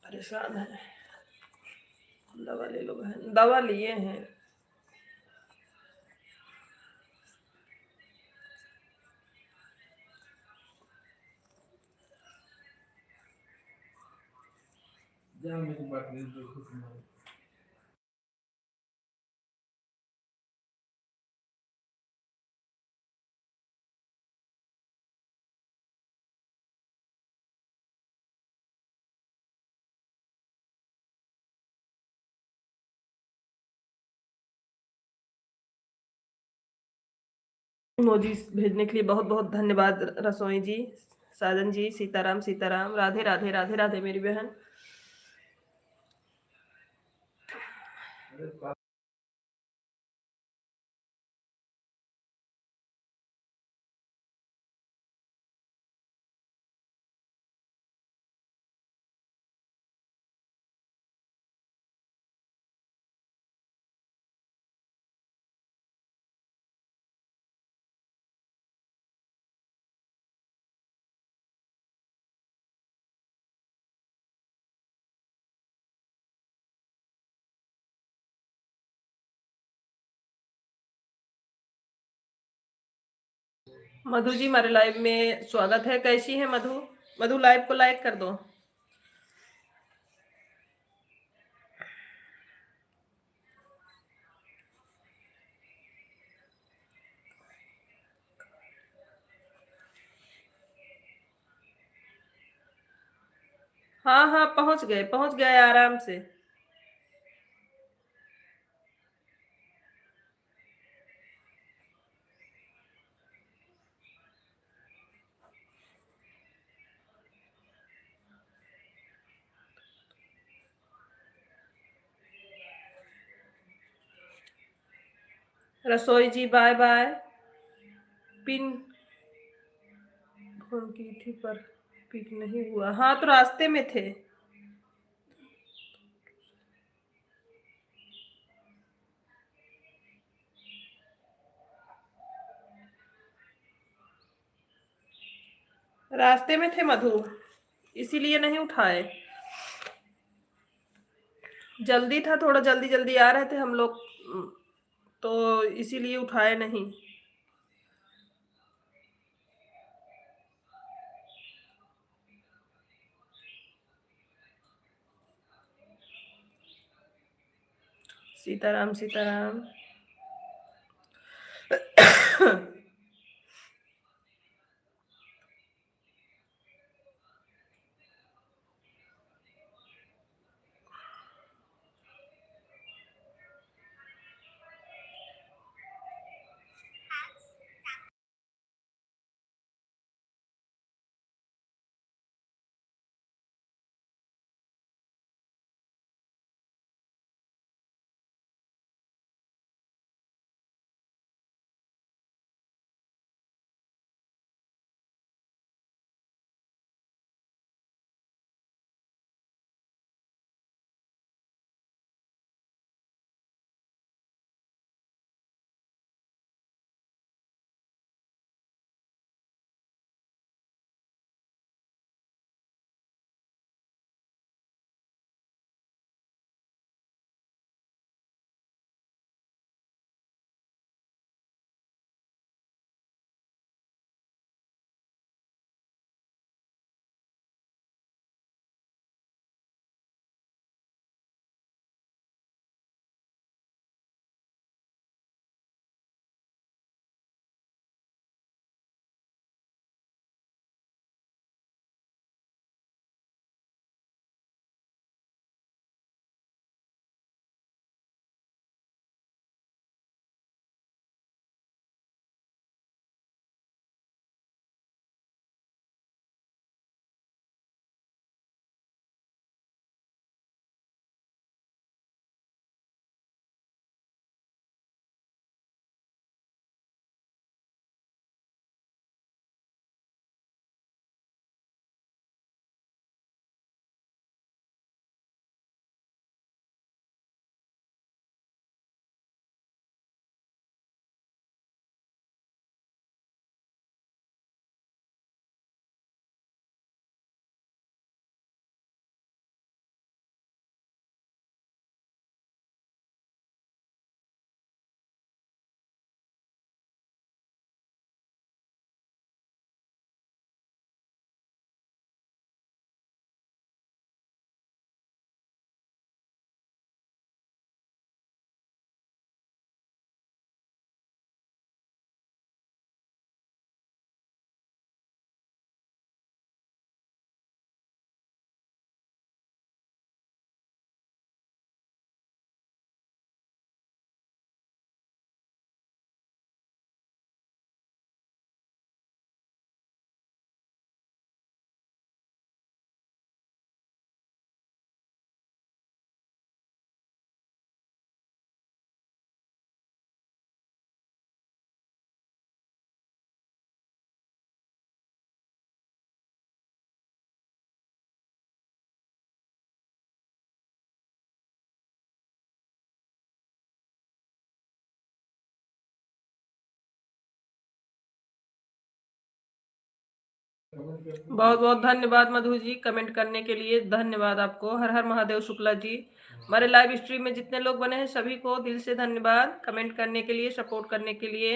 परेशान है। दवा ले लो बहन, दवा लिए हैं। इमोजी भेजने के लिए बहुत बहुत धन्यवाद रसोई जी, साजन जी। सीताराम सीताराम, राधे राधे राधे राधे मेरी बहन। मधु जी हमारे लाइव में स्वागत है, कैसी है मधु? मधु लाइव को लाइक कर दो। हाँ हाँ, पहुंच गए आराम से। रसोई जी बाय बाय। पिन फोन की थी पर पिक नहीं हुआ। हाँ तो रास्ते में थे। रास्ते में थे मधु, इसीलिए नहीं उठाए। जल्दी था, थोड़ा जल्दी जल्दी आ रहे थे हम लोग, तो इसीलिए उठाए नहीं। सीताराम सीताराम। बहुत बहुत धन्यवाद मधु जी, कमेंट करने के लिए धन्यवाद आपको। हर हर महादेव शुक्ला जी। हमारे लाइव स्ट्रीम में जितने लोग बने हैं सभी को दिल से धन्यवाद कमेंट करने के लिए, सपोर्ट करने के लिए।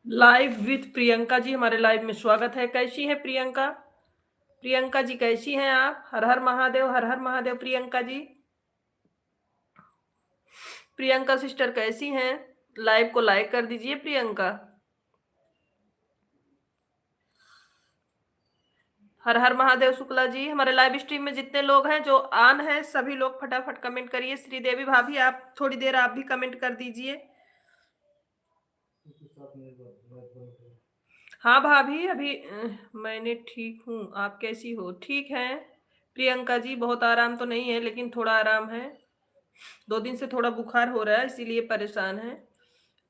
लाइव विथ प्रियंका जी हमारे लाइव में स्वागत है। कैसी है प्रियंका? प्रियंका जी कैसी हैं आप? हर हर महादेव, हर हर महादेव। प्रियंका जी, प्रियंका सिस्टर कैसी हैं? लाइव को लाइक कर दीजिए प्रियंका। हर हर महादेव। शुक्ला जी, हमारे लाइव स्ट्रीम में जितने लोग हैं जो ऑन हैं सभी लोग फटाफट कमेंट करिए। श्रीदेवी भाभी, आप थोड़ी देर आप भी कमेंट कर दीजिए। हाँ भाभी, अभी मैंने ठीक हूँ, आप कैसी हो? ठीक है प्रियंका जी, बहुत आराम तो नहीं है लेकिन थोड़ा आराम है। 2 दिन से थोड़ा बुखार हो रहा है इसीलिए परेशान है।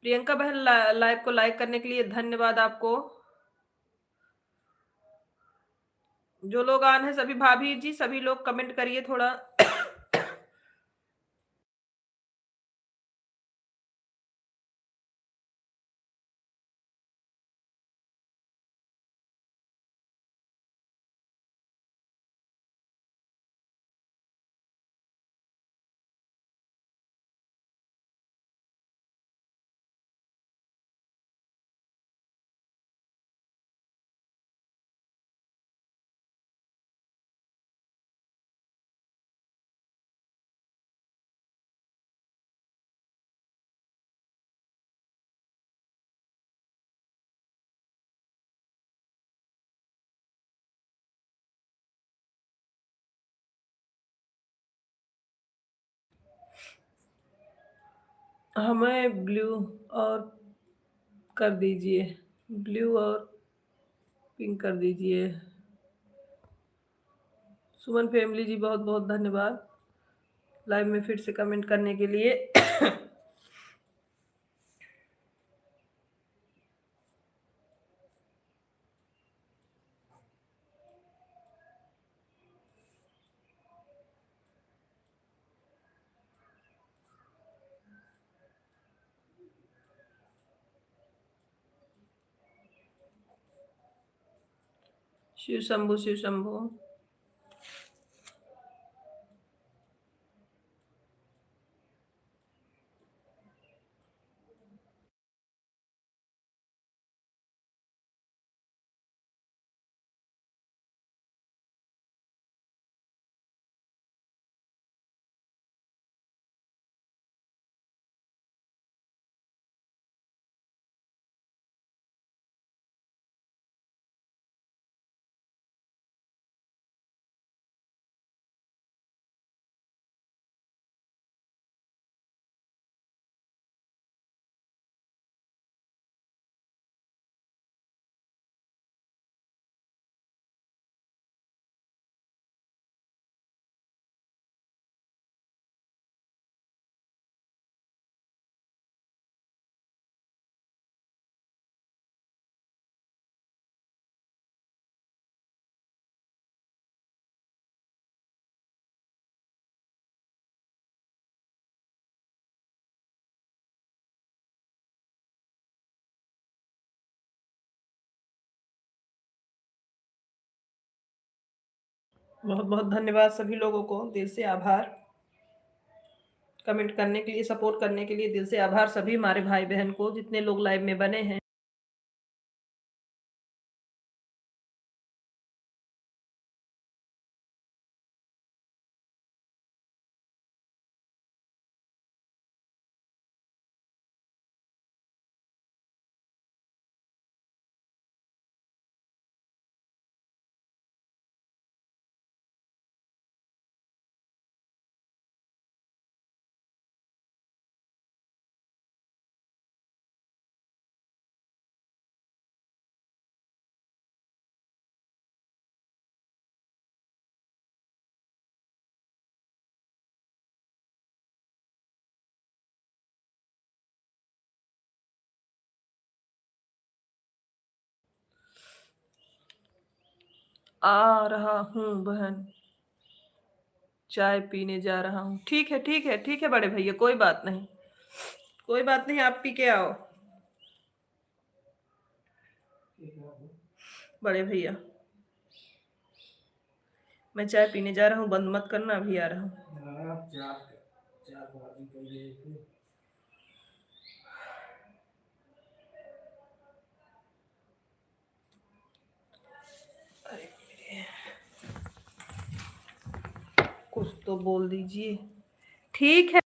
प्रियंका बहन, लाइव को लाइक करने के लिए धन्यवाद आपको। जो लोग ऑन है सभी भाभी जी, सभी लोग कमेंट करिए थोड़ा। हमें ब्लू और कर दीजिए, ब्लू और पिंक कर दीजिए। सुमन फैमिली जी, बहुत बहुत धन्यवाद लाइव में फिर से कमेंट करने के लिए। शिव शंभु, शिव शंभु। बहुत बहुत धन्यवाद सभी लोगों को, दिल से आभार कमेंट करने के लिए, सपोर्ट करने के लिए। दिल से आभार सभी हमारे भाई बहन को, जितने लोग लाइव में बने हैं। आ रहा हूँ बहन, चाय पीने जा रहा हूँ। ठीक है, ठीक है, ठीक है बड़े भैया, कोई बात नहीं, कोई बात नहीं, आप पी के आओ बड़े भैया। मैं चाय पीने जा रहा हूँ, बंद मत करना, अभी आ रहा हूँ। तो बोल दीजिए। ठीक है।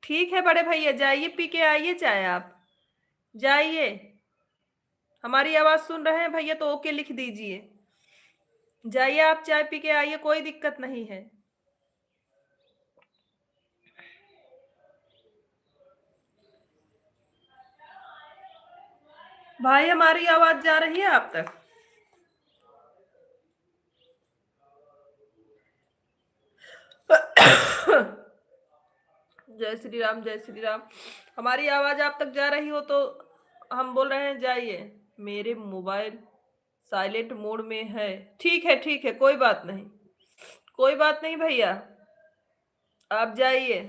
ठीक है बड़े भैया, जाइए पी के आइए चाय आप। जाइए। हमारी आवाज सुन रहे हैं भैया तो ओके लिख दीजिए। जाइए आप चाय पी के आइए, कोई दिक्कत नहीं है। भाई हमारी आवाज जा रही है आप तक? जय श्री राम, जय श्री राम। हमारी आवाज आप तक जा रही हो तो हम बोल रहे हैं जाइए। मेरे मोबाइल साइलेंट मोड में है। ठीक है, कोई बात नहीं। कोई बात नहीं भैया, आप जाइए।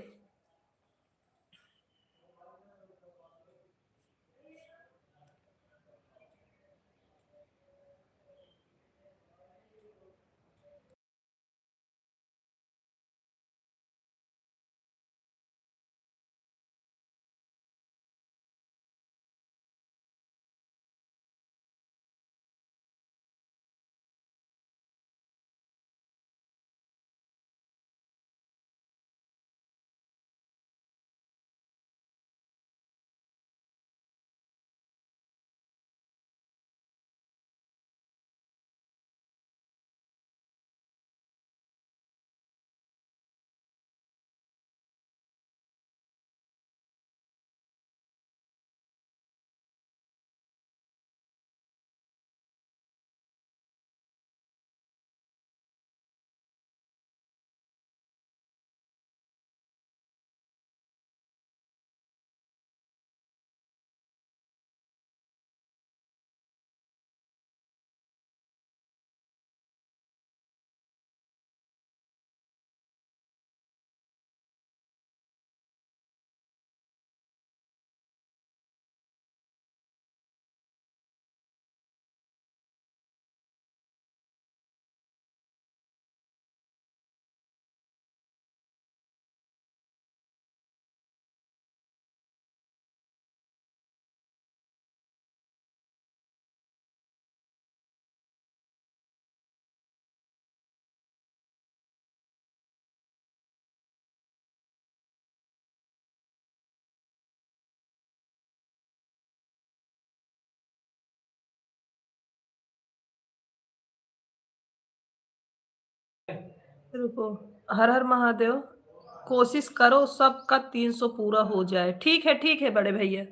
रुको। हर हर महादेव। कोशिश करो सबका 300 पूरा हो जाए। ठीक है बड़े भैया।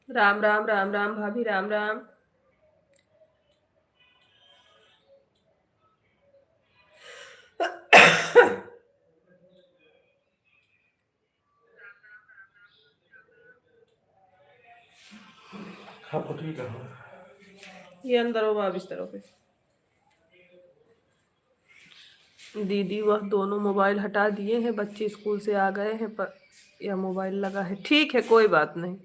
राम राम राम राम भाभी राम राम। आपको ठीक है। ये अंदर होगा बिस्तरों पे। दीदी वह दोनों मोबाइल हटा दिए हैं, बच्चे स्कूल से आ गए हैं पर यह मोबाइल लगा है। ठीक है कोई बात नहीं,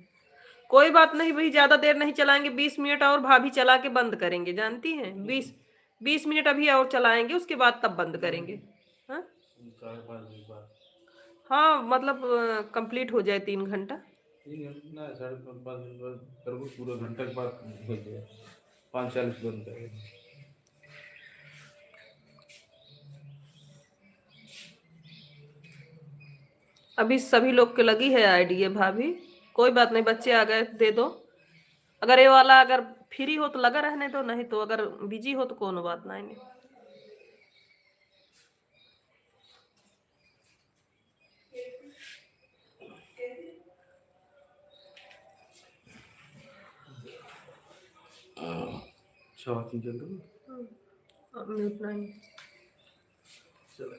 कोई बात नहीं भाई, ज्यादा देर नहीं चलाएंगे, 20 मिनट और भाभी चला के बंद करेंगे, जानती हैं, 20 20 मिनट अभी और चलाएंगे, उसके बाद तब बंद करेंगे। हाँ 5:30 बाद। हाँ मतलब कंप्लीट हो जाए 3 घंटा। 3 घंटे ना, 5:30 बाद करोगे, पूरा घंटा के बाद हो जाए। 5:40 बंद करेंगे। अभी सभी लोग के लगी है आईडी है भाभी, कोई बात नहीं, बच्चे आ गए दे दो। अगर ये वाला अगर फ्री हो तो लगा रहने दो, नहीं तो अगर बिजी हो तो कोनो बात नहीं। अच्छा बात नहीं चल रही। म्यूट नहीं। चलो।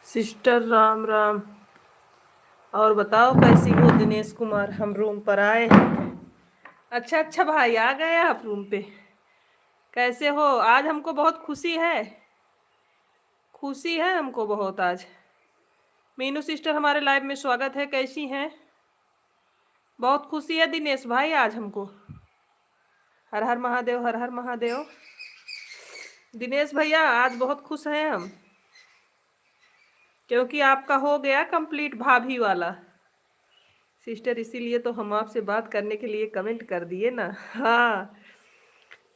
सिस्टर राम राम। और बताओ कैसी हो दिनेश कुमार? हम रूम पर आए। अच्छा अच्छा भाई, आ गए आप रूम पे। कैसे हो? आज हमको बहुत खुशी है, खुशी है हमको बहुत आज। मीनू सिस्टर हमारे लाइव में स्वागत है, कैसी हैं? बहुत खुशी है दिनेश भाई आज हमको। हर हर महादेव, हर हर महादेव। दिनेश भैया आज बहुत खुश हैं हम, क्योंकि आपका हो गया कंप्लीट भाभी वाला। सिस्टर इसीलिए तो हम आपसे बात करने के लिए कमेंट कर दिए ना। हाँ,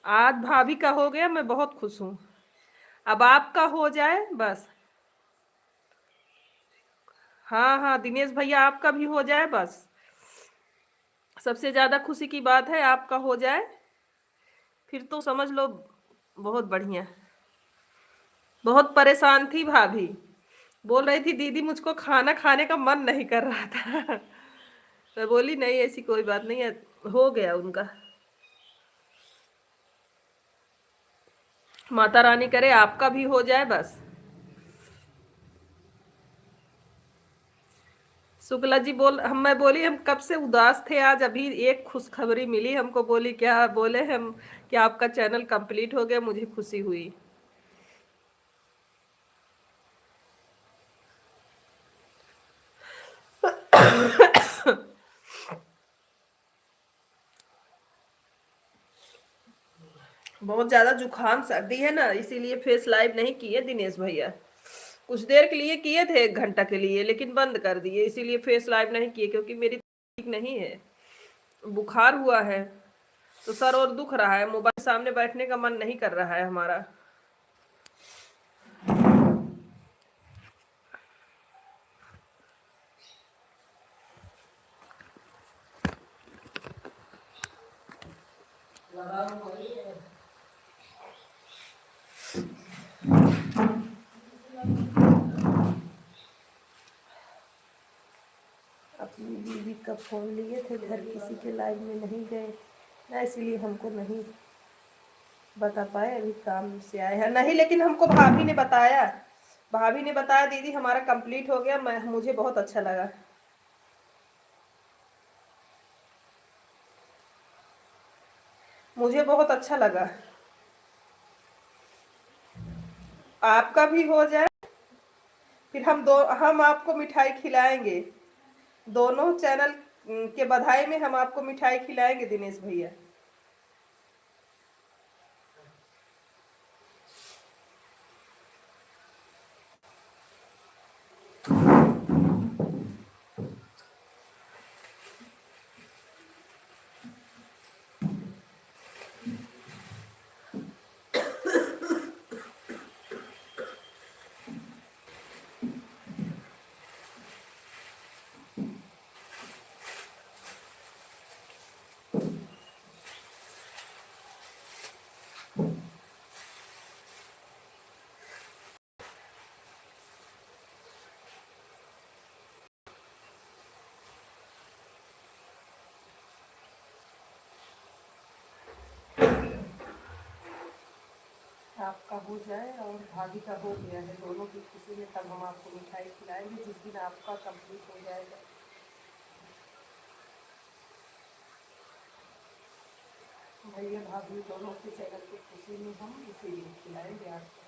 आज भाभी का हो गया, मैं बहुत खुश हूँ। अब आपका हो जाए बस। हाँ हाँ दिनेश भैया, आपका भी हो जाए बस। सबसे ज्यादा खुशी की बात है आपका हो जाए, फिर तो समझ लो बहुत बढ़िया। बहुत परेशान थी भाभी, बोल रही थी दीदी मुझको खाना खाने का मन नहीं कर रहा था। मैं बोली नहीं ऐसी कोई बात नहीं है, हो गया उनका। माता रानी करे आपका भी हो जाए बस। शुक्ला जी मैं बोली हम कब से उदास थे, आज अभी एक खुशखबरी मिली हमको। बोली क्या? बोले हम कि आपका चैनल कंप्लीट हो गया, मुझे खुशी हुई। बहुत ज्यादा जुकाम सर्दी है ना, इसीलिए फेस लाइव नहीं किए दिनेश भैया। कुछ देर के लिए किए थे, 1 घंटा के लिए, लेकिन बंद कर दिए। इसीलिए फेस लाइव नहीं किए, क्योंकि मेरी ठीक नहीं है, बुखार हुआ है तो सर और दुख रहा है। मोबाइल सामने बैठने का मन नहीं कर रहा है हमारा। अपनी बीवी का फोन लिए थे, घर किसी के लाइव में नहीं गए ना, इसलिए हमको नहीं बता पाए। अभी काम से आए हैं नहीं, लेकिन हमको भाभी ने बताया। भाभी ने बताया दीदी हमारा कंप्लीट हो गया। मुझे बहुत अच्छा लगा। मुझे बहुत अच्छा लगा। आपका भी हो जाए, फिर हम आपको मिठाई खिलाएंगे। दोनों चैनल के बधाई में हम आपको मिठाई खिलाएंगे दिनेश भैया। आपका हो जाए और भाभी का हो गया है, दोनों की खुशी में तब हम आपको मिठाई खिलाएंगे जिस दिन आपका कंप्लीट हो जाएगा। भैया भाभी दोनों के चैनल की खुशी में हम इसीलिए खिलाएंगे आपको।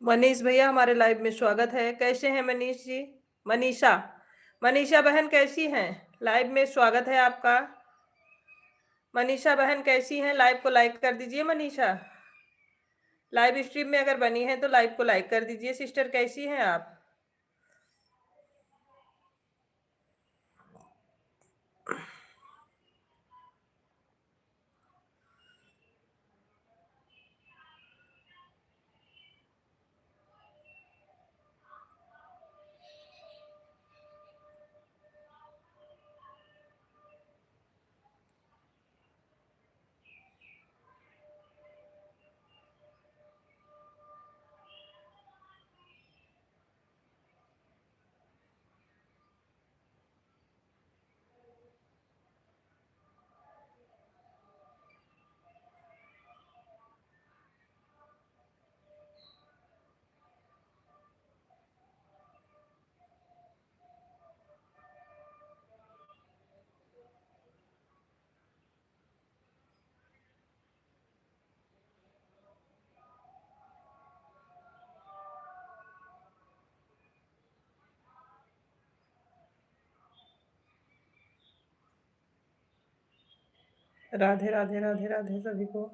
मनीष भैया हमारे लाइव में स्वागत है। कैसे हैं मनीष जी? मनीषा, मनीषा बहन कैसी हैं? लाइव में स्वागत है आपका। मनीषा बहन कैसी हैं? लाइव को लाइक कर दीजिए मनीषा। लाइव स्ट्रीम में अगर बनी है तो लाइव को लाइक कर दीजिए। सिस्टर कैसी हैं आप? राधे राधे राधे राधे सभी को।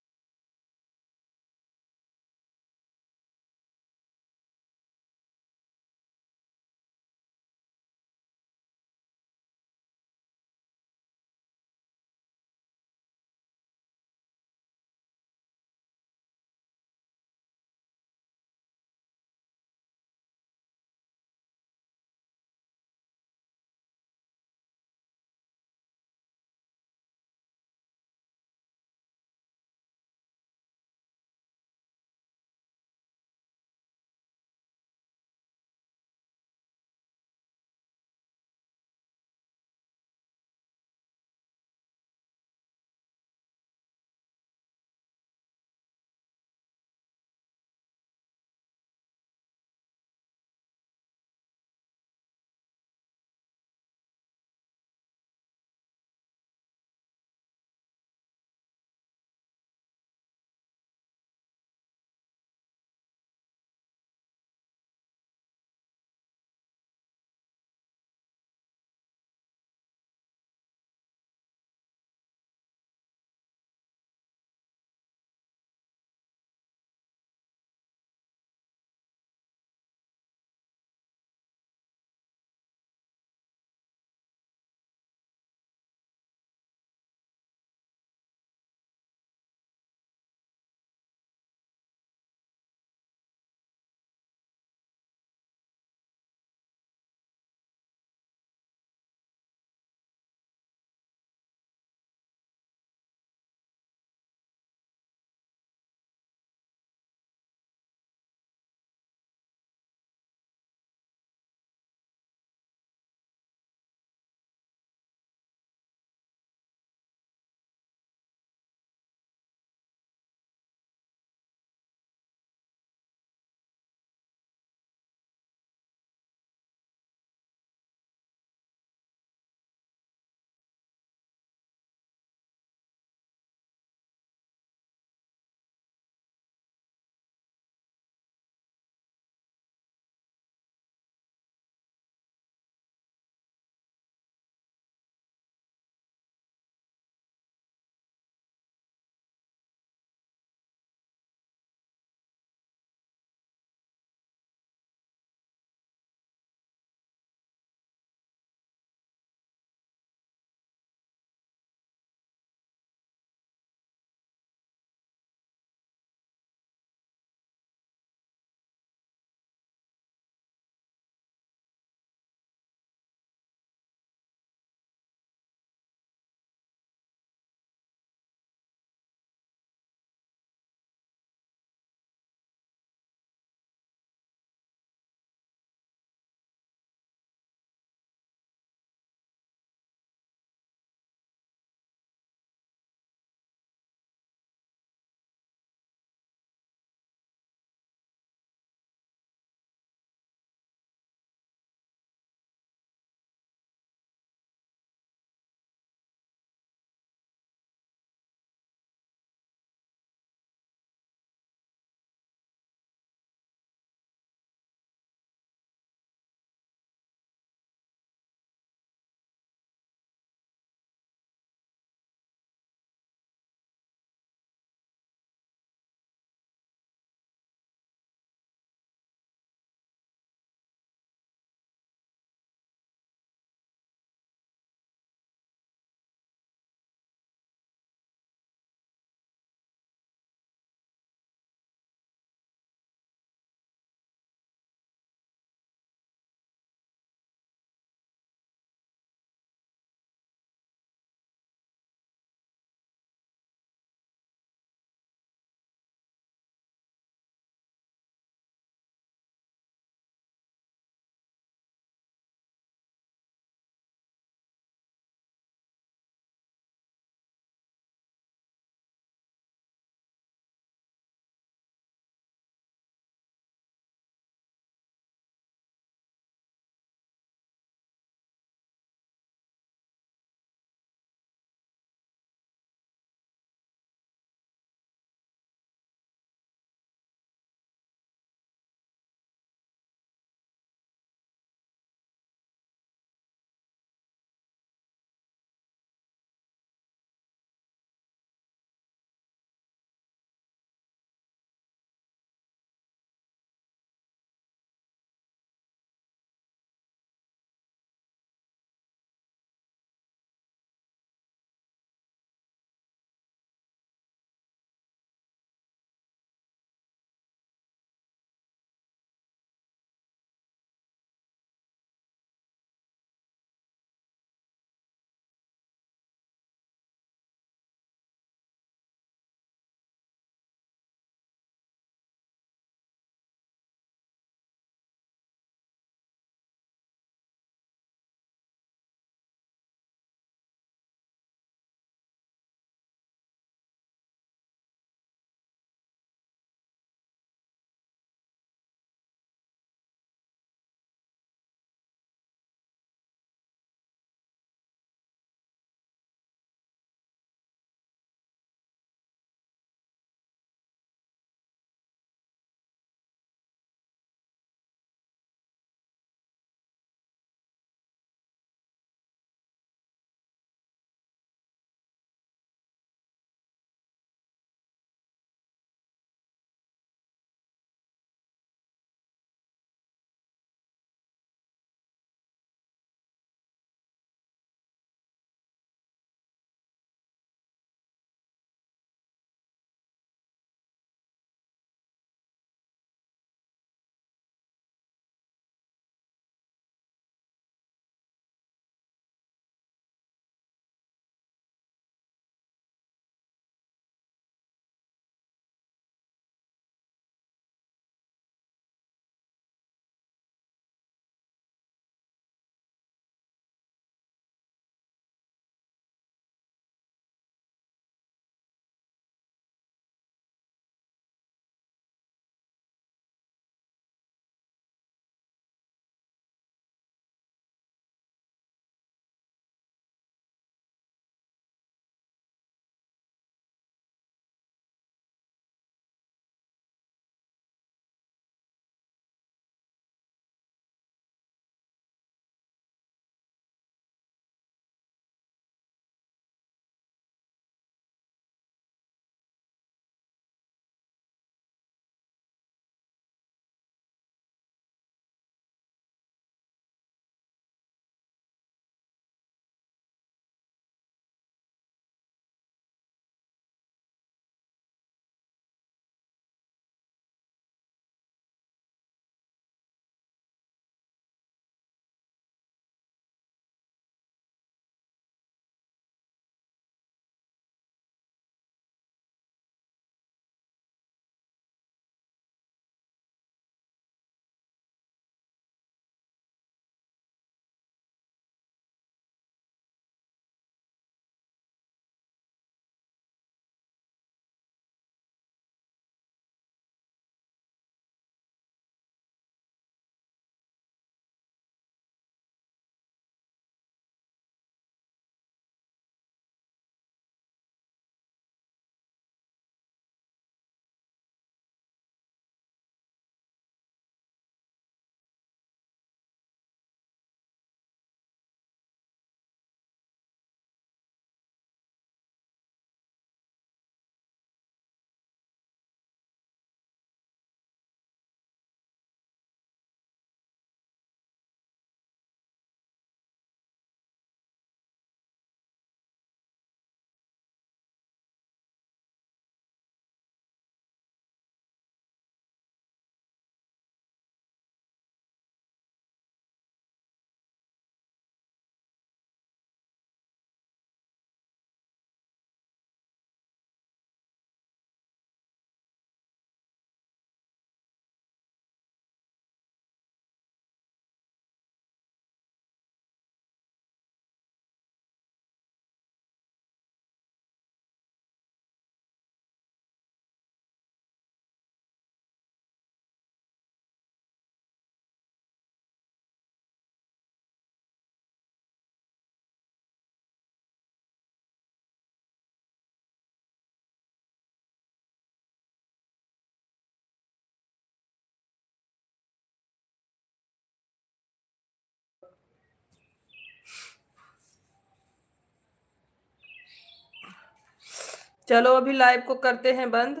चलो अभी लाइव को करते हैं बंद।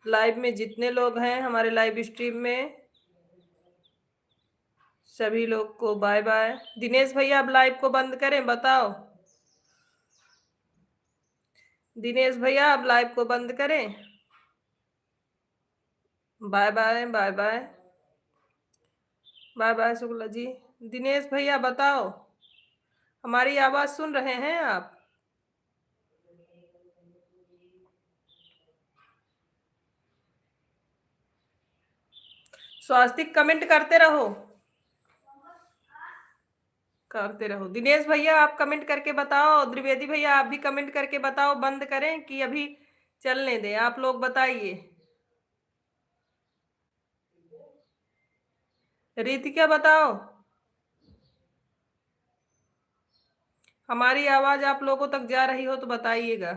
लाइव में जितने लोग हैं हमारे लाइव स्ट्रीम में, सभी लोग को बाय बाय। दिनेश भैया अब लाइव को बंद करें, बताओ। दिनेश भैया अब लाइव को बंद करें। Bye bye bye bye bye bye Shukla ji. Dinesh भैया बताओ, हमारी आवाज सुन रहे हैं आप? स्वास्तिक कमेंट करते रहो, करते रहो। दिनेश भैया आप कमेंट करके बताओ, द्विवेदी भैया आप भी कमेंट करके बताओ, बंद करें कि अभी चलने दें? आप लोग बताइए। रितिका बताओ, हमारी आवाज आप लोगों तक जा रही हो तो बताइएगा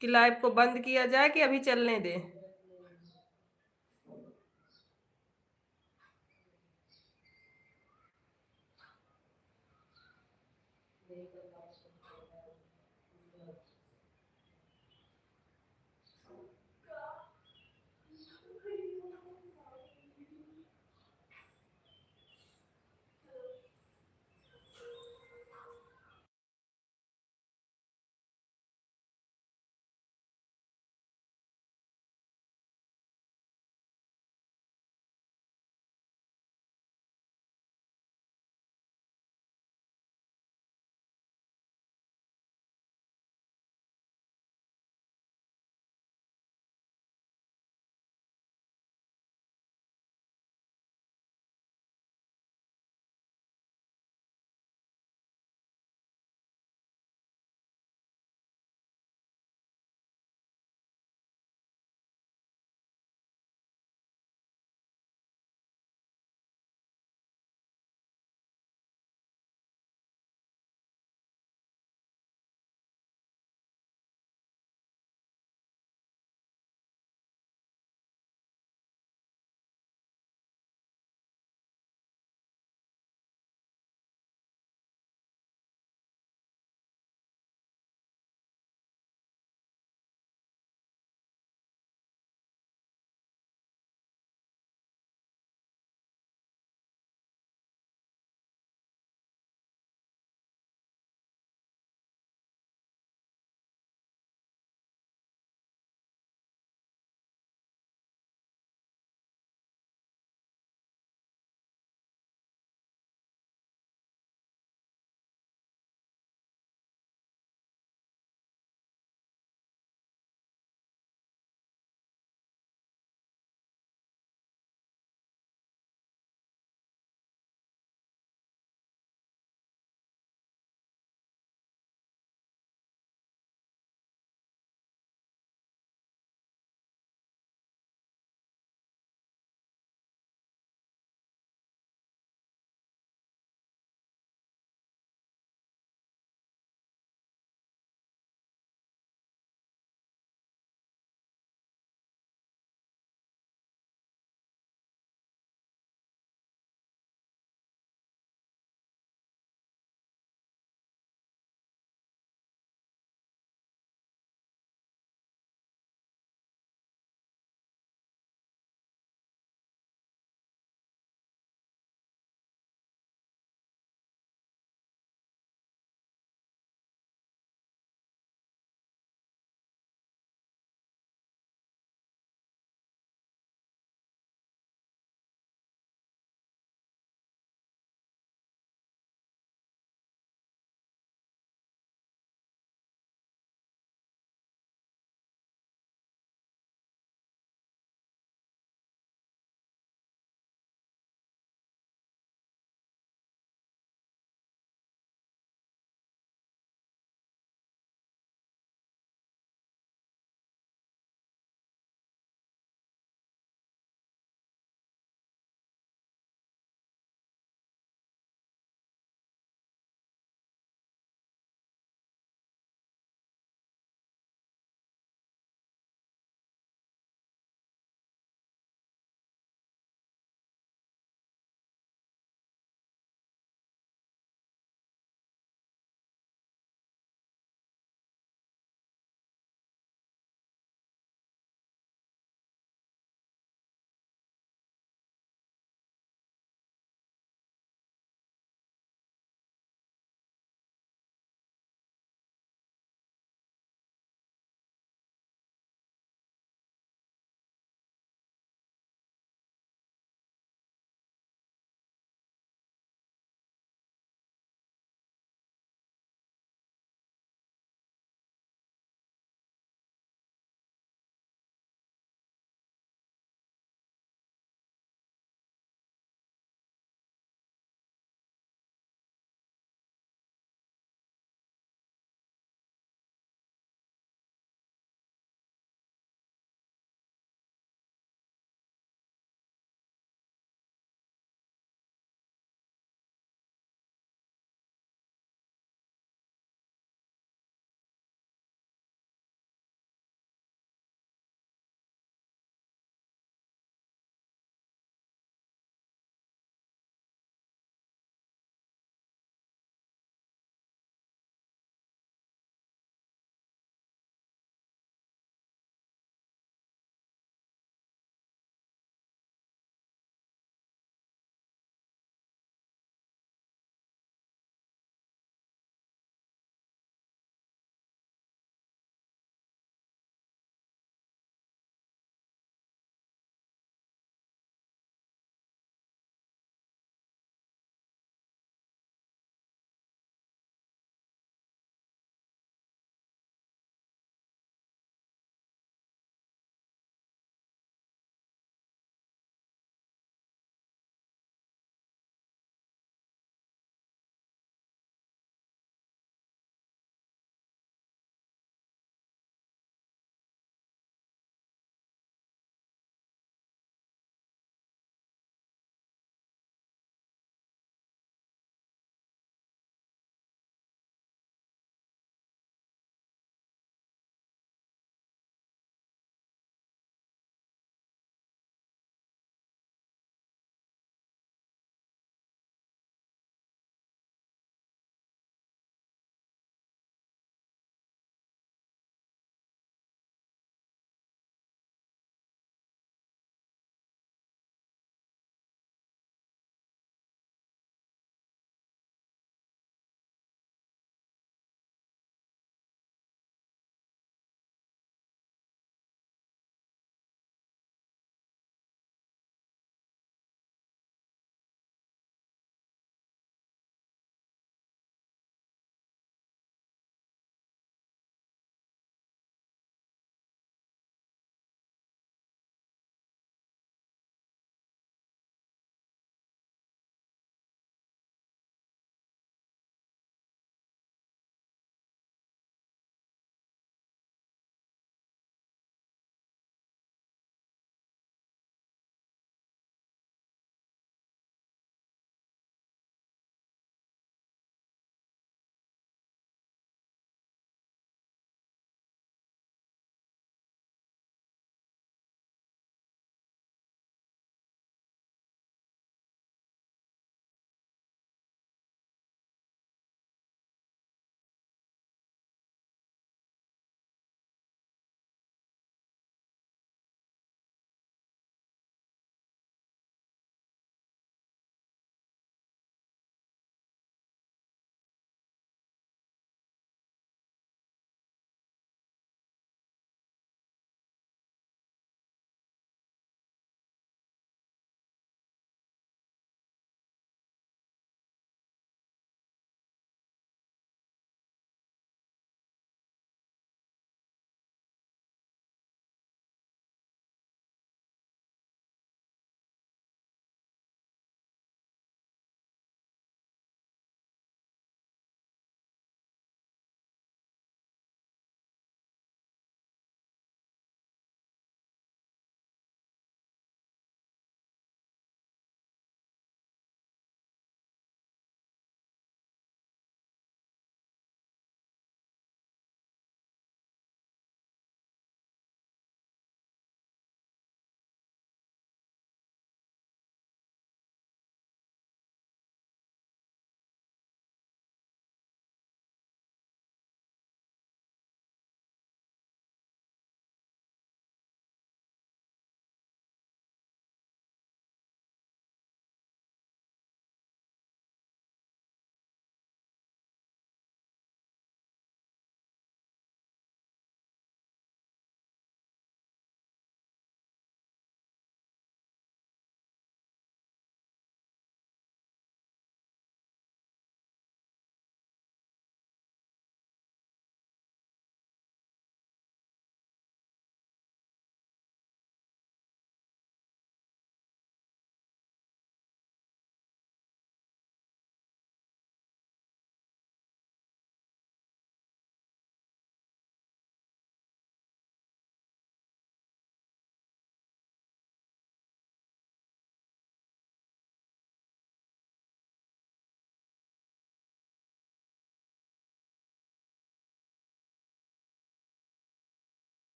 कि लाइव को बंद किया जाए कि अभी चलने दें।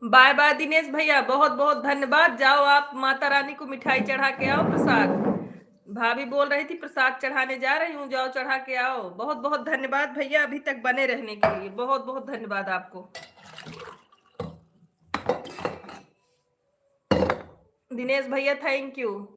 बाय बाय दिनेश भैया, बहुत बहुत धन्यवाद। जाओ आप माता रानी को मिठाई चढ़ा के आओ, प्रसाद। भाभी बोल रही थी प्रसाद चढ़ाने जा रही हूँ, जाओ चढ़ा के आओ। बहुत बहुत धन्यवाद भैया अभी तक बने रहने के लिए, बहुत बहुत धन्यवाद आपको। दिनेश भैया थैंक यू।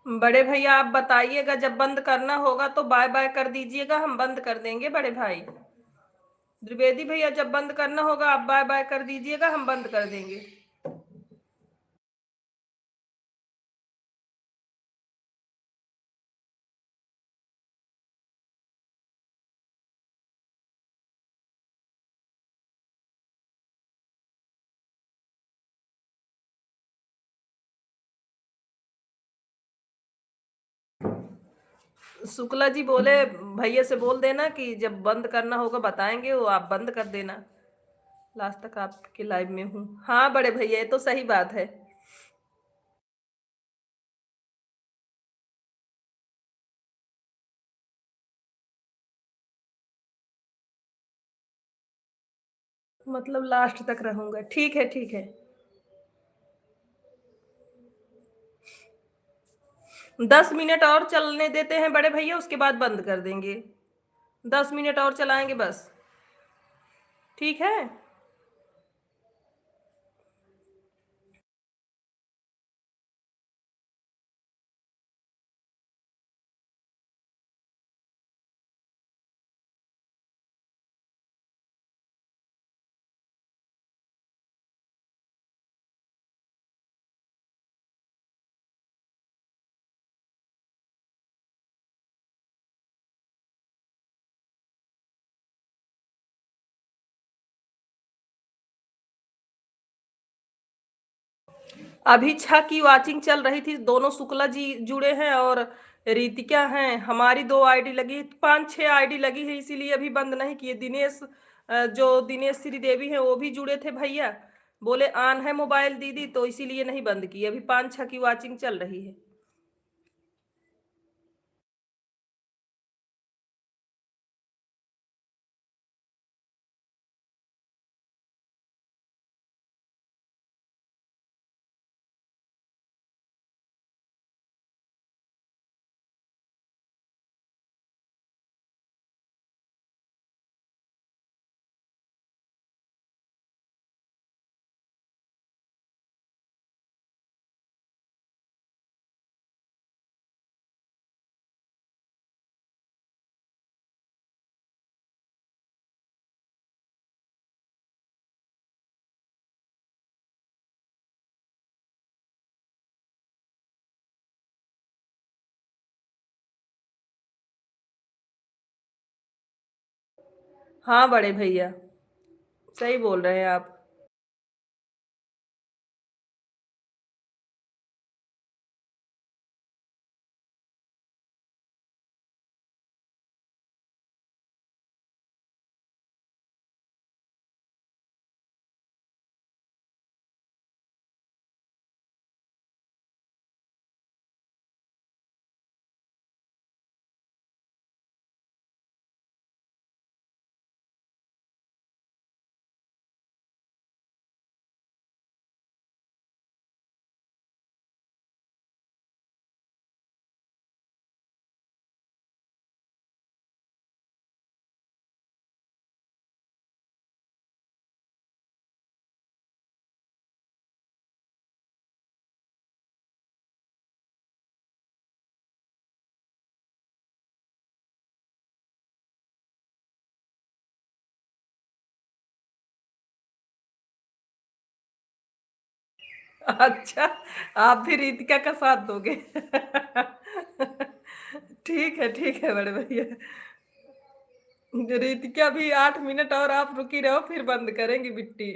बड़े भैया आप बताइएगा, जब बंद करना होगा तो बाय बाय कर दीजिएगा, हम बंद कर देंगे बड़े भाई। द्विवेदी भैया जब बंद करना होगा आप बाय बाय कर दीजिएगा, हम बंद कर देंगे। शुक्ला जी बोले भैया से बोल देना कि जब बंद करना होगा बताएंगे, वो आप बंद कर देना। लास्ट तक आपके लाइव में हूँ। हाँ बड़े भैया ये तो सही बात है। मतलब लास्ट तक रहूंगा, ठीक है ठीक है। 10 मिनट और चलने देते हैं बड़े भैया, उसके बाद बंद कर देंगे। 10 मिनट और चलाएंगे बस, ठीक है। अभी छा की वाचिंग चल रही थी, दोनों शुक्ला जी जुड़े हैं और रितिका हैं। हमारी 2 आईडी लगी, 5-6 आईडी लगी है, इसीलिए अभी बंद नहीं किए। दिनेश जो दिनेश श्रीदेवी हैं वो भी जुड़े थे भैया, बोले ऑन है मोबाइल दीदी, तो इसीलिए नहीं बंद किए। अभी 5-6 की वाचिंग चल रही है। हाँ बड़े भैया, सही बोल रहे हैं आप। अच्छा, आप भी रितिका का साथ दोगे? ठीक है बड़े भैया। रितिका भी 8 मिनट और आप रुकी रहो, फिर बंद करेंगी बिट्टी।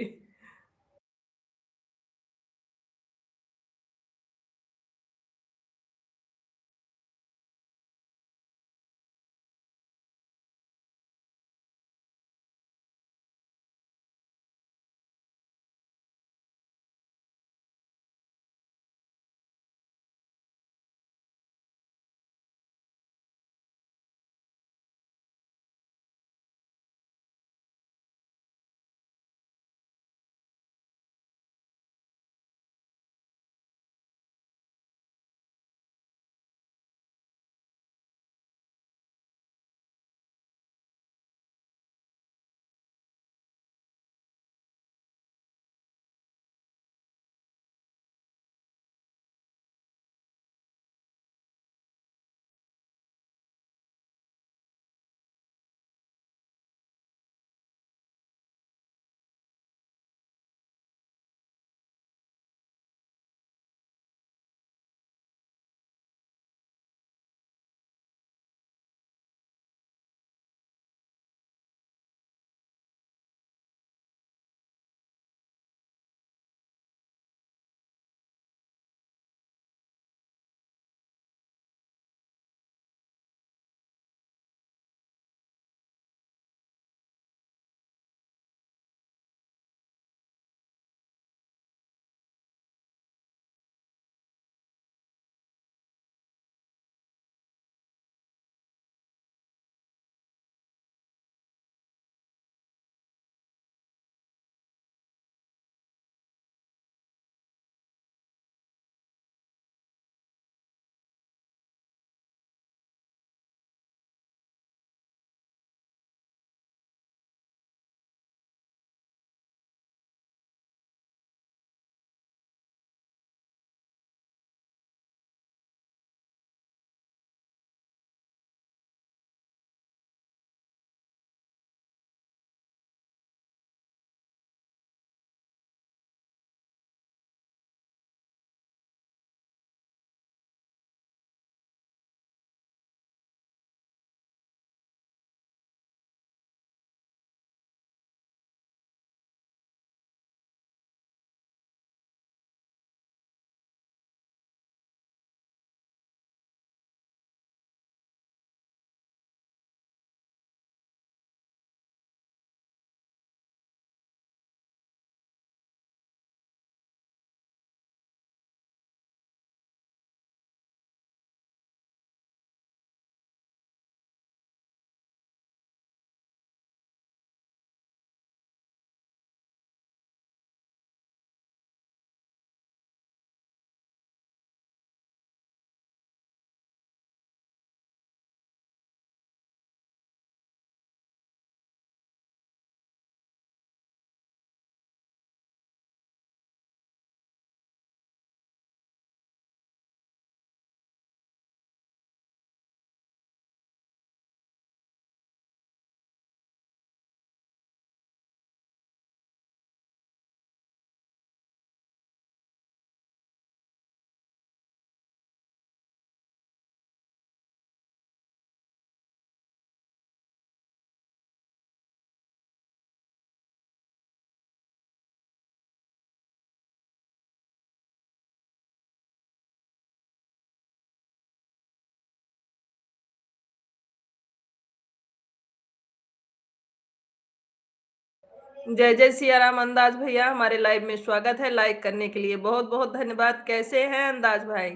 जय जय सिया राम। अंदाज भैया हमारे लाइव में स्वागत है। लाइक करने के लिए बहुत बहुत धन्यवाद। कैसे हैं अंदाज भाई?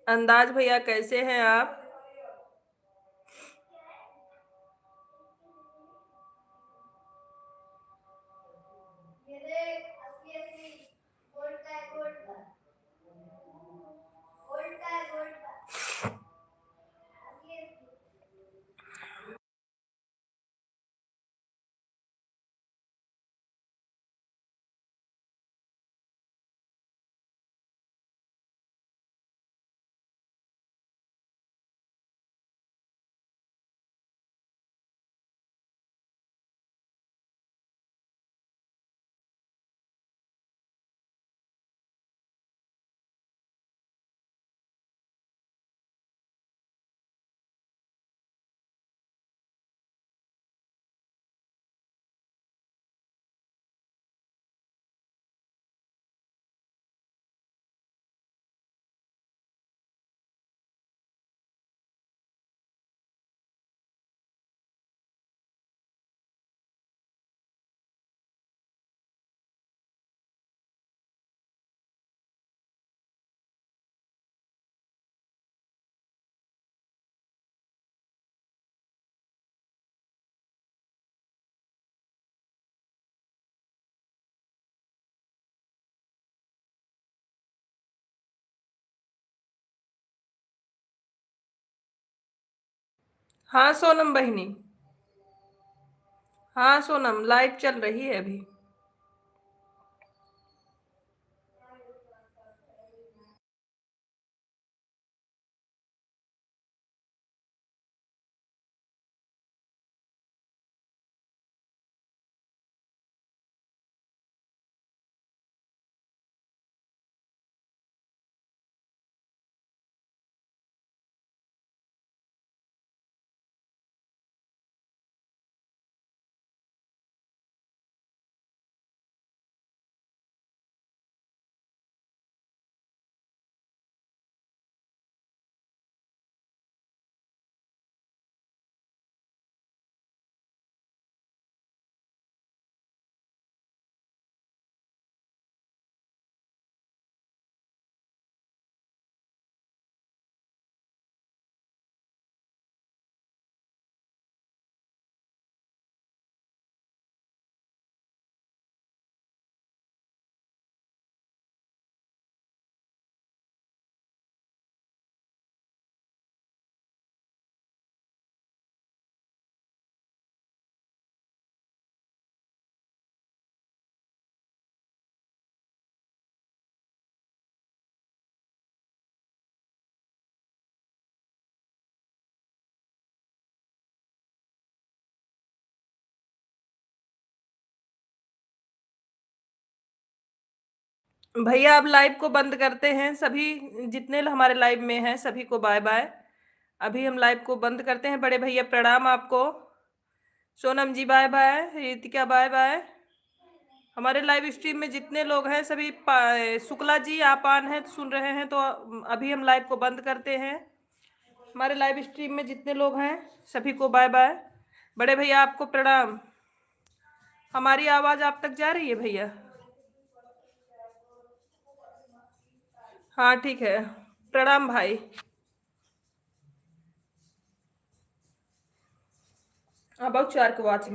अंदाज भैया कैसे हैं आप? हाँ सोनम बहिनी, हाँ सोनम, लाइव चल रही है अभी। भैया अब लाइव को बंद करते हैं। सभी जितने हमारे लाइव में हैं सभी को बाय बाय। अभी हम लाइव को बंद करते हैं। बड़े भैया प्रणाम आपको। Sonam ji bye bye. Ritika bye bye. हमारे लाइव स्ट्रीम में जितने लोग हैं सभी शुक्ला जी आप ऑन हैं, सुन रहे हैं तो अभी हम लाइव को बंद करते हैं। हमारे लाइव स्ट्रीम में जितने लोग हैं सभी को बाय बाय। बड़े भैया आपको प्रणाम। हमारी आवाज आप तक जा रही है भैया? हाँ ठीक है। प्रणाम भाई। अबाउट 4 को वाचिंग।